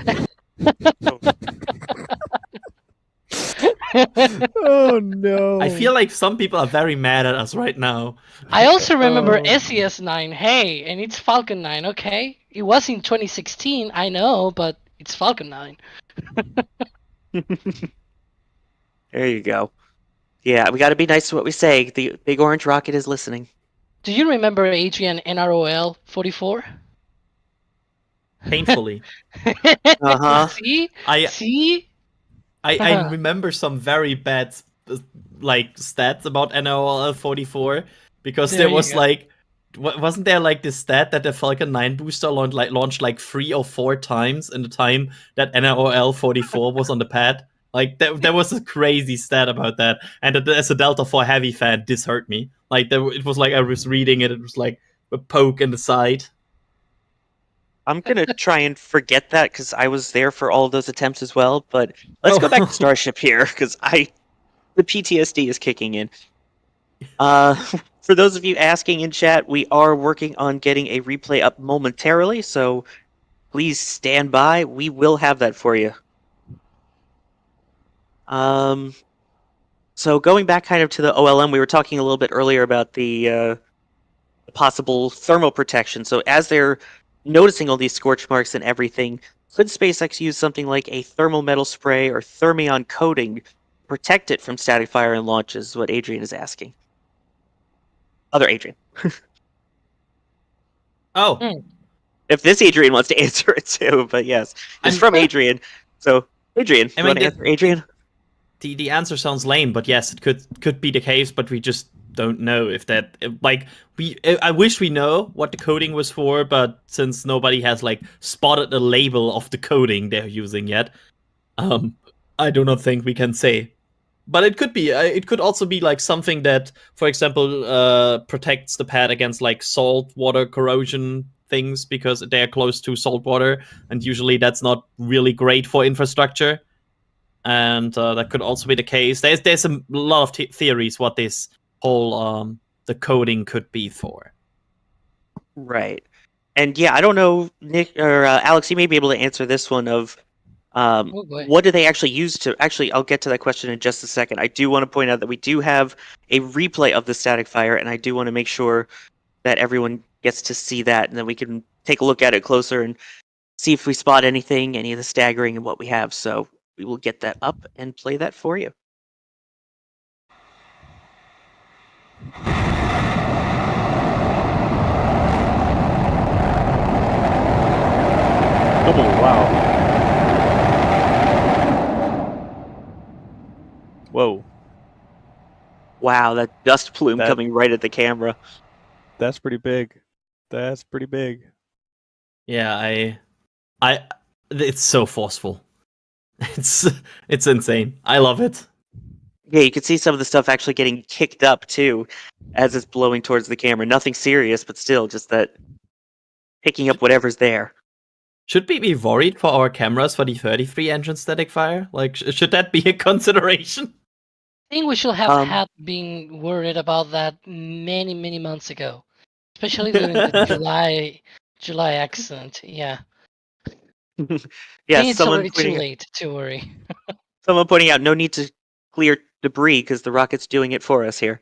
Oh no! I feel like some people are very mad at us right now. I also remember Oh. SES 9. Hey, and it's Falcon 9. Okay, it was in 2016. I know, but it's Falcon 9. There you go. Yeah, we got to be nice to what we say. The big orange rocket is listening. Do you remember Adrian NROL 44? Painfully. Uh-huh. See? I See? I remember some very bad like stats about NOL 44 because There there you was go. like wasn't there like this stat that the Falcon 9 booster launched like 3 or 4 times in the time that NOL 44 was on the pad? Like there was a crazy stat about that, and as a Delta 4 heavy fan, this hurt me. Like it was like I was reading it, it was like a poke in the side. I'm gonna try and forget that because I was there for all of those attempts as well. But let's go back to Starship here because the PTSD is kicking in. For those of you asking in chat, we are working on getting a replay up momentarily, so please stand by. We will have that for you. So going back kind of to the OLM, we were talking a little bit earlier about the possible thermal protection. So as they're noticing all these scorch marks and everything, could SpaceX use something like a thermal metal spray or thermion coating to protect it from static fire and launches, is what Adrian is asking. Other Adrian. Oh. If this Adrian wants to answer it too, but yes. It's from Adrian. So, Adrian, you want to answer Adrian? The answer sounds lame, but yes, it could be the case, but we just don't know if that like I wish we know what the coding was for, but since nobody has like spotted the label of the coding they're using yet, I do not think we can say. But it could be. It could also be like something that, for example, protects the pad against like salt water corrosion things because they're close to salt water, and usually that's not really great for infrastructure. And that could also be the case. There's a lot of theories what this whole the coding could be for. Right. And yeah, I don't know, Nick or Alex, you may be able to answer this one of what do they actually use to... Actually, I'll get to that question in just a second. I do want to point out that we do have a replay of the static fire, and I do want to make sure that everyone gets to see that, and then we can take a look at it closer and see if we spot anything, any of the staggering and what we have. So we will get that up and play that for you. Oh, wow. Whoa. Wow, that dust plume coming right at the camera. That's pretty big. That's pretty big. Yeah, it's so forceful. It's insane. I love it. Yeah, you can see some of the stuff actually getting kicked up too as it's blowing towards the camera. Nothing serious, but still just that picking up whatever's there. Should we be worried for our cameras for the 33 engine static fire? Like, should that be a consideration? I think we should have had been worried about that many months ago, especially during the July accident. Yeah. Yeah, I think it's already too late to worry. Someone pointing out no need to clear debris because the rocket's doing it for us here.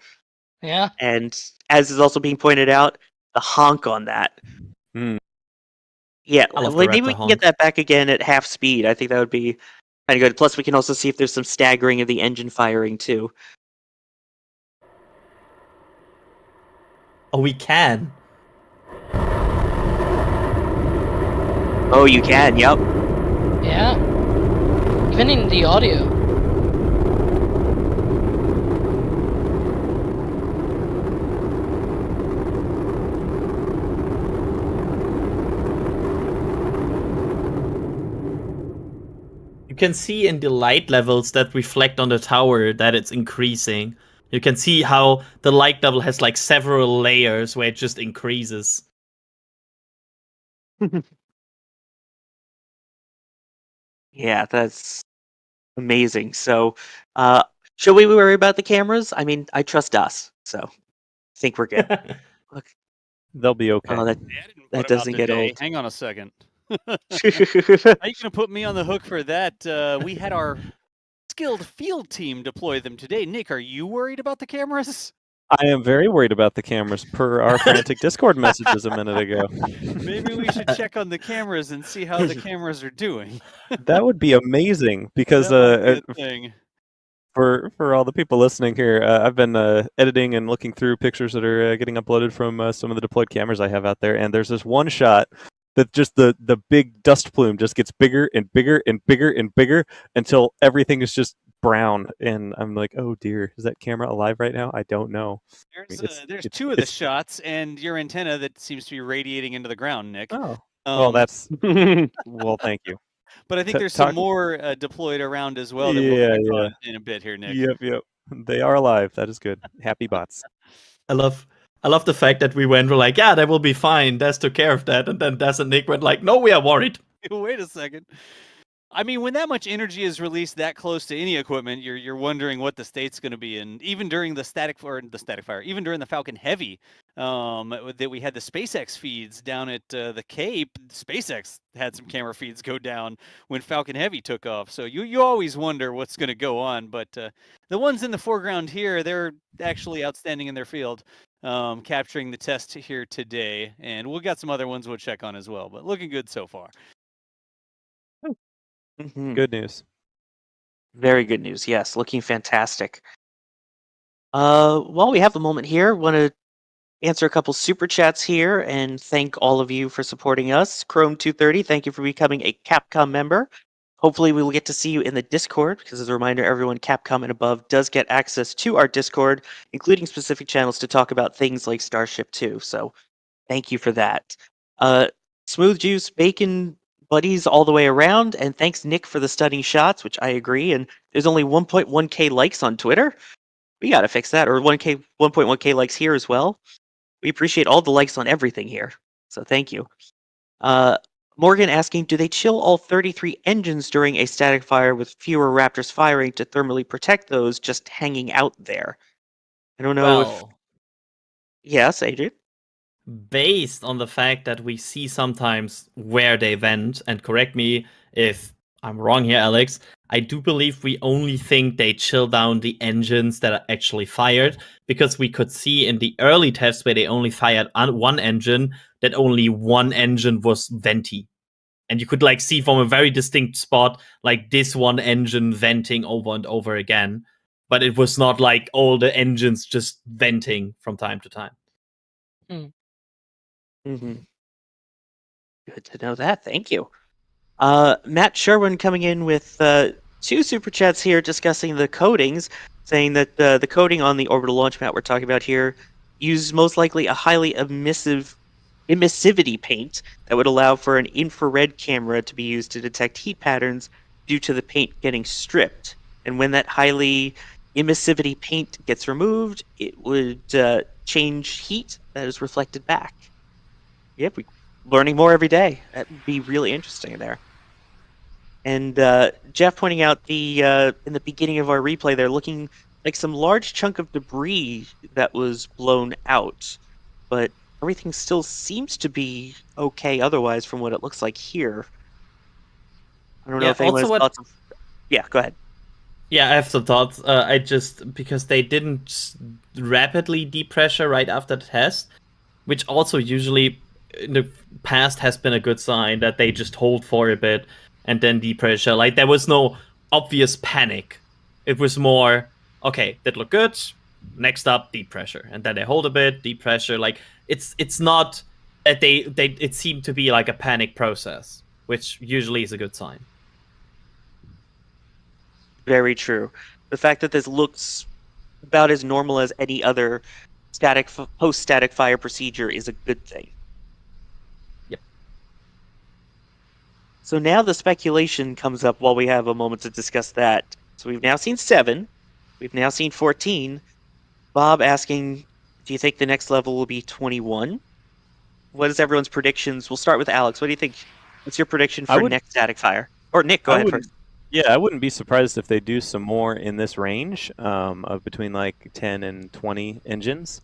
Yeah. And as is also being pointed out, the honk on that. Yeah, maybe we can get that back again at half speed. I think that would be kind of good. Plus, we can also see if there's some staggering of the engine firing too. Oh, we can. Oh, you can. Yep. Yeah. Even in the audio. You can see in the light levels that reflect on the tower that it's increasing. You can see how the light level has like several layers where it just increases. Yeah, that's amazing. So, should we worry about the cameras? I mean, I trust us, so I think we're good. Look, they'll be okay. Oh, that doesn't get old. Hang on a second. How are you going to put me on the hook for that? We had our skilled field team deploy them today. Nick, are you worried about the cameras? I am very worried about the cameras per our frantic Discord messages a minute ago. Maybe we should check on the cameras and see how the cameras are doing. That would be amazing because That might be a thing. for all the people listening here, I've been editing and looking through pictures that are getting uploaded from some of the deployed cameras I have out there, and there's this one shot that just the big dust plume just gets bigger and bigger and bigger and bigger until everything is just brown, and I'm like, oh dear, is that camera alive right now? I don't know. There's two of the shots, and your antenna that seems to be radiating into the ground, Nick. Oh, well, that's well, thank you. But I think there's some more deployed around as well that we'll check on in a bit here, Nick. Yep. They are alive. That is good. Happy bots. I love the fact that we're like, yeah, that will be fine. Des took care of that, and then Des and Nick went like, no, we are worried. Wait a second. I mean, when that much energy is released that close to any equipment, you're wondering what the state's going to be. And even during the static fire, even during the Falcon Heavy, that we had the SpaceX feeds down at the Cape, SpaceX had some camera feeds go down when Falcon Heavy took off. So you always wonder what's going to go on. But the ones in the foreground here, they're actually outstanding in their field, capturing the test here today. And we've got some other ones we'll check on as well. But looking good so far. Good news. Very good news. Yes, looking fantastic. While we have a moment here, want to answer a couple super chats here and thank all of you for supporting us. Chrome230, thank you for becoming a Capcom member. Hopefully we will get to see you in the Discord, because as a reminder, everyone Capcom and above does get access to our Discord, including specific channels to talk about things like Starship 2. So thank you for that. Smooth Juice, Bacon, buddies all the way around, and thanks Nick for the stunning shots, which I agree. And there's only 1.1k likes on Twitter. We gotta fix that, or 1.1k likes here as well. We appreciate all the likes on everything here, so thank you. Morgan asking, do they chill all 33 engines during a static fire with fewer Raptors firing to thermally protect those just hanging out there? I don't know if... Yes, Adrian? Based on the fact that we see sometimes where they vent, and correct me if I'm wrong here, Alex, I do believe we only think they chill down the engines that are actually fired, because we could see in the early tests where they only fired one engine, that only one engine was venti. And you could like see from a very distinct spot, like this one engine venting over and over again. But it was not like all the engines just venting from time to time. Good to know that. Thank you. Matt Sherwin coming in with 2 super chats here discussing the coatings, saying that the coating on the orbital launch mat we're talking about here uses most likely a highly emissivity paint that would allow for an infrared camera to be used to detect heat patterns due to the paint getting stripped. And when that highly emissivity paint gets removed, it would change heat that is reflected back. Yep, we're learning more every day. That would be really interesting there. And Jeff pointing out in the beginning of our replay, they're looking like some large chunk of debris that was blown out, but everything still seems to be okay otherwise from what it looks like here. I don't know if anyone has thoughts. Yeah, go ahead. Yeah, I have some thoughts. Because they didn't rapidly depressure right after the test, which also usually in the past has been a good sign, that they just hold for a bit and then depressure. Like, there was no obvious panic. It was more, okay, that looked good, next up, depressure. And then they hold a bit, depressure. Like, it's not that it seemed to be like a panic process, which usually is a good sign. Very true. The fact that this looks about as normal as any other post-static fire procedure is a good thing. Yep. So now the speculation comes up while we have a moment to discuss that. So we've now seen 7. We've now seen 14. Bob asking, do you think the next level will be 21? What is everyone's predictions? We'll start with Alex. What do you think? What's your prediction for next static fire? Or Nick, go ahead first. Yeah, I wouldn't be surprised if they do some more in this range of between like 10 and 20 engines.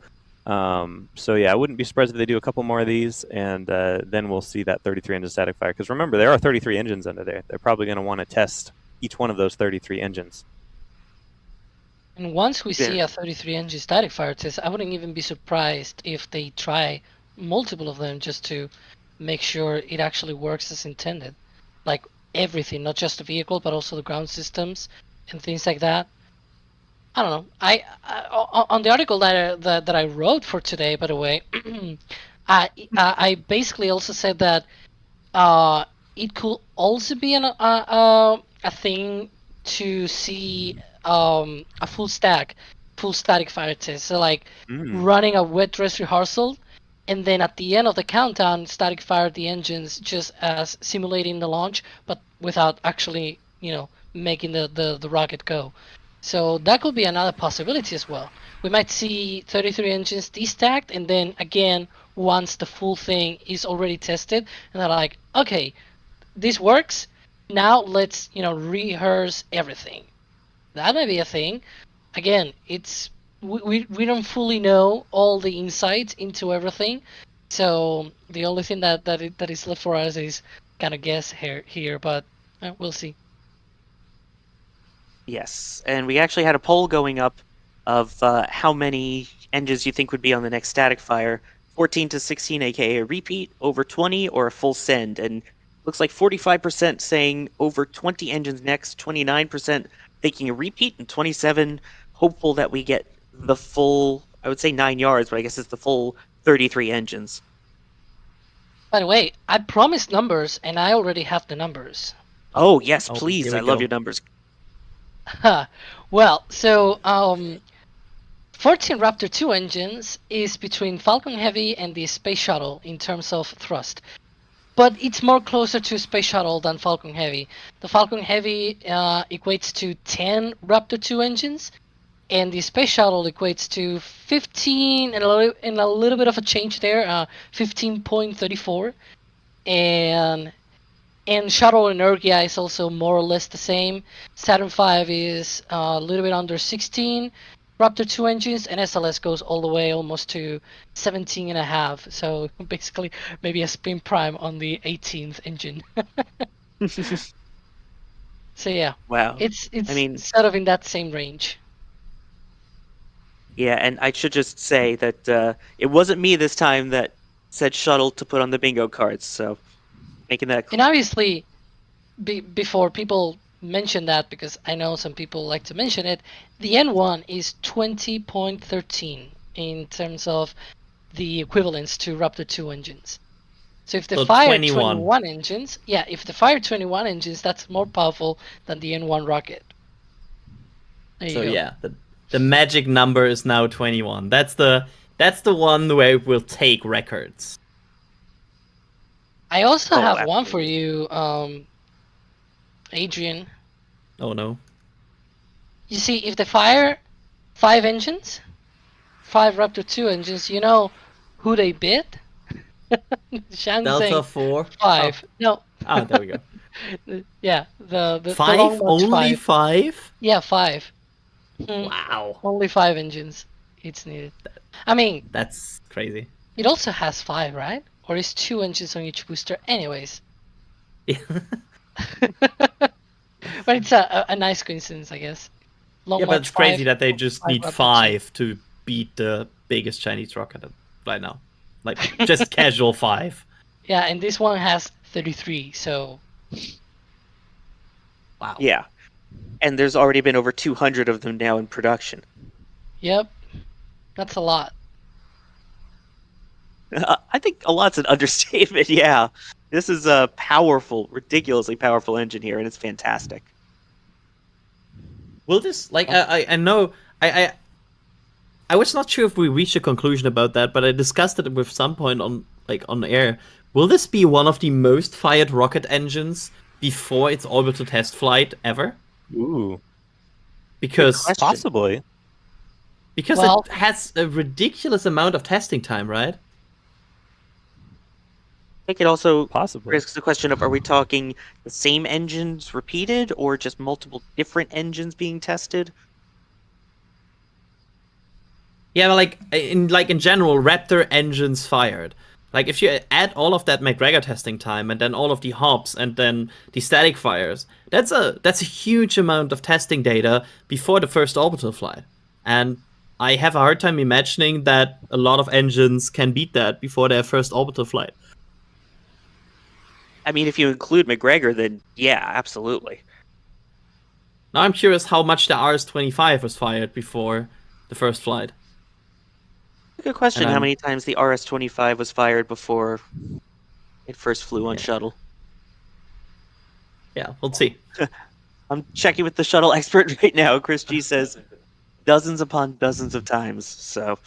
So yeah, I wouldn't be surprised if they do a couple more of these, and then we'll see that 33 engine static fire. Because remember, there are 33 engines under there. They're probably going to want to test each one of those 33 engines. And once we see Yeah. a 33 engine static fire test, I wouldn't even be surprised if they try multiple of them just to make sure it actually works as intended. Like everything, not just the vehicle, but also the ground systems and things like that. I don't know. On the article that I wrote for today, by the way, I basically also said that it could also be a thing to see a full static fire test. So like running a wet dress rehearsal, and then at the end of the countdown, static fire the engines just as simulating the launch, but without actually making the rocket go. So that could be another possibility as well. We might see 33 engines destacked, and then again, once the full thing is already tested, and they're like, okay, this works. Now let's rehearse everything. That might be a thing. Again, it's we don't fully know all the insights into everything, so the only thing that is left for us is kind of guess here, but we'll see. Yes, and we actually had a poll going up of how many engines you think would be on the next static fire. 14 to 16, aka a repeat, over 20, or a full send. And looks like 45% saying over 20 engines next, 29% thinking a repeat, and 27 hopeful that we get the full, I would say 9 yards, but I guess it's the full 33 engines. By the way, I promised numbers, and I already have the numbers. Oh, yes, please. I love your numbers. Well, so 14 Raptor 2 engines is between Falcon Heavy and the Space Shuttle in terms of thrust. But it's more closer to Space Shuttle than Falcon Heavy. The Falcon Heavy equates to 10 Raptor 2 engines, and the Space Shuttle equates to 15 and a little bit of a change there, 15.34. And Shuttle Energia is also more or less the same. Saturn V is a little bit under 16 Raptor 2 engines, and SLS goes all the way almost to 17 and a half. So basically, maybe a spin prime on the 18th engine. So yeah, wow. It's sort of in that same range. Yeah, and I should just say that it wasn't me this time that said shuttle to put on the bingo cards, so making that clear. And obviously, before people mention that, because I know some people like to mention it, the N1 is 20.13 in terms of the equivalence to Raptor 2 engines. So if they fire 21 engines, if they fire 21 engines, that's more powerful than the N1 rocket. There you go. Yeah, the magic number is now 21. That's the one where it will take records. I also have one for you, Adrian. Oh no. You see, if they fire 5 engines, 5 Raptor 2 engines, you know who they bit? Delta 4? 5. Oh. No. Ah, there we go. Yeah, the 5? Only 5? Yeah, 5. Wow. Only 5 engines. It's needed. I mean, that's crazy. It also has 5, right? Or is 2 engines on each booster? Anyways. Yeah. But it's a nice coincidence, I guess. Long but it's crazy that they just need 5 to beat the biggest Chinese rocket right now. Like, just casual 5. Yeah, and this one has 33, so... Wow. Yeah. And there's already been over 200 of them now in production. Yep. That's a lot. I think a lot's an understatement, yeah. This is a powerful, ridiculously powerful engine here, and it's fantastic. Will this, like, I know, I was not sure if we reached a conclusion about that, but I discussed it with some point on air. Will this be one of the most fired rocket engines before its orbital test flight ever? Ooh. Because possibly. Because it has a ridiculous amount of testing time, right? I think it also possibly risks the question of, are we talking the same engines repeated, or just multiple different engines being tested? Yeah, but in general, Raptor engines fired. Like, if you add all of that McGregor testing time and then all of the hops and then the static fires, that's a huge amount of testing data before the first orbital flight. And I have a hard time imagining that a lot of engines can beat that before their first orbital flight. I mean, if you include McGregor, then yeah, absolutely. Now I'm curious how much the RS-25 was fired before the first flight. Good question. How many times the RS-25 was fired before it first flew on shuttle? Yeah, we'll see. I'm checking with the shuttle expert right now. Chris G says dozens upon dozens of times. So,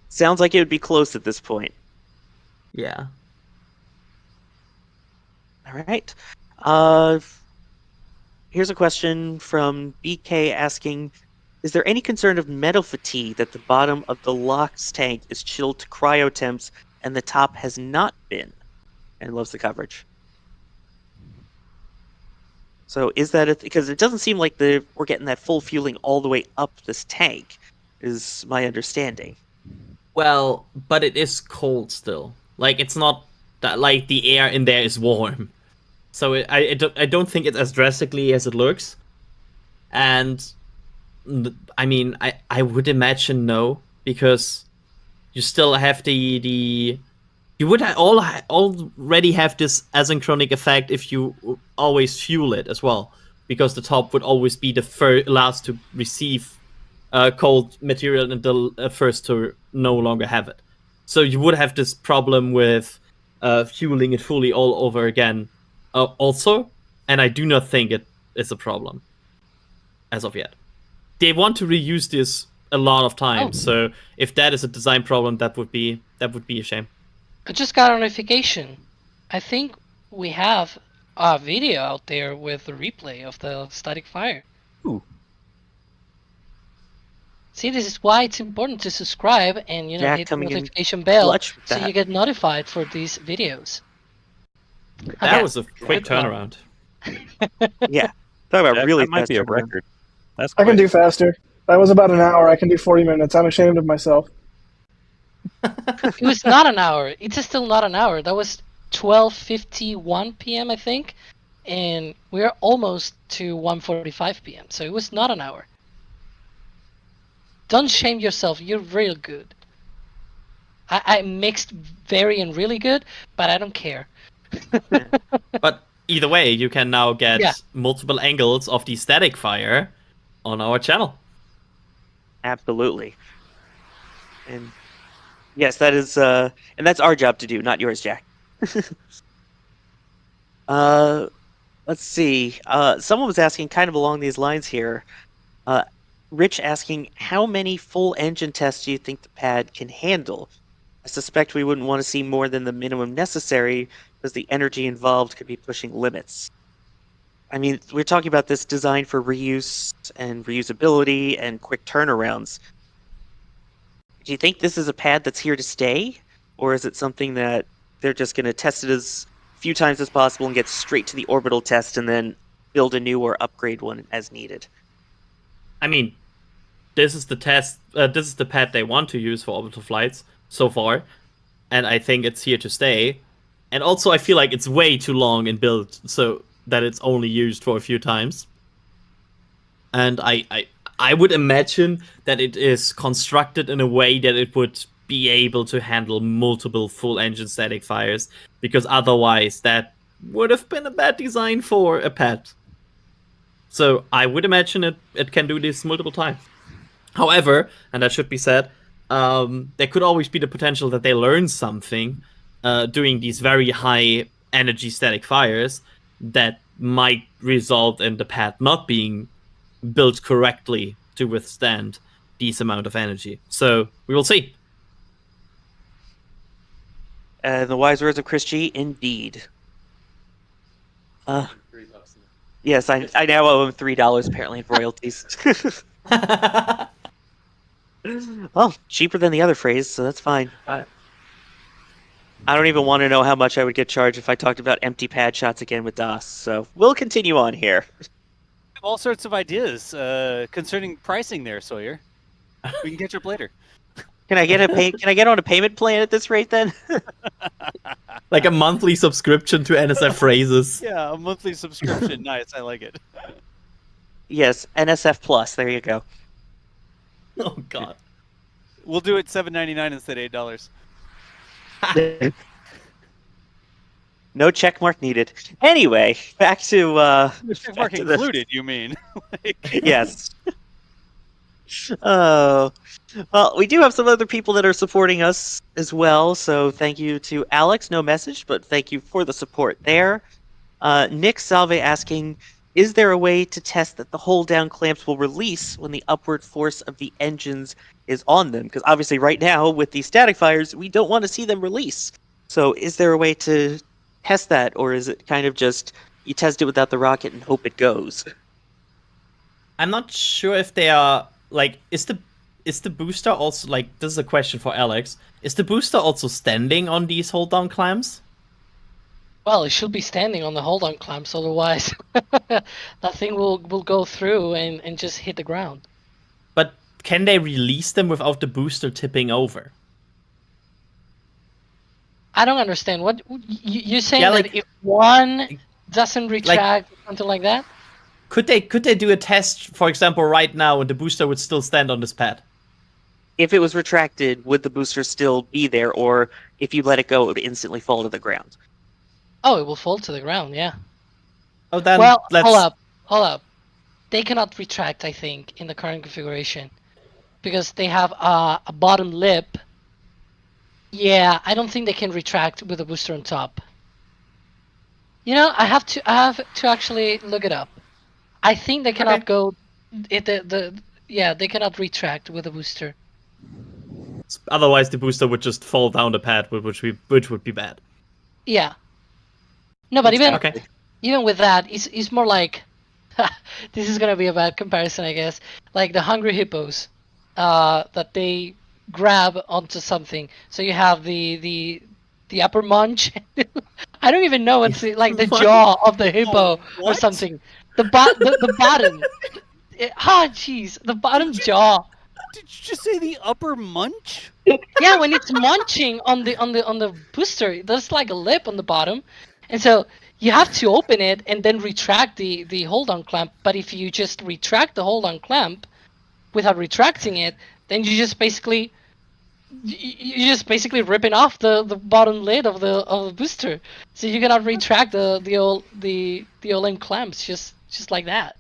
sounds like it would be close at this point. Yeah. All right. Here's a question from BK asking, is there any concern of metal fatigue that the bottom of the LOX tank is chilled to cryo temps and the top has not been? And loves the coverage. So is that because it doesn't seem like we're getting that full fueling all the way up this tank, is my understanding. Well, but it is cold still. Like, it's not that, like, the air in there is warm. So I don't think it's as drastically as it looks. And I mean, I would imagine no, because you still have you would already have this asynchronic effect if you always fuel it as well, because the top would always be the last to receive cold material and the first to no longer have it. So you would have this problem with fueling it fully all over again also, and I do not think it is a problem as of yet. They want to reuse this a lot of times, so if that is a design problem, that would be a shame. I just got a notification. I think we have a video out there with the replay of the static fire. Ooh. See, this is why it's important to subscribe and hit the notification bell so you get notified for these videos. That was a quick turnaround. Yeah, talk about really that might be a record. That's I can do faster. That was about an hour. I can do 40 minutes. I'm ashamed of myself. It was not an hour. It's still not an hour. That was 12:51 p.m. I think, and we're almost to 1:45 p.m. So it was not an hour. Don't shame yourself. You're real good. I mixed very and really good, but I don't care. But either way, you can now get multiple angles of the static fire on our channel. Absolutely. And yes, that is and that's our job to do, not yours, Jack. Let's see. Someone was asking kind of along these lines here. Rich asking, how many full engine tests do you think the pad can handle? I suspect we wouldn't want to see more than the minimum necessary, because the energy involved could be pushing limits. I mean, we're talking about this design for reuse and reusability and quick turnarounds. Do you think this is a pad that's here to stay? Or is it something that they're just going to test it as few times as possible and get straight to the orbital test and then build a new or upgrade one as needed? I mean, this is the test. This is the pad they want to use for orbital flights so far, and I think it's here to stay. And also, I feel like it's way too long in build, so that it's only used for a few times. And I would imagine that it is constructed in a way that it would be able to handle multiple full engine static fires, because otherwise that would have been a bad design for a pad. So I would imagine it can do this multiple times. However, and that should be said, there could always be the potential that they learn something doing these very high energy static fires that might result in the pad not being built correctly to withstand this amount of energy. So we will see. The wise words of Chris G, indeed. Yes, I now owe him $3 apparently in royalties. Well, cheaper than the other phrase, so that's fine. I don't even want to know how much I would get charged if I talked about empty pad shots again with DOS. So we'll continue on here. All sorts of ideas concerning pricing there, Sawyer. We can catch up later. Can I get Can I get on a payment plan at this rate then? Like a monthly subscription to NSF phrases. Yeah, a monthly subscription. Nice, I like it. Yes, NSF Plus. There you go. Oh God. We'll do it $7.99 instead of $8. No check mark needed. Anyway, back to The check mark back to this. included, you mean? Yes. Oh, well, we do have some other people that are supporting us as well. So thank you to Alex. No message, but thank you for the support there. Nick Salve asking, is there a way to test that the hold down clamps will release when the upward force of the engines is on them? Because obviously right now with these static fires, we don't want to see them release. So is there a way to test that, or is it kind of just you test it without the rocket and hope it goes? I'm not sure if they are like is the booster also like this is a question for Alex. Is the booster also standing on these hold down clamps? Well, it should be standing on the hold-on clamps, otherwise that thing will go through and just hit the ground. But can they release them without the booster tipping over? I don't understand. What you're saying Yeah, that like- if one doesn't retract, something like that? Could they do a test, for example, right now, and the booster would still stand on this pad? If it was retracted, would the booster still be there, or if you let it go, it would instantly fall to the ground? Oh, it will fall to the ground, yeah. Oh, then Well, let's... hold up. They cannot retract, I think, in the current configuration, because they have a bottom lip. Yeah, I don't think they can retract with a booster on top. You know, I have to actually look it up. I think they cannot go. They cannot retract with a booster. Otherwise, the booster would just fall down the pad, which would be bad. Yeah. No, but Okay. even with that, it's more like this is gonna be a bad comparison, I guess. Like the hungry hippos, that they grab onto something. So you have the upper munch. I don't even know what's like the jaw of the hippo or something. The bottom. Jeez, the bottom jaw. Did you just say the upper munch? Yeah, when it's munching on the booster, there's like a lip on the bottom, and so you have to open it and then retract the hold-on clamp. But if you just retract the hold-on clamp without retracting it, then you just basically ripping off the bottom lid of the booster. So you cannot retract the old end clamps just like that.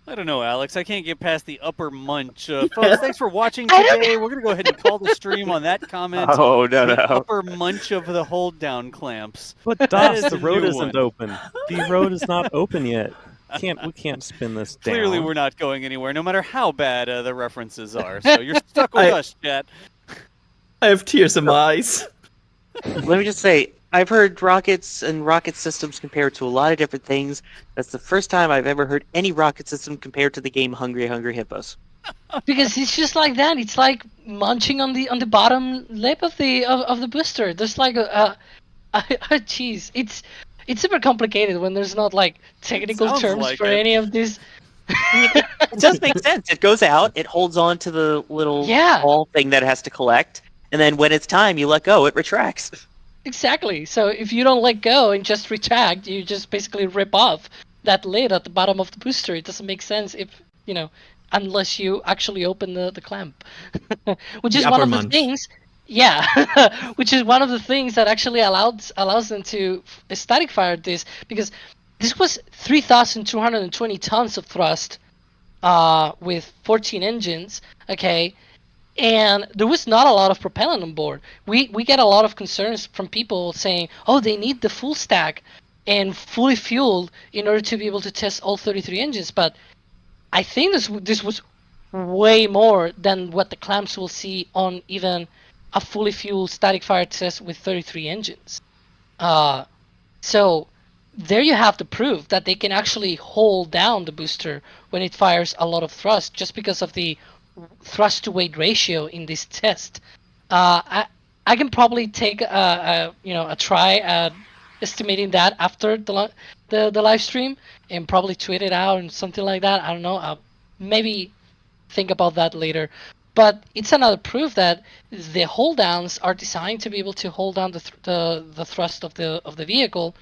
I don't know, Alex. I can't get past the upper munch. Folks, thanks for watching today. We're going to go ahead and call the stream on that comment. Oh, no, The no. upper munch of the hold-down clamps. But That Doss, is the a road new isn't one. open. The road is not open yet. We can't spin this down. Clearly, we're not going anywhere, no matter how bad the references are. So you're stuck with us, chat. I have tears in my eyes. Let me just say, I've heard rockets and rocket systems compared to a lot of different things. That's the first time I've ever heard any rocket system compared to the game Hungry Hungry Hippos. Because it's just like that. It's like munching on the bottom lip of the booster. There's like jeez. It's super complicated when there's not like technical Sounds terms like for it. any of this. It does make sense. It goes out, it holds on to the little ball thing that it has to collect, and then when it's time, you let go, it retracts. Exactly. So if you don't let go and just retract, you just basically rip off that lid at the bottom of the booster. It doesn't make sense unless you actually open the clamp, which is one of the things. Yeah, which is one of the things that actually allows them to static fire this, because this was 3,220 tons of thrust with 14 engines. Okay. And there was not a lot of propellant on board. We get a lot of concerns from people saying, oh, they need the full stack and fully fueled in order to be able to test all 33 engines. But I think this was way more than what the clamps will see on even a fully fueled static fire test with 33 engines. So there you have the proof that they can actually hold down the booster when it fires a lot of thrust, just because of the thrust to weight ratio in this test. I can probably take a try at estimating that after the live stream and probably tweet it out and something like that. I don't know. I'll maybe think about that later. But it's another proof that the hold downs are designed to be able to hold down the thrust of the vehicle,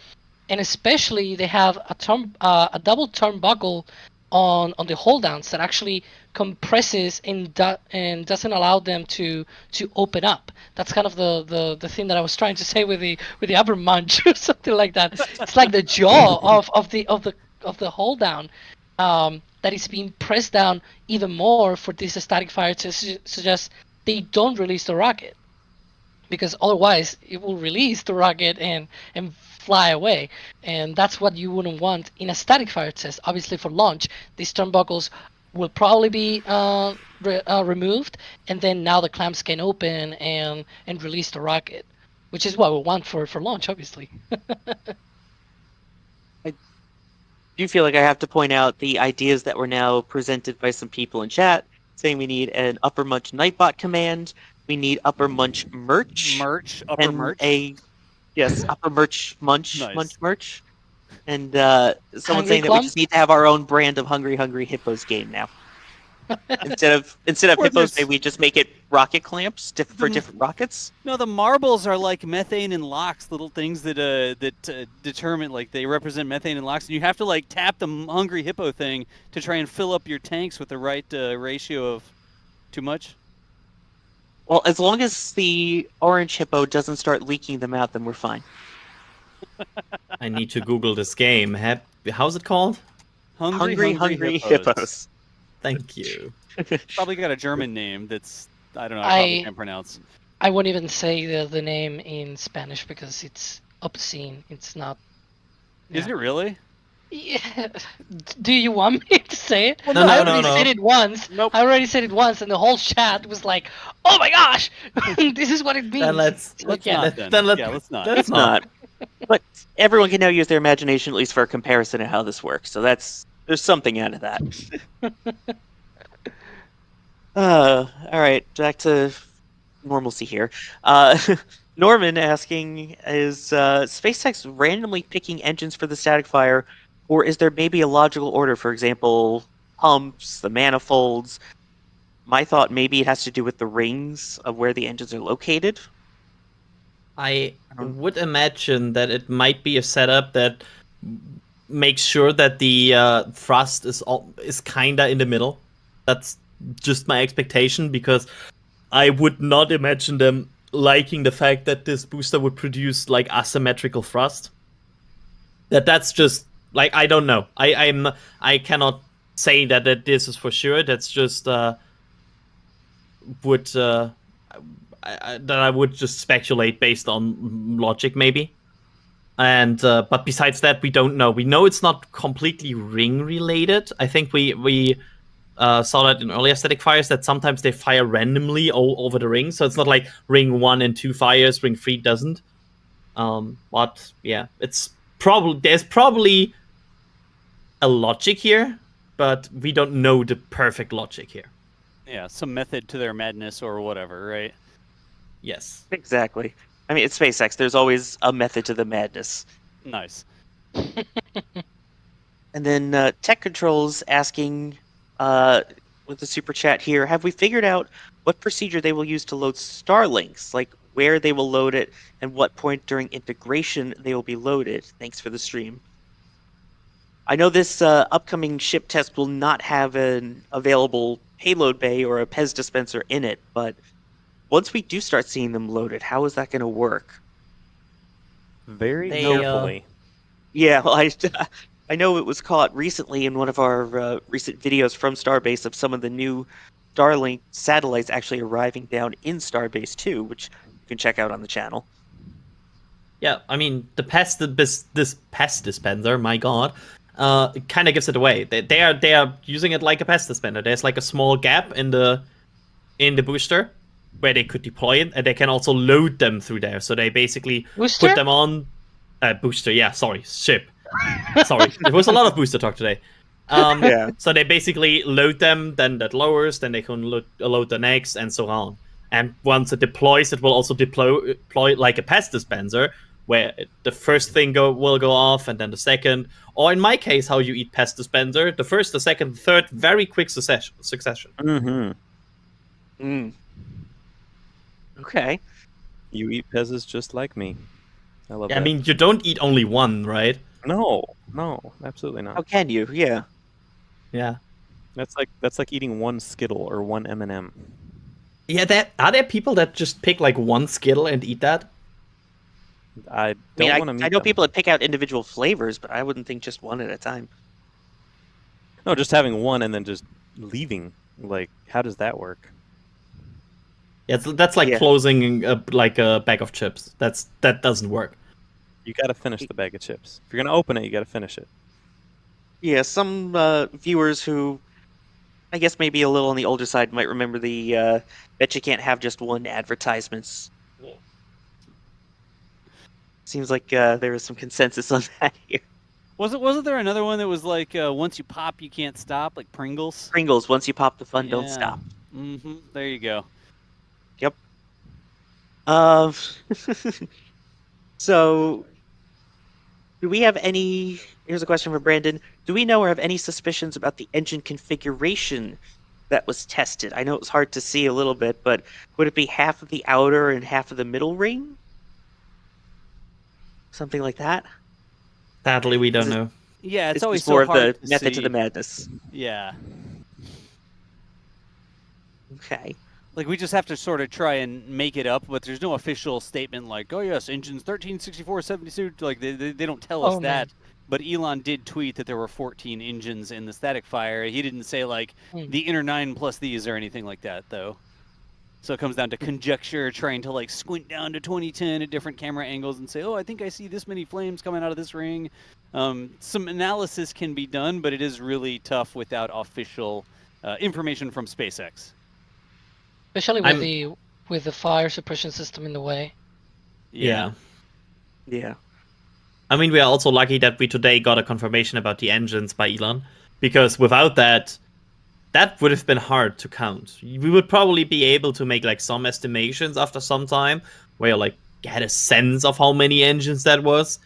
and especially they have a double turnbuckle on the hold downs that actually compresses and doesn't allow them to open up. That's kind of the thing that I was trying to say with the upper munch or something like that. It's like the jaw of the hold down that is being pressed down even more for this static fire to suggest they don't release the rocket, because otherwise it will release the rocket and fly away, and that's what you wouldn't want in a static fire test. Obviously, for launch, these turnbuckles will probably be removed, and then now the clamps can open and release the rocket, which is what we want for launch, obviously. I do feel like I have to point out the ideas that were now presented by some people in chat, saying we need an upper munch nightbot command, we need upper munch merch, upper merch. Yes, upper merch munch, Nice. merch. And someone Hungry saying that we Clump? just need to have our own brand of Hungry Hippos game now. instead of Or hippos, there's- maybe we just make it rocket clamps for different rockets. No, the marbles are like methane and LOX, little things that determine, like, they represent methane and LOX, and you have to like tap the Hungry Hippo thing to try and fill up your tanks with the right ratio of too much. Well, as long as the orange hippo doesn't start leaking them out, then we're fine. I need to Google this game. How's it called? Hungry Hippos. Thank you. Probably got a German name that's, I don't know, I probably can't pronounce. I won't even say the name in Spanish because it's obscene. It's not. Is it really? Yeah. Do you want me to say it? No, I no, already no. said it once. Nope. I already said it once, and the whole chat was like, "Oh my gosh, this is what it means." Then let's yeah. not then. let's, Yeah, let's not. Let's It's not. But everyone can now use their imagination, at least for a comparison of how this works. So there's something out of that. All right, back to normalcy here. Norman asking, is SpaceX randomly picking engines for the static fire, or is there maybe a logical order? For example, pumps, the manifolds. My thought, maybe it has to do with the rings of where the engines are located. I would imagine that it might be a setup that makes sure that the thrust is kinda in the middle. That's just my expectation, because I would not imagine them liking the fact that this booster would produce like asymmetrical thrust. That's just like, I don't know. I cannot say that this is for sure. That's just that I would just speculate based on logic, maybe. And but besides that, we don't know. We know it's not completely ring related. I think we saw that in earlier static fires, that sometimes they fire randomly all over the ring. So it's not like ring 1 and 2 fires, ring 3 doesn't. But yeah, there's probably a logic here, but we don't know the perfect logic here. Yeah, some method to their madness or whatever, right? Yes. Exactly. I mean, it's SpaceX. There's always a method to the madness. Nice. And then Tech Controls asking with the super chat here, have we figured out what procedure they will use to load Starlinks? Like where they will load it and what point during integration they will be loaded? Thanks for the stream. I know this upcoming ship test will not have an available payload bay or a PEZ dispenser in it, but once we do start seeing them loaded, how is that going to work? Very carefully. Yeah, well, I know it was caught recently in one of our recent videos from Starbase of some of the new Starlink satellites actually arriving down in Starbase too, which you can check out on the channel. Yeah, I mean, this PEZ dispenser, my god, it kind of gives it away. They are using it like a PEZ dispenser. There's like a small gap in the booster where they could deploy it, and they can also load them through there. So they basically Booster? put them on booster. Yeah, sorry, ship. Sorry, there was a lot of booster talk today. Yeah. So they basically load them, then that lowers, then they can load the next, and so on. And once it deploys, it will also deploy like a PEZ dispenser, where the first thing will go off, and then the second. Or in my case, how you eat PEZ dispenser, the first, the second, the third, very quick succession. Mm-hmm. Mm. Okay. You eat pezzas just like me. I love Yeah, I that. mean, you don't eat only one, right? No, absolutely How not. can you? Yeah. Yeah. That's like eating one Skittle or one M&M. Yeah, are there people that just pick like one Skittle and eat that? I I mean, don't want to I meet know them. people that pick out individual flavors, but I wouldn't think just one at a time. No, just having one and then just leaving. Like, how does that work? Yeah, that's like Yeah. closing like a bag of chips. That doesn't work. You got to finish the bag of chips. If you're gonna open it, you got to finish it. Yeah, some viewers who, I guess maybe a little on the older side, might remember the bet you can't have just one advertisements. Seems like there is some consensus on that here. Wasn't there another one that was like once you pop you can't stop, like Pringles? Pringles, once you pop the fun, don't stop. Mm-hmm. There you go. Yep. So, do we have any? Here's a question for Brandon. Do we know or have any suspicions about the engine configuration that was tested? I know it was hard to see a little bit, but would it be half of the outer and half of the middle ring? Something like that? Sadly, we don't know. Yeah, it's always just more so of the hard to method to see. the madness. Yeah. Okay. Like, we just have to sort of try and make it up, but there's no official statement like, oh, yes, engines 1364, 72. Like, they don't tell us Oh, that. man. But Elon did tweet that there were 14 engines in the static fire. He didn't say, like, the inner 9 plus these or anything like that, though. So it comes down to conjecture, trying to, like, squint down to 2010 at different camera angles and say, oh, I think I see this many flames coming out of this ring. Some analysis can be done, but it is really tough without official information from SpaceX. Especially with the fire suppression system in the way. Yeah. Yeah. I mean, we are also lucky that we today got a confirmation about the engines by Elon, because without that, that would have been hard to count. We would probably be able to make like some estimations after some time, where you like had a sense of how many engines that was,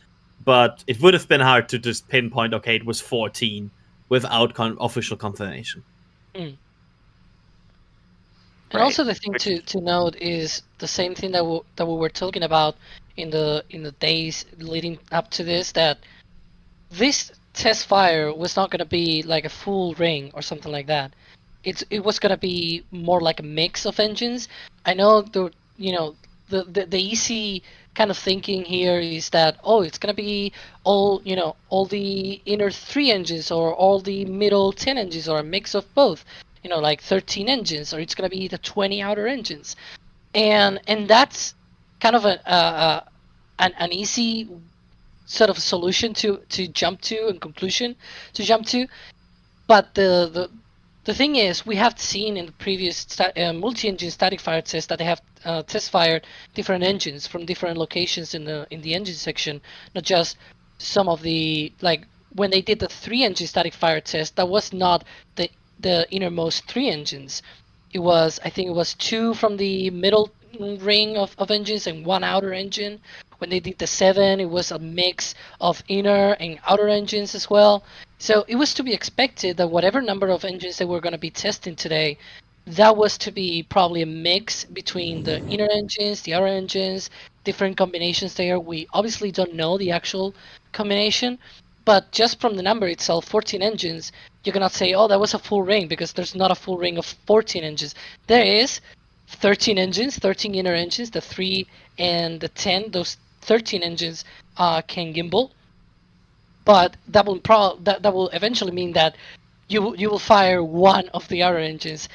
but it would have been hard to just pinpoint, okay, it was 14 without official confirmation. Mm. And also the thing to note is the same thing that we were talking about in the days leading up to this, that this test fire was not going to be like a full ring or something like that. It was going to be more like a mix of engines. I know the easy kind of thinking here is that, oh, it's going to be all the inner 3 engines or all the middle 10 engines or a mix of both. Like 13 engines, or it's going to be the 20 outer engines, and that's kind of an easy sort of solution to jump to and conclusion to jump to. But the thing is, we have seen in the previous multi-engine static fire tests that they have test fired different engines from different locations in the engine section, not just some of the, like when they did the 3-engine static fire test, that was not the innermost 3 engines. I think it was 2 from the middle ring of engines and 1 outer engine. When they did the 7, it was a mix of inner and outer engines as well. So it was to be expected that whatever number of engines they were going to be testing today, that was to be probably a mix between the inner engines, the outer engines, different combinations there. We obviously don't know the actual combination, but just from the number itself, 14 engines, you cannot say, oh, that was a full ring, because there's not a full ring of 14 engines. There is 13 engines, 13 inner engines, the 3 and the 10, those 13 engines can gimbal. But that will eventually mean that you will fire one of the outer engines.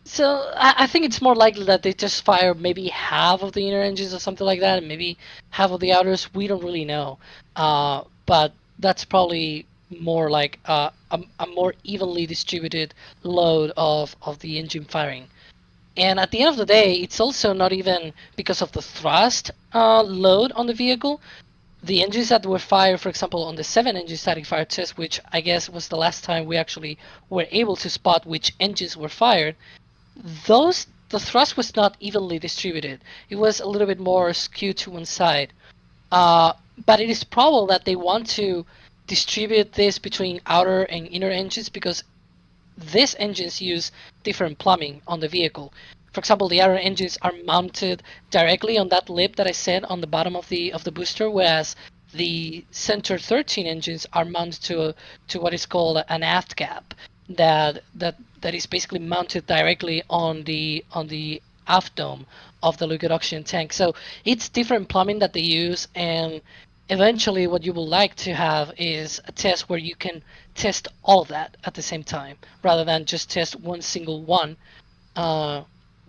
So I think it's more likely that they just fire maybe half of the inner engines or something like that, and maybe half of the outers. We don't really know. But that's probably more like a more evenly distributed load of the engine firing. And at the end of the day, it's also not even because of the thrust load on the vehicle. The engines that were fired, for example, on the 7-engine static fire test, which I guess was the last time we actually were able to spot which engines were fired, the thrust was not evenly distributed. It was a little bit more skewed to one side. But it is probable that they want to distribute this between outer and inner engines, because these engines use different plumbing on the vehicle. for example, the Iron engines are mounted directly on that lip that I said on the bottom of the booster, whereas the Center 13 engines are mounted to what is called an aft cap that is basically mounted directly on the aft dome of the liquid oxygen tank. So it's different plumbing that they use, and eventually what you would like to have is a test where you can test all of that at the same time rather than just test one single one,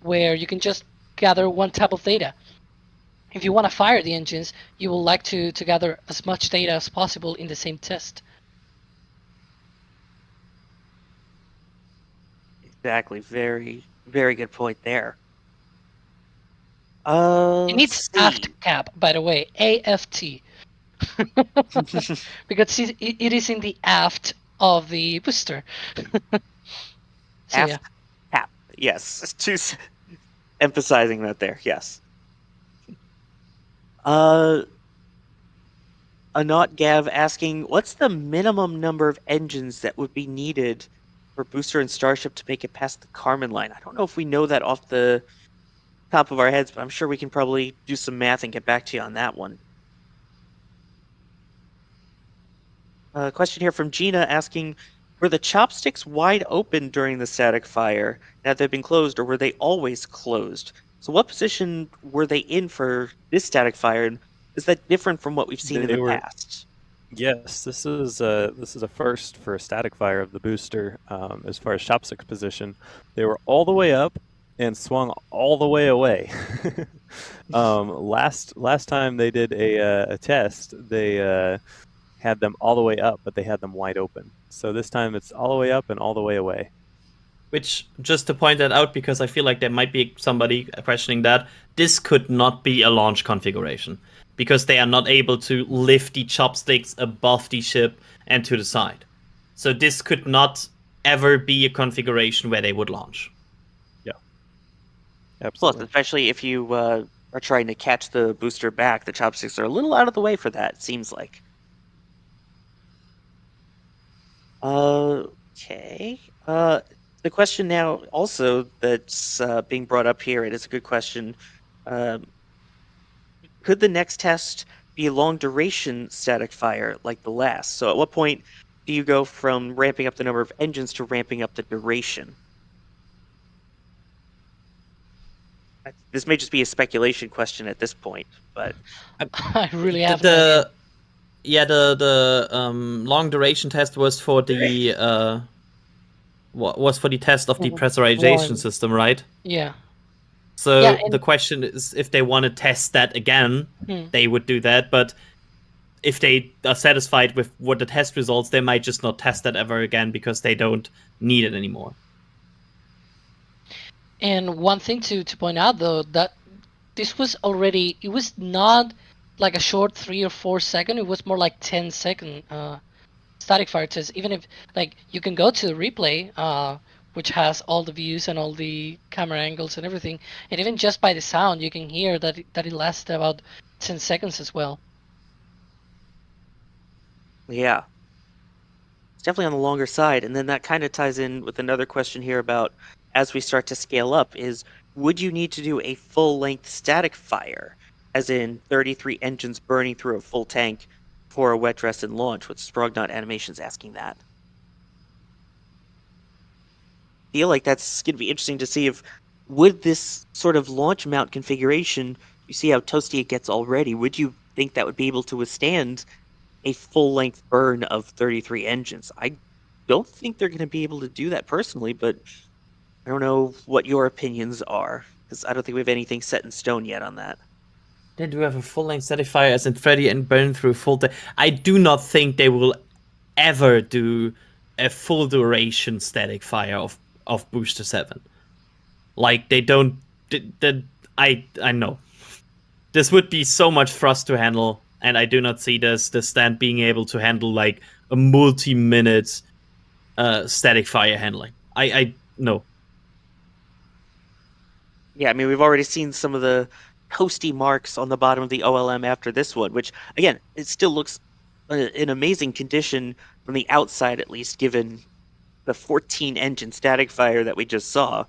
where you can just gather one type of data. If you want to fire the engines, you will like to gather as much data as possible in the same test. Exactly. Very, very good point there. It needs aft cap, by the way, AFT. Because it is in the aft of the booster. So, aft yeah. cap. Yes. Emphasizing that there. Yes. Anot Gav asking, what's the minimum number of engines that would be needed for Booster and Starship to make it past the Kármán line? I don't know if we know that off the top of our heads, but I'm sure we can probably do some math and get back to you on that one. Question here from Gina asking, were the chopsticks wide open during the static fire now that they've been closed, or were they always closed? So what position were they in for this static fire, and is that different from what we've seen in the past? Yes, this is a first for a static fire of the booster. As far as chopsticks position, they were all the way up and swung all the way away. Last time they did a test, they had them all the way up, but they had them wide open. So this time it's all the way up and all the way away. Which, just to point that out, because I feel like there might be somebody questioning that, this could not be a launch configuration, because they are not able to lift the chopsticks above the ship and to the side. So this could not ever be a configuration where they would launch. Yeah. Absolutely. Plus, especially if you are trying to catch the booster back, the chopsticks are a little out of the way for that, it seems like. Okay. The question now also that's being brought up here, it is a good question. Could the next test be a long duration static fire like the last? So at what point do you go from ramping up the number of engines to ramping up the duration? This may just be a speculation question at this point, but I really have the long duration test was for the was for the test of the pressurization system, right? Yeah. So Yeah, the question is, if they want to test that again, they would do that. But if they are satisfied with what the test results, they might just not test that ever again because they don't need it anymore. And one thing to point out, though, that this was already, it was not like a short 3 or 4 second, it was more like 10-second static fire test. Even if, like, you can go to the replay, which has all the views and all the camera angles and everything, and even just by the sound, you can hear that it lasted about 10 seconds as well. Yeah. It's definitely on the longer side. And then that kind of ties in with another question here about, as we start to scale up, is would you need to do a full-length static fire, as in 33 engines burning through a full tank for a wet dress and launch, with Sprognot Animations asking that? Feel like that's going to be interesting to see if, with this sort of launch mount configuration, you see how toasty it gets already, would you think that would be able to withstand a full-length burn of 33 engines? I don't think they're going to be able to do that personally, but I don't know what your opinions are, because I don't think we have anything set in stone yet on that. They do have a full-length static fire as in Freddy and burn through full tank. I do not think they will ever do a full duration static fire of Booster 7. Like, they don't... I know. This would be so much for us to handle, and I do not see the stand being able to handle, like, a multi-minute static fire handling. I no. Yeah, I mean, we've already seen some of the toasty marks on the bottom of the OLM after this one, which, again, it still looks in amazing condition from the outside, at least, given the 14-engine static fire that we just saw.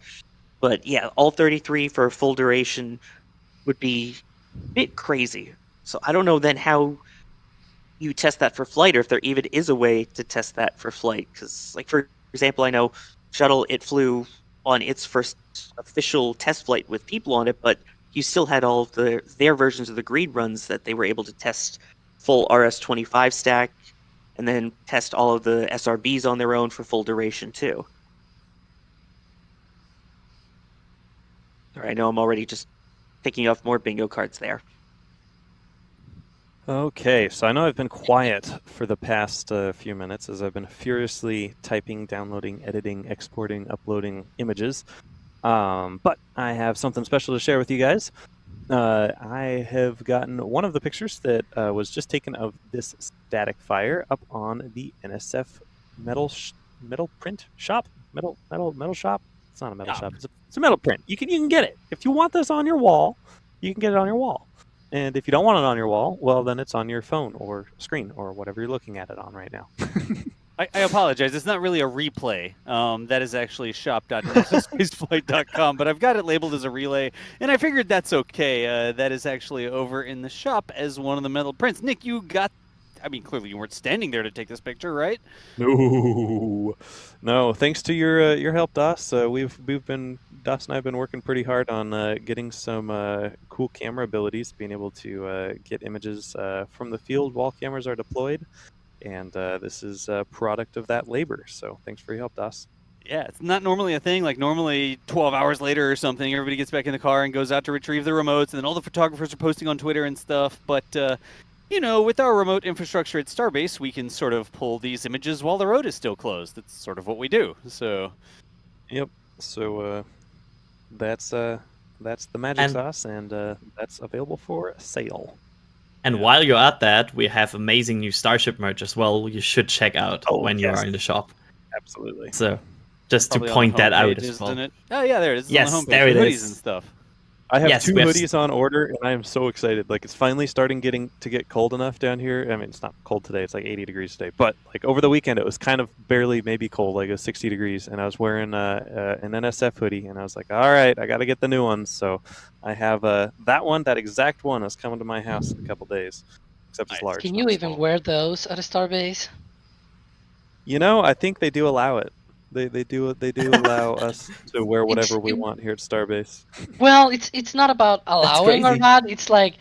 But yeah, all 33 for full duration would be a bit crazy. So I don't know then how you test that for flight, or if there even is a way to test that for flight. Because, like, for example, I know Shuttle, it flew on its first official test flight with people on it, but you still had all of their versions of the greed runs that they were able to test full RS-25 stack, and then test all of the SRBs on their own for full duration too. Or I know I'm already just picking off more bingo cards there. Okay, so I know I've been quiet for the past few minutes as I've been furiously typing, downloading, editing, exporting, uploading images. But I have something special to share with you guys. I have gotten one of the pictures that was just taken of this static fire up on the NSF metal print shop. Metal shop. It's not a metal shop. It's a metal print. You can get it if you want this on your wall. You can get it on your wall. And if you don't want it on your wall, well, then it's on your phone or screen or whatever you're looking at it on right now. I apologize. It's not really a replay. That is actually shop.spaceflight.com, but I've got it labeled as a relay, and I figured that's okay. That is actually over in the shop as one of the metal prints. Nick, you got... I mean, clearly you weren't standing there to take this picture, right? No. Thanks to your help, Das. Das and I have been working pretty hard on getting some cool camera abilities, being able to get images from the field while cameras are deployed, and this is a product of that labor. So thanks for your help, Das. Yeah, it's not normally a thing. Like, normally 12 hours later or something, everybody gets back in the car and goes out to retrieve the remotes, and then all the photographers are posting on Twitter and stuff. But you know, with our remote infrastructure at Starbase, we can sort of pull these images while the road is still closed. That's sort of what we do. So, yep. So that's the magic sauce, and that's available for sale. And while you're at that, we have amazing new Starship merch as well. You should check out when you are in the shop. Absolutely. So, just probably to point that out as as well. Isn't it? Oh yeah, there it is. It's yes, on the homepage. there it hoodies is. And stuff. I have 2 hoodies on order, and I am so excited. Like, it's finally starting to get cold enough down here. I mean, it's not cold today. It's like 80 degrees today. But, like, over the weekend, it was kind of barely maybe cold. Like, it was 60 degrees. And I was wearing an NSF hoodie. And I was like, all right, I got to get the new ones. So I have that exact one is coming to my house in a couple days. Except it's large. Can you even wear those at a Starbase? You know, I think they do allow it. They do allow us to wear whatever we want here at Starbase. Well, it's not about allowing or not. It's like,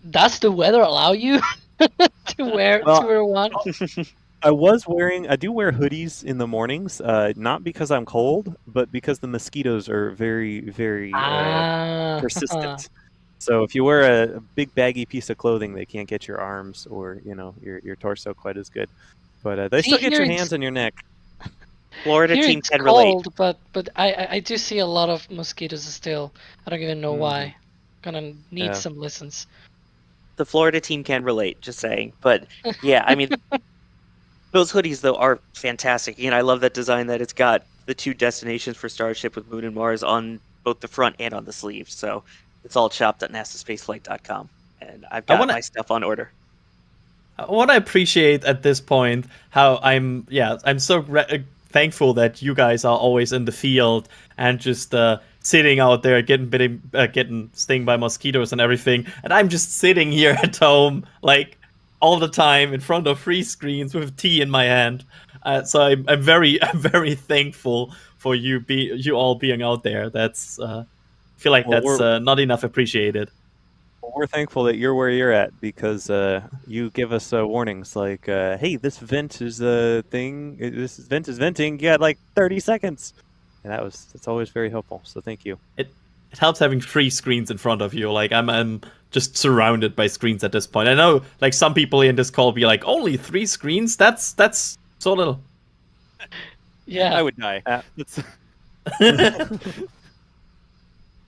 does the weather allow you to wear one? I do wear hoodies in the mornings, not because I'm cold, but because the mosquitoes are very, very persistent. So if you wear a big baggy piece of clothing, they can't get your arms or your torso quite as good. But they still get your hands and your neck. Florida Here team it's can relate. cold, but I do see a lot of mosquitoes still. I don't even know why. Gonna need some lessons. The Florida team can relate, just saying. But yeah, I mean, those hoodies though are fantastic. I love that design that it's got the 2 destinations for Starship with Moon and Mars on both the front and on the sleeve. So it's all shop.nasaspaceflight.com, and I've got my stuff on order. What I appreciate at this point, how I'm so thankful that you guys are always in the field and just sitting out there getting stung by mosquitoes and everything, and I'm just sitting here at home like all the time in front of 3 screens with tea in my hand. So I'm very thankful for you all being out there. That's I feel like that's not enough appreciated. Well, we're thankful that you're where you're at because you give us warnings like, "Hey, this vent is This vent is venting. You got like 30 seconds," and that's always very helpful. So thank you. It helps having 3 screens in front of you. Like I'm just surrounded by screens at this point. I know, like some people in this call be like, "Only 3 screens? That's so little." Yeah, I would die.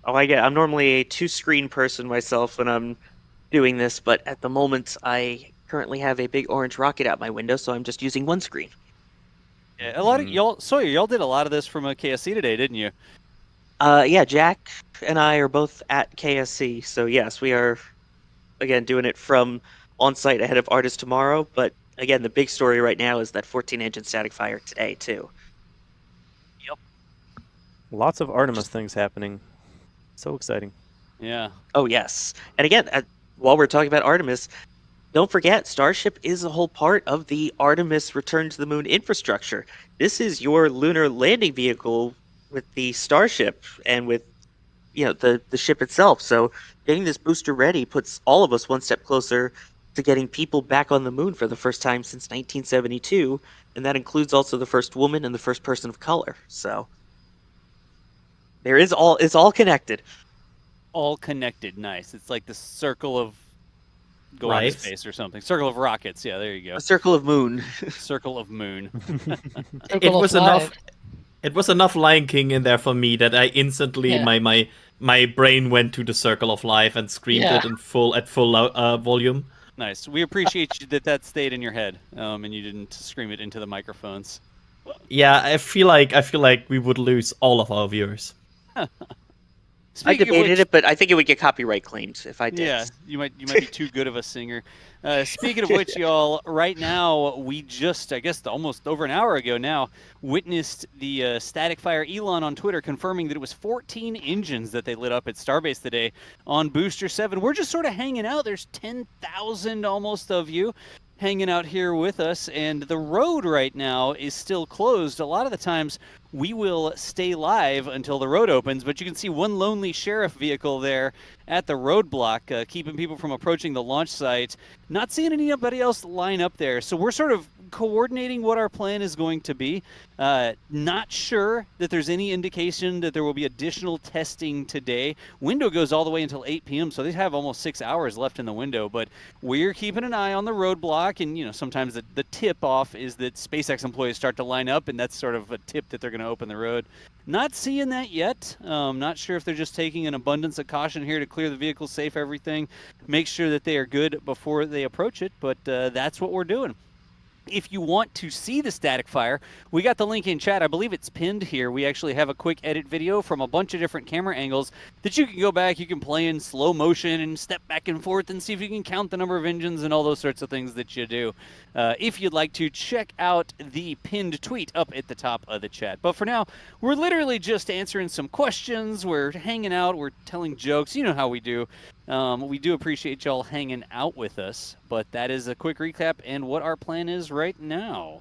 I'm normally a 2-screen person myself when I'm doing this, but at the moment I currently have a big orange rocket out my window, so I'm just using 1 screen. Yeah, a lot of y'all did a lot of this from a KSC today, didn't you? Yeah, Jack and I are both at KSC, so yes, we are again doing it from on site ahead of Artist tomorrow. But again, the big story right now is that 14-engine static fire today too. Lots of Artemis things happening. So exciting. Yeah. Oh, yes. And again, while we're talking about Artemis, don't forget, Starship is a whole part of the Artemis Return to the Moon infrastructure. This is your lunar landing vehicle with the Starship and with the ship itself. So getting this booster ready puts all of us one step closer to getting people back on the moon for the first time since 1972, and that includes also the first woman and the first person of color. So it's all connected. All connected. Nice. It's like the circle of going to Right. space or something. Circle of rockets. Yeah, there you go. A circle of moon. Circle of moon. It was enough. It was enough Lion King in there for me that I instantly my brain went to the Circle of Life and screamed it in full volume. Nice. We appreciate you that stayed in your head, and you didn't scream it into the microphones. Yeah, I feel like we would lose all of our viewers. I debated it, but I think it would get copyright claimed if I did. Yeah, you might be too good of a singer. Speaking of which, y'all, right now we just, I guess, almost over an hour ago now, witnessed the static fire. Elon on Twitter confirming that it was 14 engines that they lit up at Starbase today on Booster 7. We're just sort of hanging out. There's 10,000 almost of you hanging out here with us, and the road right now is still closed. A lot of the times we will stay live until the road opens, but you can see one lonely sheriff vehicle there at the roadblock, keeping people from approaching the launch site. Not seeing anybody else line up there, so we're sort of coordinating what our plan is going to be. Not sure that there's any indication that there will be additional testing today. Window goes all the way until 8 p.m., so they have almost 6 hours left in the window, but we're keeping an eye on the roadblock, and sometimes the tip-off is that SpaceX employees start to line up, and that's sort of a tip that they're going to open the road. Not seeing that yet. Not sure if they're just taking an abundance of caution here to clear the vehicle, safe everything, make sure that they are good before they approach it, but that's what we're doing. If you want to see the static fire, we got the link in chat. I believe it's pinned here. We actually have a quick edit video from a bunch of different camera angles that you can go back. You can play in slow motion and step back and forth and see if you can count the number of engines and all those sorts of things that you do. If you'd like to, check out the pinned tweet up at the top of the chat. But for now, we're literally just answering some questions. We're hanging out. We're telling jokes. You know how we do. We do appreciate y'all hanging out with us, but that is a quick recap and what our plan is right now.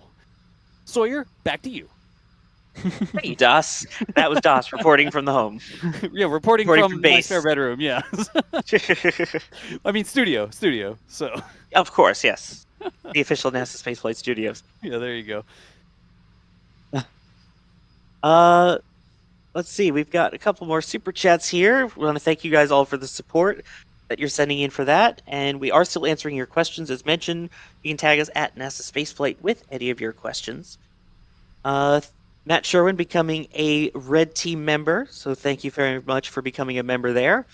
Sawyer, back to you. Hey, Das. That was Das reporting from the home. Yeah, reporting from my base. spare bedroom, yeah. I mean, studio, so. Of course, yes. The official NASA Spaceflight Studios. Yeah, there you go. Let's see. We've got a couple more super chats here. We want to thank you guys all for the support that you're sending in for that. And we are still answering your questions. As mentioned, you can tag us at NASA Spaceflight with any of your questions. Matt Sherwin becoming a Red Team member. So thank you very much for becoming a member there.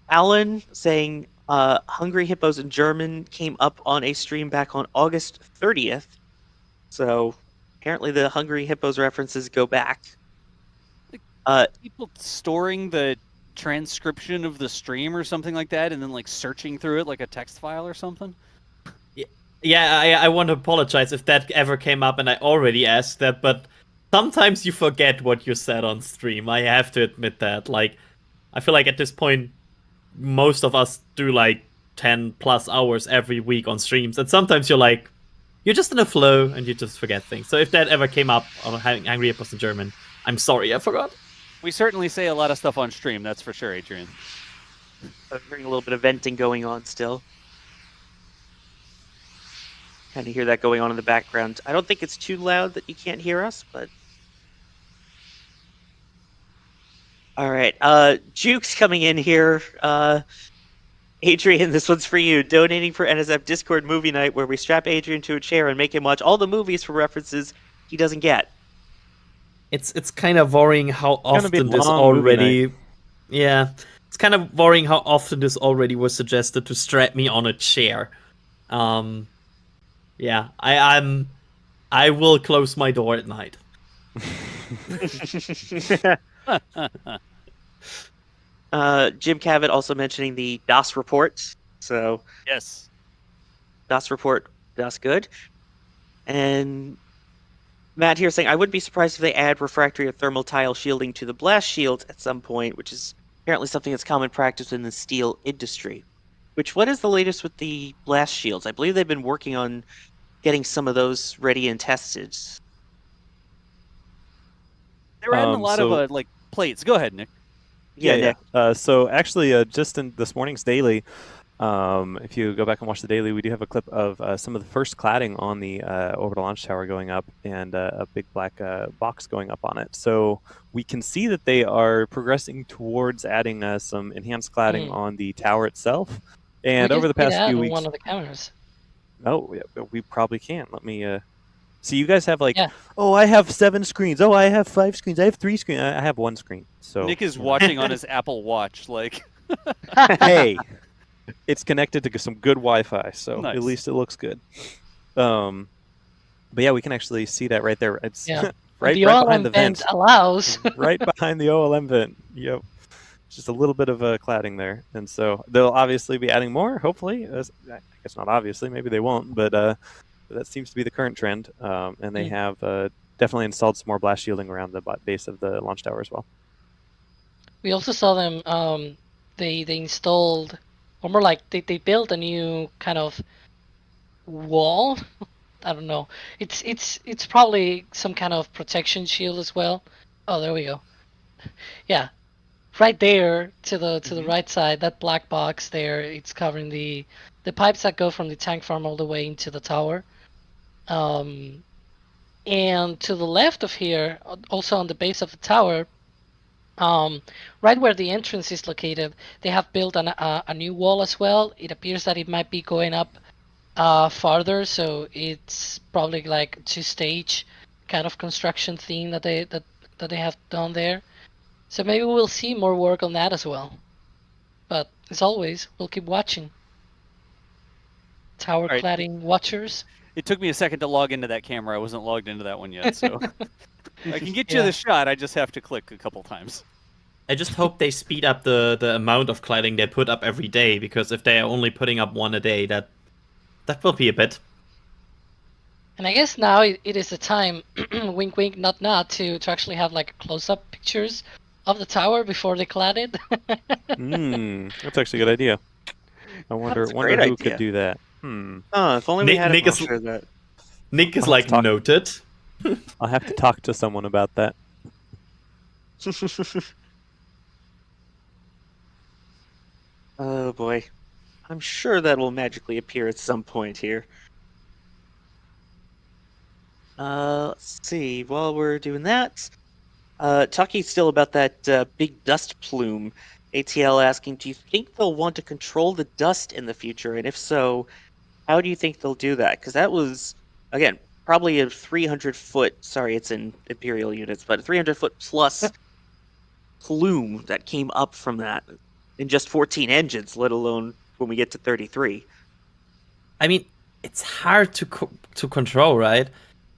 Alan saying Hungry Hippos in German came up on a stream back on August 30th. So apparently the Hungry Hippos references go back. People storing the transcription of the stream or something like that and then like searching through it like a text file or something? Yeah, I want to apologize if that ever came up and I already asked that, but sometimes you forget what you said on stream. I have to admit that. Like, I feel like at this point, most of us do like 10 plus hours every week on streams, and sometimes you're just in a flow and you just forget things. So if that ever came up on Angry Hippos in German, I'm sorry, I forgot. We certainly say a lot of stuff on stream, that's for sure, Adrian. I'm hearing a little bit of venting going on still. Kind of hear that going on in the background. I don't think it's too loud that you can't hear us, but... All right, Juke's coming in here. Adrian, this one's for you. Donating for NSF Discord movie night where we strap Adrian to a chair and make him watch all the movies for references he doesn't get. It's kind of worrying how often this already... Yeah, it's kind of worrying how often this already was suggested to strap me on a chair. Yeah, I will close my door at night. Jim Cavett also mentioning the DOS report. So yes, DOS report, DOS good. And Matt here saying, I wouldn't be surprised if they add refractory or thermal tile shielding to the blast shields at some point, which is apparently something that's common practice in the steel industry. What is the latest with the blast shields? I believe they've been working on getting some of those ready and tested. They're adding a lot of like plates. Go ahead, Nick. Yeah. So actually, just in this morning's daily, if you go back and watch the daily, we do have a clip of some of the first cladding on the orbital launch tower going up, and a big black box going up on it. So we can see that they are progressing towards adding some enhanced cladding on the tower itself. And over the past few weeks, one of the cameras. Oh, yeah, we probably can. Let me. So you guys have like, oh, I have 7 screens. Oh, I have 5 screens. I have 3 screens. I have 1 screen. So Nick is watching on his Apple Watch, like. Hey, it's connected to some good Wi-Fi, so Nice. at least it looks good. But yeah, we can actually see that right there. It's right behind the vent. Allows. Right behind the OLM vent. Yep. Just a little bit of cladding there, and so they'll obviously be adding more. Hopefully, I guess not obviously. Maybe they won't, but that seems to be the current trend. And they have definitely installed some more blast shielding around the base of the launch tower as well. We also saw them. They installed, or more like they built a new kind of wall. I don't know. It's probably some kind of protection shield as well. Oh, there we go. Yeah, right there to the right side, that black box there. It's covering the pipes that go from the tank farm all the way into the tower. And to the left of here, also on the base of the tower, right where the entrance is located, they have built a new wall as well. It appears that it might be going up farther, so it's probably like a 2-stage kind of construction theme that they have done there. So maybe we'll see more work on that as well. But as always, we'll keep watching. Tower cladding watchers. It took me a second to log into that camera. I wasn't logged into that one yet, so I can get you the shot. I just have to click a couple times. I just hope they speed up the amount of cladding they put up every day, because if they are only putting up 1 a day, that will be a bit. And I guess now it is the time, wink wink, not not, to actually have like close-up pictures of the tower before they clad it. That's actually a good idea. I wonder who could do that. If only we had a picture of that. Nick is like noted. I'll have to talk to someone about that. Oh boy. I'm sure that will magically appear at some point here. Let's see. While we're doing that, talking still about that big dust plume. ATL asking, do you think they'll want to control the dust in the future? And if so, how do you think they'll do that? Because that was, again, probably a 300-foot, sorry, it's in Imperial units, but a 300-foot plus plume that came up from that in just 14 engines, let alone when we get to 33. I mean, it's hard to control, right?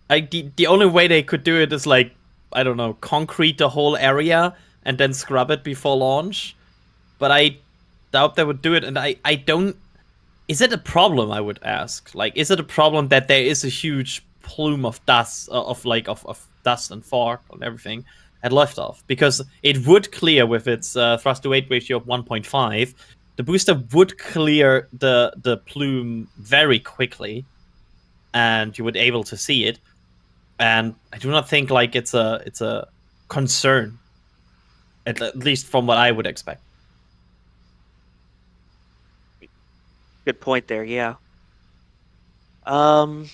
Like the only way they could do it is like, I don't know, concrete the whole area and then scrub it before launch. But I doubt they would do it, and I don't. Is it a problem? I would ask. Like, is it a problem that there is a huge plume of dust, of dust and fog and everything at liftoff? Because it would clear with its thrust to weight ratio of 1.5. The booster would clear the plume very quickly, and you would be able to see it. And I do not think like it's a concern, at least from what I would expect. Good point there, yeah. Don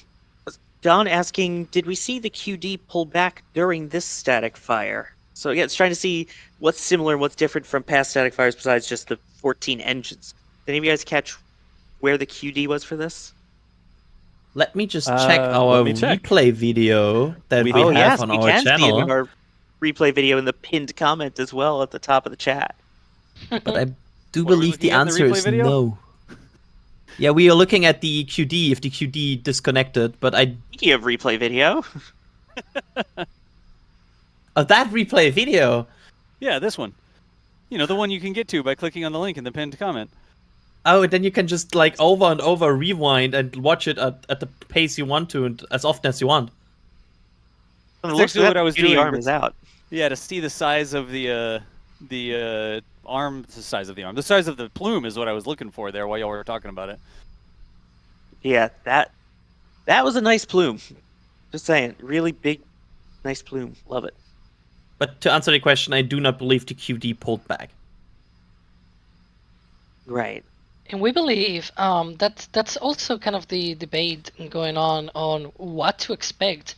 asking, did we see the QD pull back during this static fire? So yeah, it's trying to see what's similar and what's different from past static fires besides just the 14 engines. Did any of you guys catch where the QD was for this? Let me just check our replay video that we have on our channel. See our replay video in the pinned comment as well at the top of the chat. But I do believe the answer is no. Yeah, we are looking at the QD, if the QD disconnected, but I... Speaking of replay video. Oh, that replay video? Yeah, this one. You know, the one you can get to by clicking on the link in the pinned comment. Oh, and then you can just, like, over and over rewind and watch it at the pace you want to and as often as you want. From the That's looks of actually that, what I was the QD doing. arm is out. Yeah, to see the size of the arm, the size of the arm, the size of the plume is what I was looking for there while y'all were talking about it. Yeah, that was a nice plume. Just saying, really big, nice plume. Love it. But to answer the question, I do not believe the QD pulled back. Right. And we believe that's also kind of the debate going on what to expect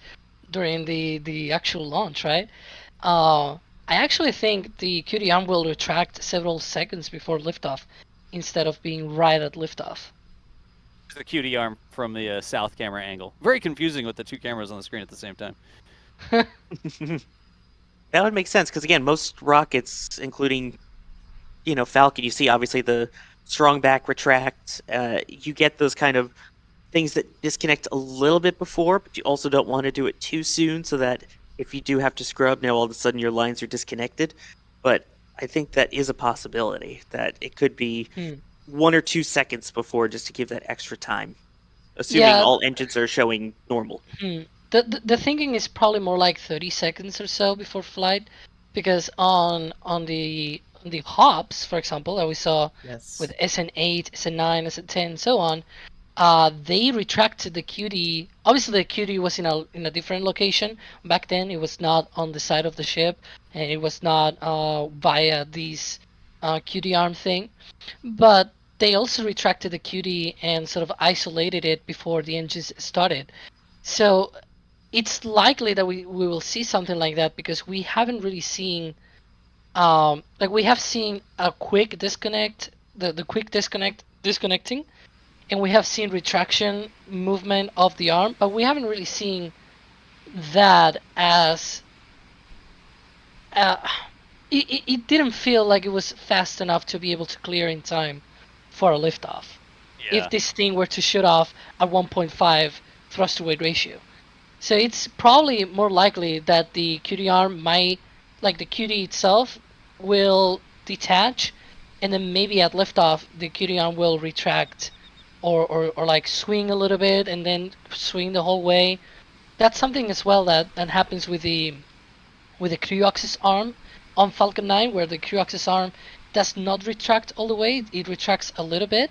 during the actual launch, right? I actually think the QD arm will retract several seconds before liftoff instead of being right at liftoff. The QD arm from the south camera angle. Very confusing with the two cameras on the screen at the same time. That would make sense because again, most rockets, including Falcon, you see obviously the strong back retract. You get those kind of things that disconnect a little bit before, but you also don't want to do it too soon so that if you do have to scrub, now all of a sudden your lines are disconnected. But I think that is a possibility that it could be 1 or 2 seconds before, just to give that extra time, assuming all engines are showing normal. The thinking is probably more like 30 seconds or so before flight, because on the hops, for example, that we saw with SN8, SN9, SN10, so on, they retracted the QD. Obviously, the QD was in a different location back then. It was not on the side of the ship, and it was not via these QD arm thing. But they also retracted the QD and sort of isolated it before the engines started. So it's likely that we will see something like that, because we haven't really seen we have seen a quick disconnect, the quick disconnecting, and we have seen retraction movement of the arm, but we haven't really seen that as it didn't feel like it was fast enough to be able to clear in time for a liftoff. If this thing were to shoot off at 1.5 thrust to weight ratio. So it's probably more likely that the QD arm might, like the QD itself, will detach, and then maybe at liftoff the QD arm will retract or like swing a little bit and then swing the whole way. That's something as well that happens with the crew axis arm on Falcon 9, where the crew axis arm does not retract all the way. It retracts a little bit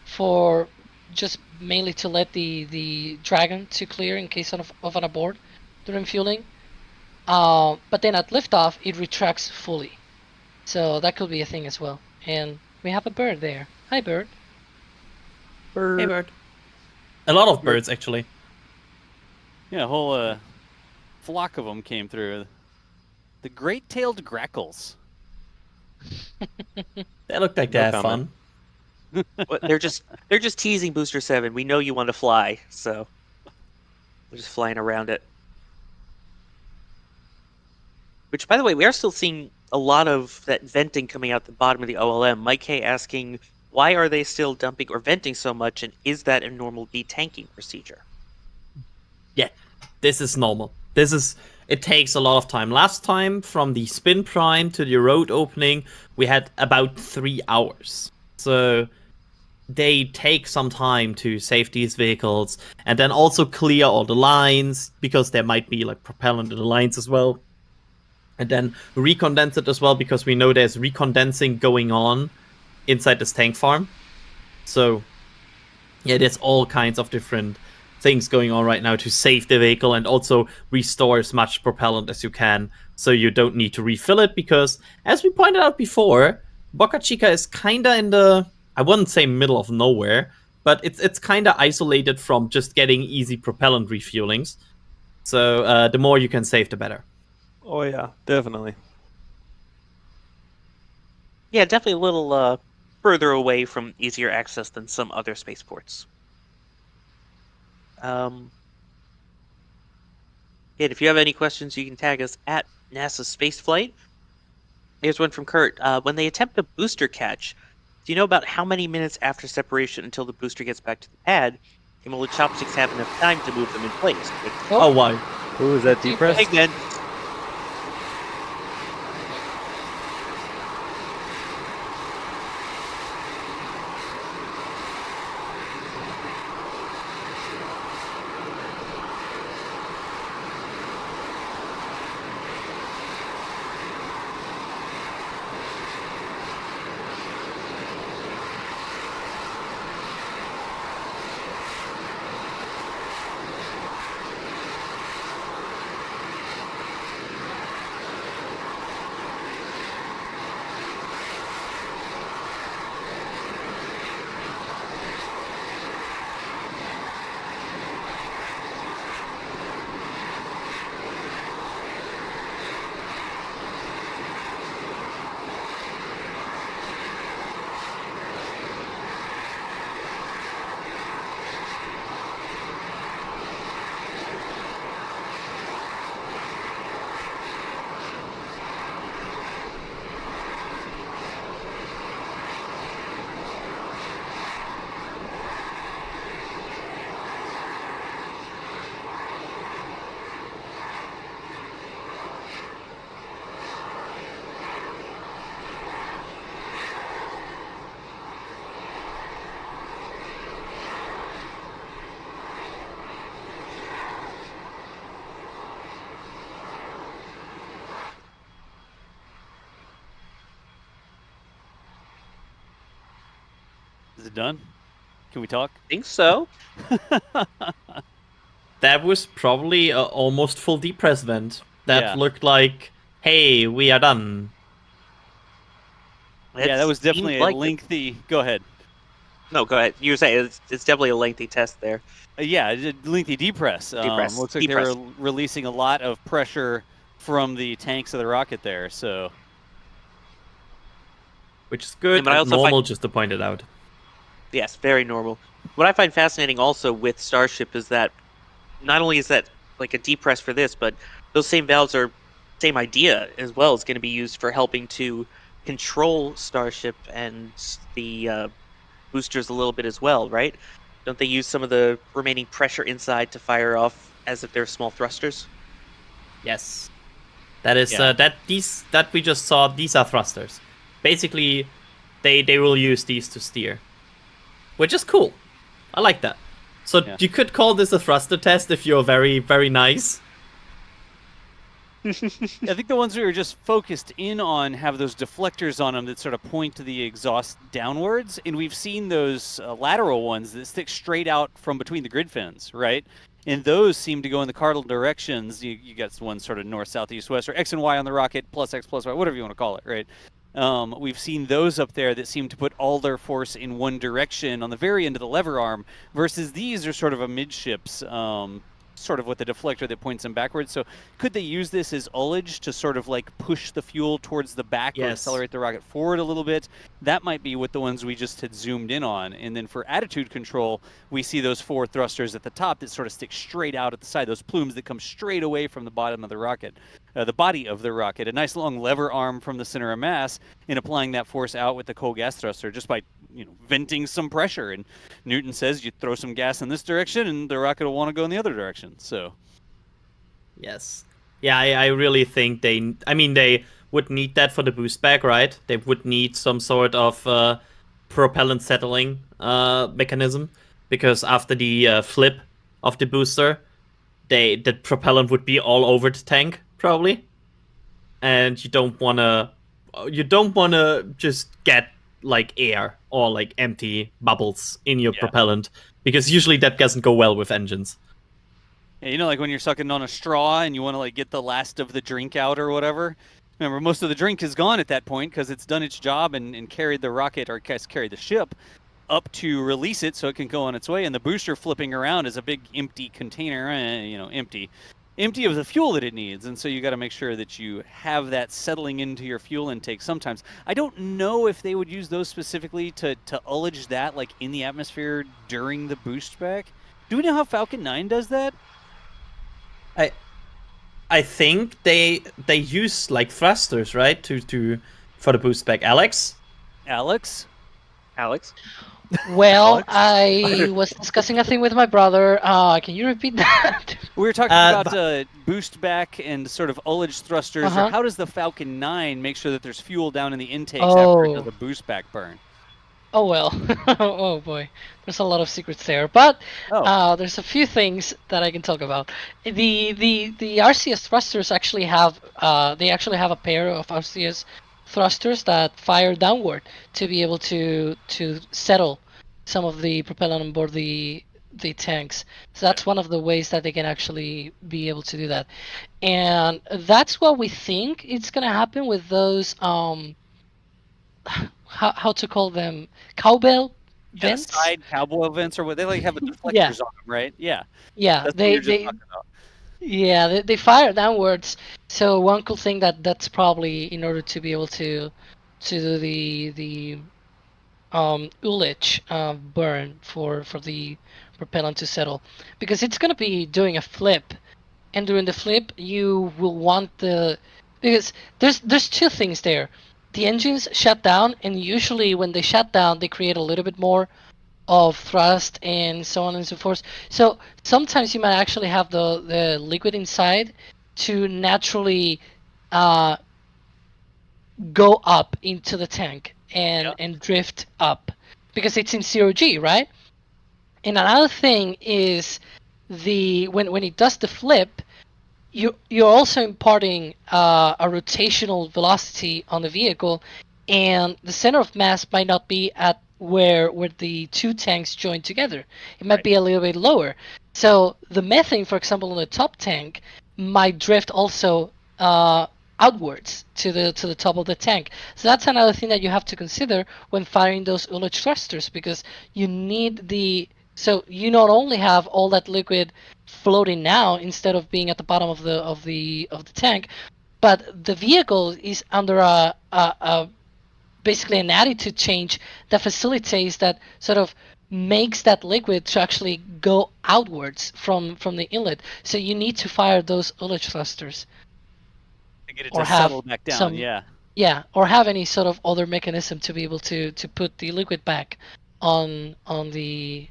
for just mainly to let the Dragon to clear in case of an abort during fueling. But then at liftoff, it retracts fully. So that could be a thing as well. And we have a bird there. Hi, bird. Hey, bird. A lot of birds, actually. Yeah, a whole flock of them came through. The great-tailed grackles. They look like they have fun. But they're just teasing Booster 7. We know you want to fly, so we're just flying around it. Which, by the way, we are still seeing a lot of that venting coming out the bottom of the OLM. Mike K asking, why are they still dumping or venting so much, and is that a normal detanking procedure? Yeah, this is normal. It takes a lot of time. Last time, from the spin prime to the road opening, we had about 3 hours. So they take some time to save these vehicles and then also clear all the lines, because there might be like propellant in the lines as well. And then recondense it as well, because we know there's recondensing going on inside this tank farm. So yeah, there's all kinds of different things going on right now to save the vehicle and also restore as much propellant as you can, so you don't need to refill it, because as we pointed out before, Boca Chica is kinda in the, I wouldn't say middle of nowhere, but it's kinda isolated from just getting easy propellant refuelings. So the more you can save, the better. Oh yeah, definitely. Yeah, definitely a little further away from easier access than some other spaceports. And if you have any questions, you can tag us at NASA Spaceflight. Here's one from Kurt. When they attempt a booster catch, do you know about how many minutes after separation until the booster gets back to the pad, and will the chopsticks have enough time to move them in place? Oh, why? Who is that deep press? Again. Is it done? Can we talk? Think so. That was probably a almost full depress vent. That Yeah. looked like, hey, we are done. Yeah, that was definitely a like lengthy. Go ahead. No, go ahead. You were saying it's definitely a lengthy test there. Yeah, a lengthy depress. Depress. Looks like they were releasing a lot of pressure from the tanks of the rocket there. So, which is good. but I also normal, just to point it out. Yes, very normal. What I find fascinating also with Starship is that not only is that like a depress for this, but those same valves are same idea as well. It's going to be used for helping to control Starship and the boosters a little bit as well, right? Don't they use some of the remaining pressure inside to fire off as if they're small thrusters? Yes, that is that we just saw. These are thrusters. Basically, they will use these to steer, which is cool. I like that. So you could call this a thruster test if you're very, very nice. I think the ones we were just focused in on have those deflectors on them that sort of point to the exhaust downwards, and we've seen those lateral ones that stick straight out from between the grid fins, right? And those seem to go in the cardinal directions. You got one sort of north, south, east, west, or X and Y on the rocket, plus X, plus Y, whatever you want to call it, right? We've seen those up there that seem to put all their force in one direction on the very end of the lever arm, versus these are sort of a midships, sort of with the deflector that points them backwards. So could they use this as ullage to sort of like push the fuel towards the back or accelerate the rocket forward a little bit? That might be what the ones we just had zoomed in on. And then for attitude control, we see those 4 thrusters at the top that sort of stick straight out at the side, those plumes that come straight away from the bottom of the rocket. The body of the rocket, a nice long lever arm from the center of mass, and applying that force out with the cold gas thruster just by venting some pressure. And Newton says you throw some gas in this direction and the rocket will want to go in the other direction. So yes, yeah, I really think they would need that for the boost back, right? They would need some sort of propellant settling mechanism, because after the flip of the booster, the propellant would be all over the tank probably, and you don't wanna just get like air or like empty bubbles in your propellant, because usually that doesn't go well with engines. Yeah, like when you're sucking on a straw and you want to like get the last of the drink out or whatever. Remember, most of the drink is gone at that point because it's done its job and carried the rocket, or carried the ship up to release it so it can go on its way. And the booster flipping around is a big empty container, empty of the fuel that it needs. And so you got to make sure that you have that settling into your fuel intake sometimes. I don't know if they would use those specifically to ullage that like in the atmosphere during the boost back. Do we know how Falcon 9 does that? I think they use like thrusters, right, to for the boost back. Alex? Well, I was discussing a thing with my brother. Can you repeat that? We were talking about boost back and sort of ullage thrusters. Or how does the Falcon 9 make sure that there's fuel down in the intakes after it does the boost back burn? Oh well, oh boy, there's a lot of secrets there, but there's a few things that I can talk about. The RCS thrusters actually have a pair of RCS thrusters that fire downward to be able to settle some of the propellant on board the tanks. So that's one of the ways that they can actually be able to do that, and that's what we think it's gonna happen with those how to call them, cowbell vents? Side cowbell vents, or what they like have deflectors on them, right? Yeah. Yeah, That's they fire downwards. So one cool thing that's probably in order to be able to do the ullage burn for the propellant to settle, because it's gonna be doing a flip, and during the flip you will want because there's 2 things there. The engines shut down, and usually when they shut down, they create a little bit more of thrust and so on and so forth. So sometimes you might actually have the liquid inside to naturally go up into the tank and drift up, because it's in 0G, right? And another thing is when it does the flip, you're also imparting a rotational velocity on the vehicle, and the center of mass might not be at where the two tanks join together. It might be a little bit lower. So the methane, for example, on the top tank might drift also outwards to the top of the tank. So that's another thing that you have to consider when firing those ullage thrusters, because you need so you not only have all that liquid floating now instead of being at the bottom of the tank, but the vehicle is under a basically an attitude change that facilitates that, sort of makes that liquid to actually go outwards from the inlet. So you need to fire those ullage thrusters. To get it or to have settle back down, some, yeah. Or have any sort of other mechanism to be able to put the liquid back on the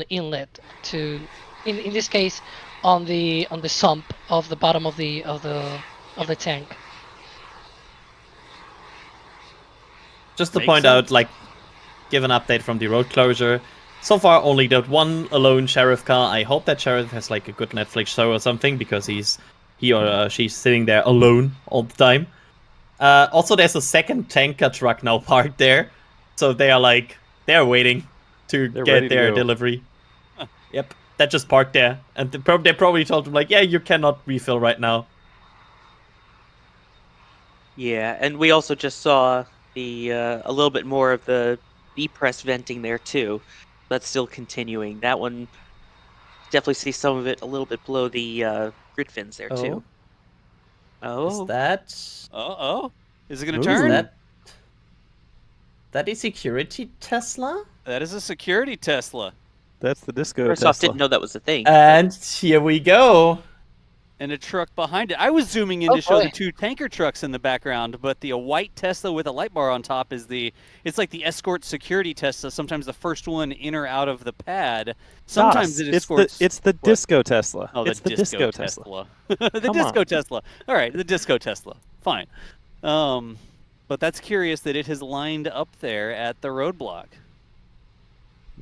inlet, to in this case on the sump of the bottom of the tank. Just to Makes point sense. out, like, give an update from the road closure. So far, only that one alone sheriff car. I hope that sheriff has like a good Netflix show or something, because he or she's sitting there alone all the time. Also, there's a second tanker truck now parked there, so they're waiting to get their delivery. Yep, that just parked there, and they probably told them like, yeah, you cannot refill right now. Yeah, and we also just saw a little bit more of the depress venting there too. That's still continuing. That one, definitely see some of it a little bit below the grid fins there too. Oh. Is that? Is it gonna turn? Is that a security Tesla? That is a security Tesla. That's the disco First off, didn't know that was a thing. And here we go. And a truck behind it. I was zooming in to show the two tanker trucks in the background, but the white Tesla with a light bar on top is it's like the escort security Tesla. Sometimes the first one in or out of the pad. Sometimes it escorts. It's the disco Tesla. Oh, it's the disco Tesla. The disco Tesla. All right, the disco Tesla. Fine. But that's curious that it has lined up there at the roadblock.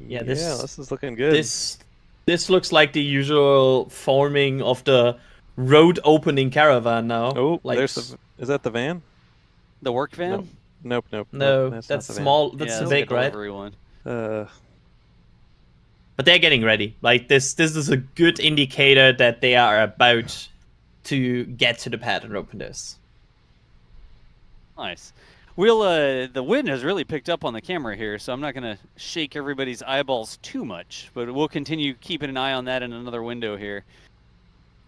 Yeah, this is looking good. This looks like the usual forming of the road opening caravan now. Oh, like, is that the van? The work van? Nope. No, that's that's not the small. van. That's the big, right? One. But they're getting ready. Like this is a good indicator that they are about to get to the pad and open this. Nice. We'll the wind has really picked up on the camera here, so I'm not going to shake everybody's eyeballs too much, but we'll continue keeping an eye on that in another window here.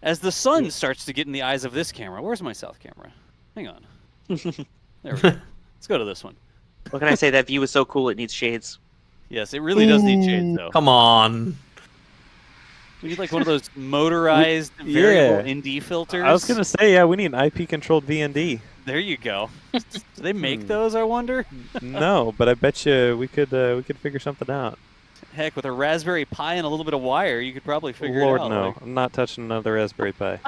As the sun starts to get in the eyes of this camera. Where's my south camera? Hang on. There we go. Let's go to this one. What can I say? That view is so cool, it needs shades. Yes, it really does need shades, though. Come on. We need like one of those motorized variable ND filters. I was going to say, yeah, we need an IP-controlled VND. There you go. Do they make those, I wonder? No, but I bet you we could figure something out. Heck, with a Raspberry Pi and a little bit of wire, you could probably figure Lord, it out. no. I'm not touching another Raspberry Pi.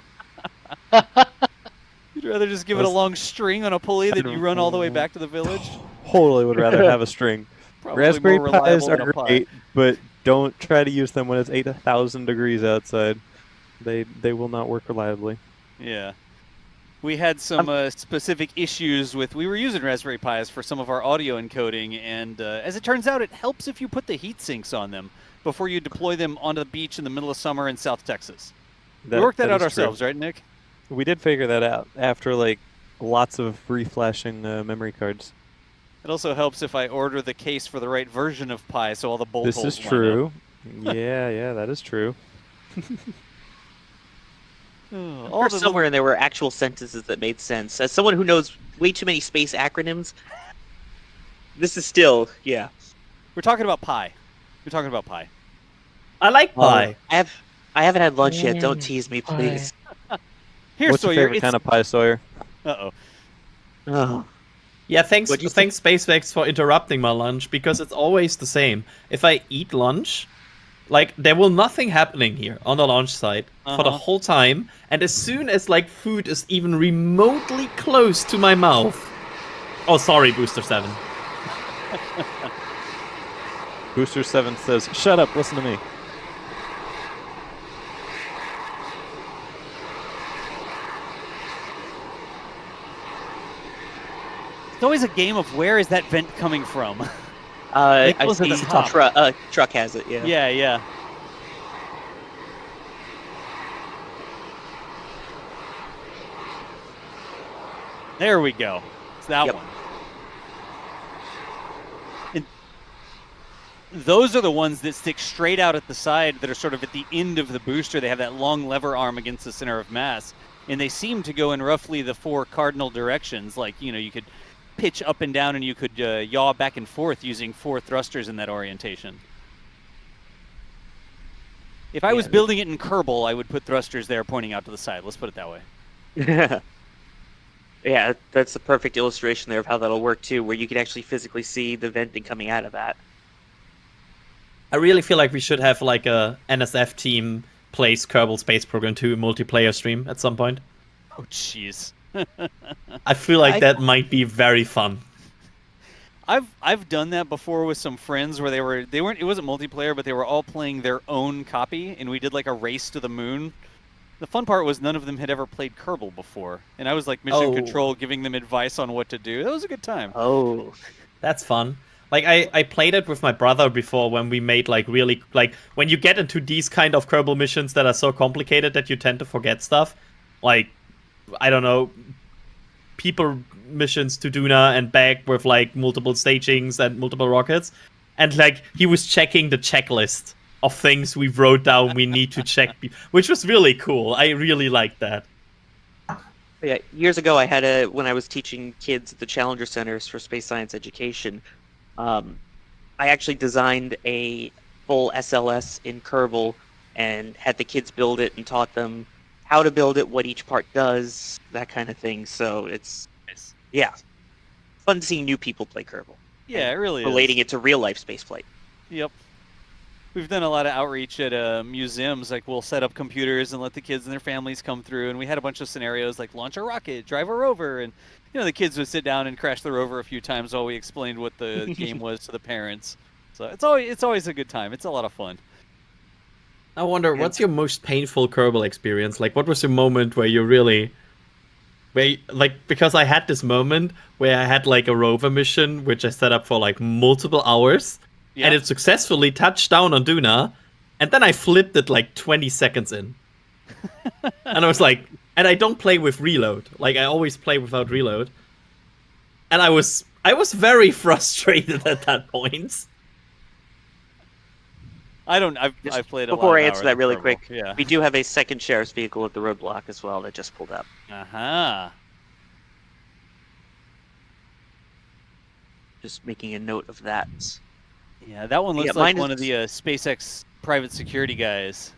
You'd rather just give it a long string on a pulley than you run all the way back to the village? Totally would rather have a string. Probably Raspberry more Pis reliable than are a Pi. great, but don't try to use them when it's 8,000 degrees outside. They will not work reliably. Yeah. We had some specific issues we were using Raspberry Pis for some of our audio encoding, and as it turns out, it helps if you put the heat sinks on them before you deploy them onto the beach in the middle of summer in South Texas. We worked that out ourselves, right, Nick? We did figure that out after like lots of reflashing memory cards. It also helps if I order the case for the right version of Pi, so all the bolt holes This is line true. up. Yeah, that is true. Or somewhere in there were actual sentences that made sense. As someone who knows way too many space acronyms, this is still, yeah. We're talking about Pi. We're talking about Pi. I like Pi. I haven't had lunch yet. Don't tease me, please. Here, What's your Sawyer, favorite kind of pie, Sawyer? Uh-oh. Oh. Yeah, thanks SpaceX for interrupting my lunch, because it's always the same. If I eat lunch, like, there will nothing happening here on the launch site for the whole time, and as soon as, like, food is even remotely close to my mouth... Oh, sorry, Booster 7. Booster 7 says, shut up, listen to me. It's always a game of where is that vent coming from? I've goes at the seen top. truck has it. Yeah. Yeah, yeah. There we go. It's that one. And those are the ones that stick straight out at the side that are sort of at the end of the booster. They have that long lever arm against the center of mass. And they seem to go in roughly the 4 cardinal directions. Like, you could pitch up and down and you could yaw back and forth using 4 thrusters in that orientation. If I was building it in Kerbal, I would put thrusters there pointing out to the side. Let's put it that way. Yeah, that's the perfect illustration there of how that'll work too, where you can actually physically see the venting coming out of that. I really feel like we should have like a NSF team plays Kerbal Space Program 2 multiplayer stream at some point. Oh, jeez. I feel like that might be very fun. I've done that before with some friends where it wasn't multiplayer, but they were all playing their own copy, and we did like a race to the moon. The fun part was none of them had ever played Kerbal before, and I was like mission control, giving them advice on what to do. That was a good time. Oh, that's fun. Like I played it with my brother before when we made like really like when you get into these kind of Kerbal missions that are so complicated that you tend to forget stuff. Like I don't know, people missions to Duna and back with like multiple stagings and multiple rockets, and like he was checking the checklist of things we wrote down we need to check, which was really cool. I really liked that. Yeah, years ago I had when I was teaching kids at the Challenger Centers for Space Science Education, I actually designed a full SLS in Kerbal and had the kids build it and taught them how to build it, what each part does, that kind of thing. So it's fun seeing new people play Kerbal. Yeah, it really is. Relating it to real life spaceflight. Yep. We've done a lot of outreach at museums. Like we'll set up computers and let the kids and their families come through. And we had a bunch of scenarios like launch a rocket, drive a rover, and the kids would sit down and crash the rover a few times while we explained what the game was to the parents. So it's always a good time. It's a lot of fun. I wonder, what's your most painful Kerbal experience? Like, what was the moment where you really, because I had this moment where I had like a rover mission which I set up for like multiple hours. Yeah. And it successfully touched down on Duna, and then I flipped it like 20 seconds in. And I was like, and I don't play with reload. Like I always play without reload. And I was very frustrated at that point. I've played a lot. Before I answer that really Kerbal. quick, Yeah. we do have a second sheriff's vehicle at the roadblock as well that just pulled up. Uh-huh. Just making a note of that. Yeah, that one looks like one of the SpaceX private security guys.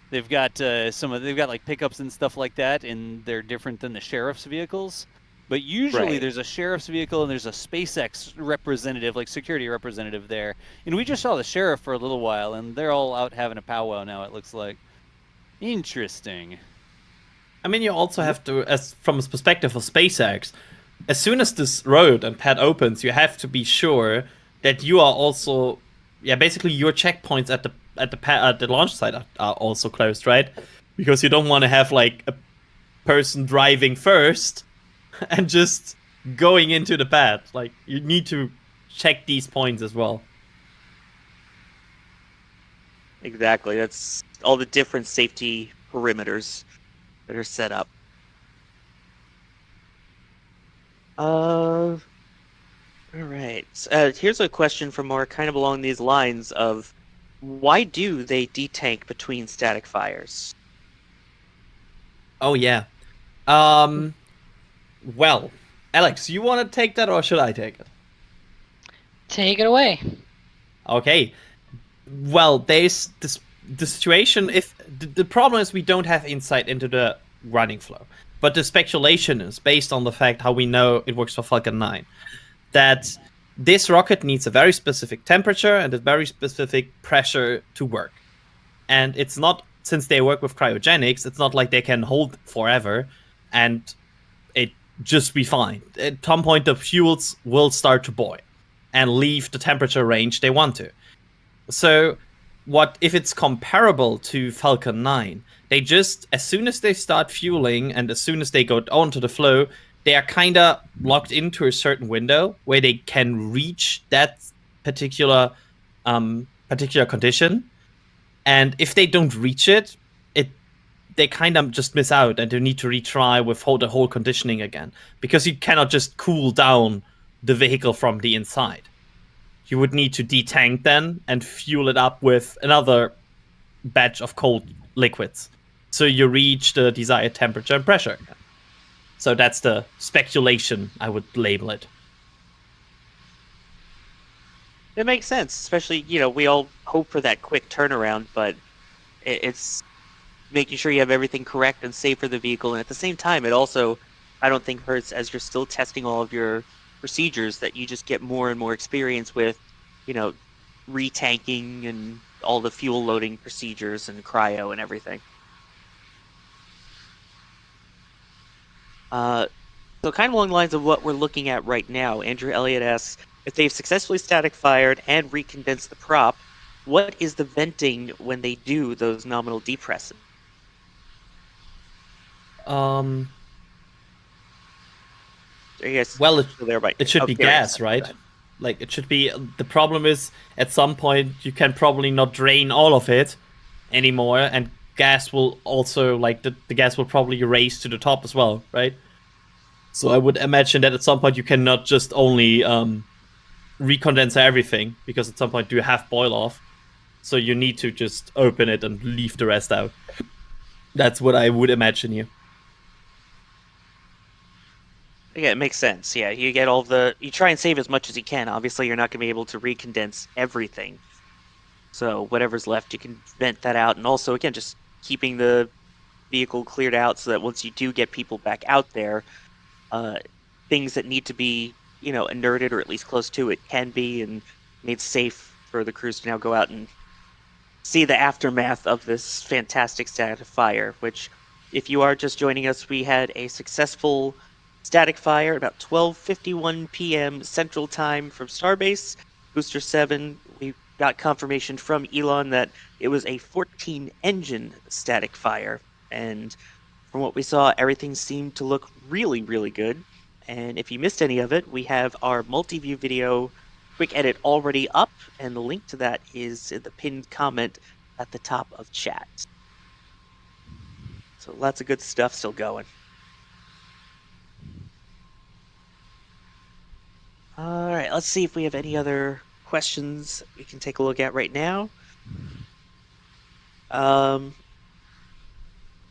They've got they've got like pickups and stuff like that, and they're different than the sheriff's vehicles. But usually there's a sheriff's vehicle and there's a SpaceX representative, like security representative there. And we just saw the sheriff for a little while, and they're all out having a powwow now, it looks like. Interesting. I mean, you also have to, from a perspective of SpaceX, as soon as this road and pad opens, you have to be sure that you are also, basically your checkpoints at the launch site are also closed, right? Because you don't want to have like a person driving first and just going into the pad. Like you need to check these points as well. Exactly. That's all the different safety perimeters that are set up. All right. Here's a question from Mark, kind of along these lines of, why do they detank between static fires? Oh yeah. Well, Alex, you want to take that or should I take it? Take it away. Okay. Well, there's the situation. If the problem is we don't have insight into the running flow, but the speculation is based on the fact how we know it works for Falcon 9, that this rocket needs a very specific temperature and a very specific pressure to work. And it's not, since they work with cryogenics, it's not like they can hold forever and it just be fine. At some point, the fuels will start to boil and leave the temperature range they want to. So what if it's comparable to Falcon 9? They just, as soon as they start fueling and as soon as they go onto the flow, they are kind of locked into a certain window where they can reach that particular condition, and if they don't reach it, they kind of just miss out, and they need to retry with the whole conditioning again, because you cannot just cool down the vehicle from the inside. You would need to detank then and fuel it up with another batch of cold liquids, so you reach the desired temperature and pressure. So that's the speculation, I would label it. It makes sense, especially, we all hope for that quick turnaround, but it's making sure you have everything correct and safe for the vehicle, and at the same time, it also, I don't think, hurts as you're still testing all of your procedures, that you just get more and more experience with, retanking and all the fuel loading procedures and cryo and everything. So kind of along the lines of what we're looking at right now, Andrew Elliott asks, if they've successfully static fired and recondensed the prop, what is the venting when they do those nominal depresses? Well, it should be gas, right? Like, it should be. The problem is, at some point, you can probably not drain all of it anymore, and gas will also, the gas will probably raise to the top as well, right? So I would imagine that at some point you cannot just only recondense everything, because at some point you have boil off. So you need to just open it and leave the rest out. That's what I would imagine here. Yeah, it makes sense. Yeah, you get you try and save as much as you can. Obviously, you're not going to be able to recondense everything. So whatever's left, you can vent that out. And also, again, just keeping the vehicle cleared out so that once you do get people back out there, things that need to be, inerted or at least close to it can be, and made safe for the crews to now go out and see the aftermath of this fantastic static fire, which, if you are just joining us, we had a successful static fire at about 12:51 p.m. Central Time from Starbase. Booster 7, we got confirmation from Elon that it was a 14-engine static fire, and from what we saw, everything seemed to look really, really good. And if you missed any of it, we have our multi-view video quick edit already up, and the link to that is in the pinned comment at the top of chat. So lots of good stuff still going. All right, let's see if we have any other questions we can take a look at right now.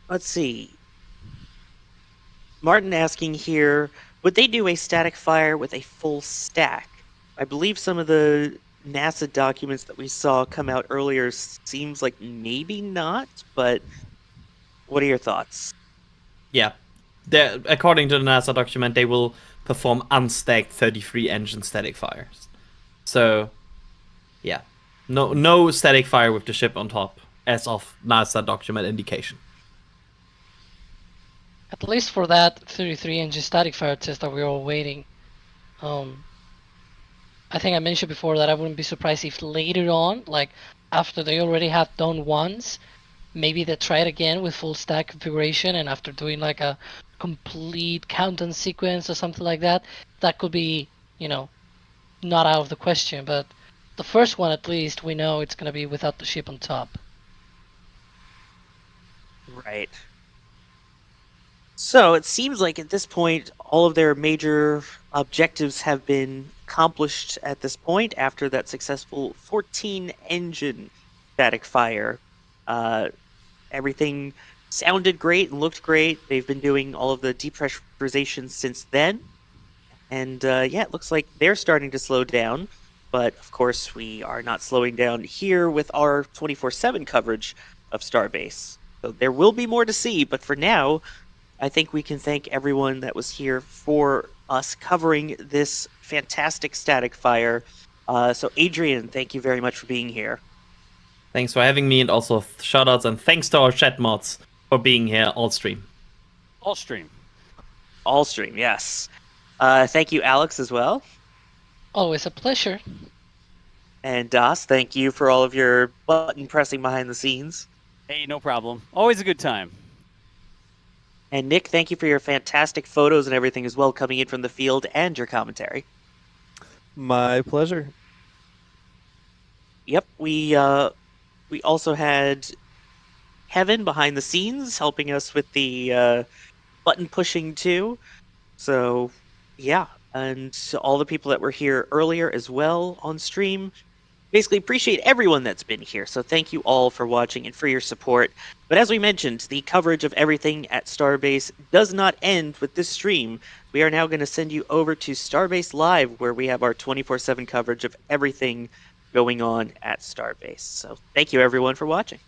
Let's see. Martin asking here, would they do a static fire with a full stack? I believe some of the NASA documents that we saw come out earlier seems like maybe not, but what are your thoughts? Yeah. According to the NASA document, they will perform unstacked 33-engine static fires. So, yeah. No static fire with the ship on top, as of NASA document indication. At least for that 33-engine static fire test that we're all waiting. I think I mentioned before that I wouldn't be surprised if later on, like after they already have done once, maybe they try it again with full stack configuration, and after doing like a complete countdown sequence or something like that, that could be, not out of the question. But the first one, at least, we know it's going to be without the ship on top. Right. So it seems like at this point, all of their major objectives have been accomplished at this point after that successful 14-engine static fire. Everything sounded great and looked great. They've been doing all of the depressurization since then. And yeah, it looks like they're starting to slow down. But of course, we are not slowing down here with our 24/7 coverage of Starbase. So there will be more to see, but for now, I think we can thank everyone that was here for us covering this fantastic static fire. So Adrian, thank you very much for being here. Thanks for having me, and also shoutouts and thanks to our chat mods for being here all stream. All stream. All stream, yes. Thank you, Alex, as well. Always a pleasure. And Das, thank you for all of your button pressing behind the scenes. Hey, no problem. Always a good time. And Nick, thank you for your fantastic photos and everything as well, coming in from the field, and your commentary. My pleasure. Yep, we also had Kevin behind the scenes helping us with the button pushing too. So yeah, and all the people that were here earlier as well on stream. Basically, appreciate everyone that's been here. So thank you all for watching and for your support. But as we mentioned, the coverage of everything at Starbase does not end with this stream. We are now going to send you over to Starbase Live, where we have our 24/7 coverage of everything going on at Starbase. So thank you everyone for watching.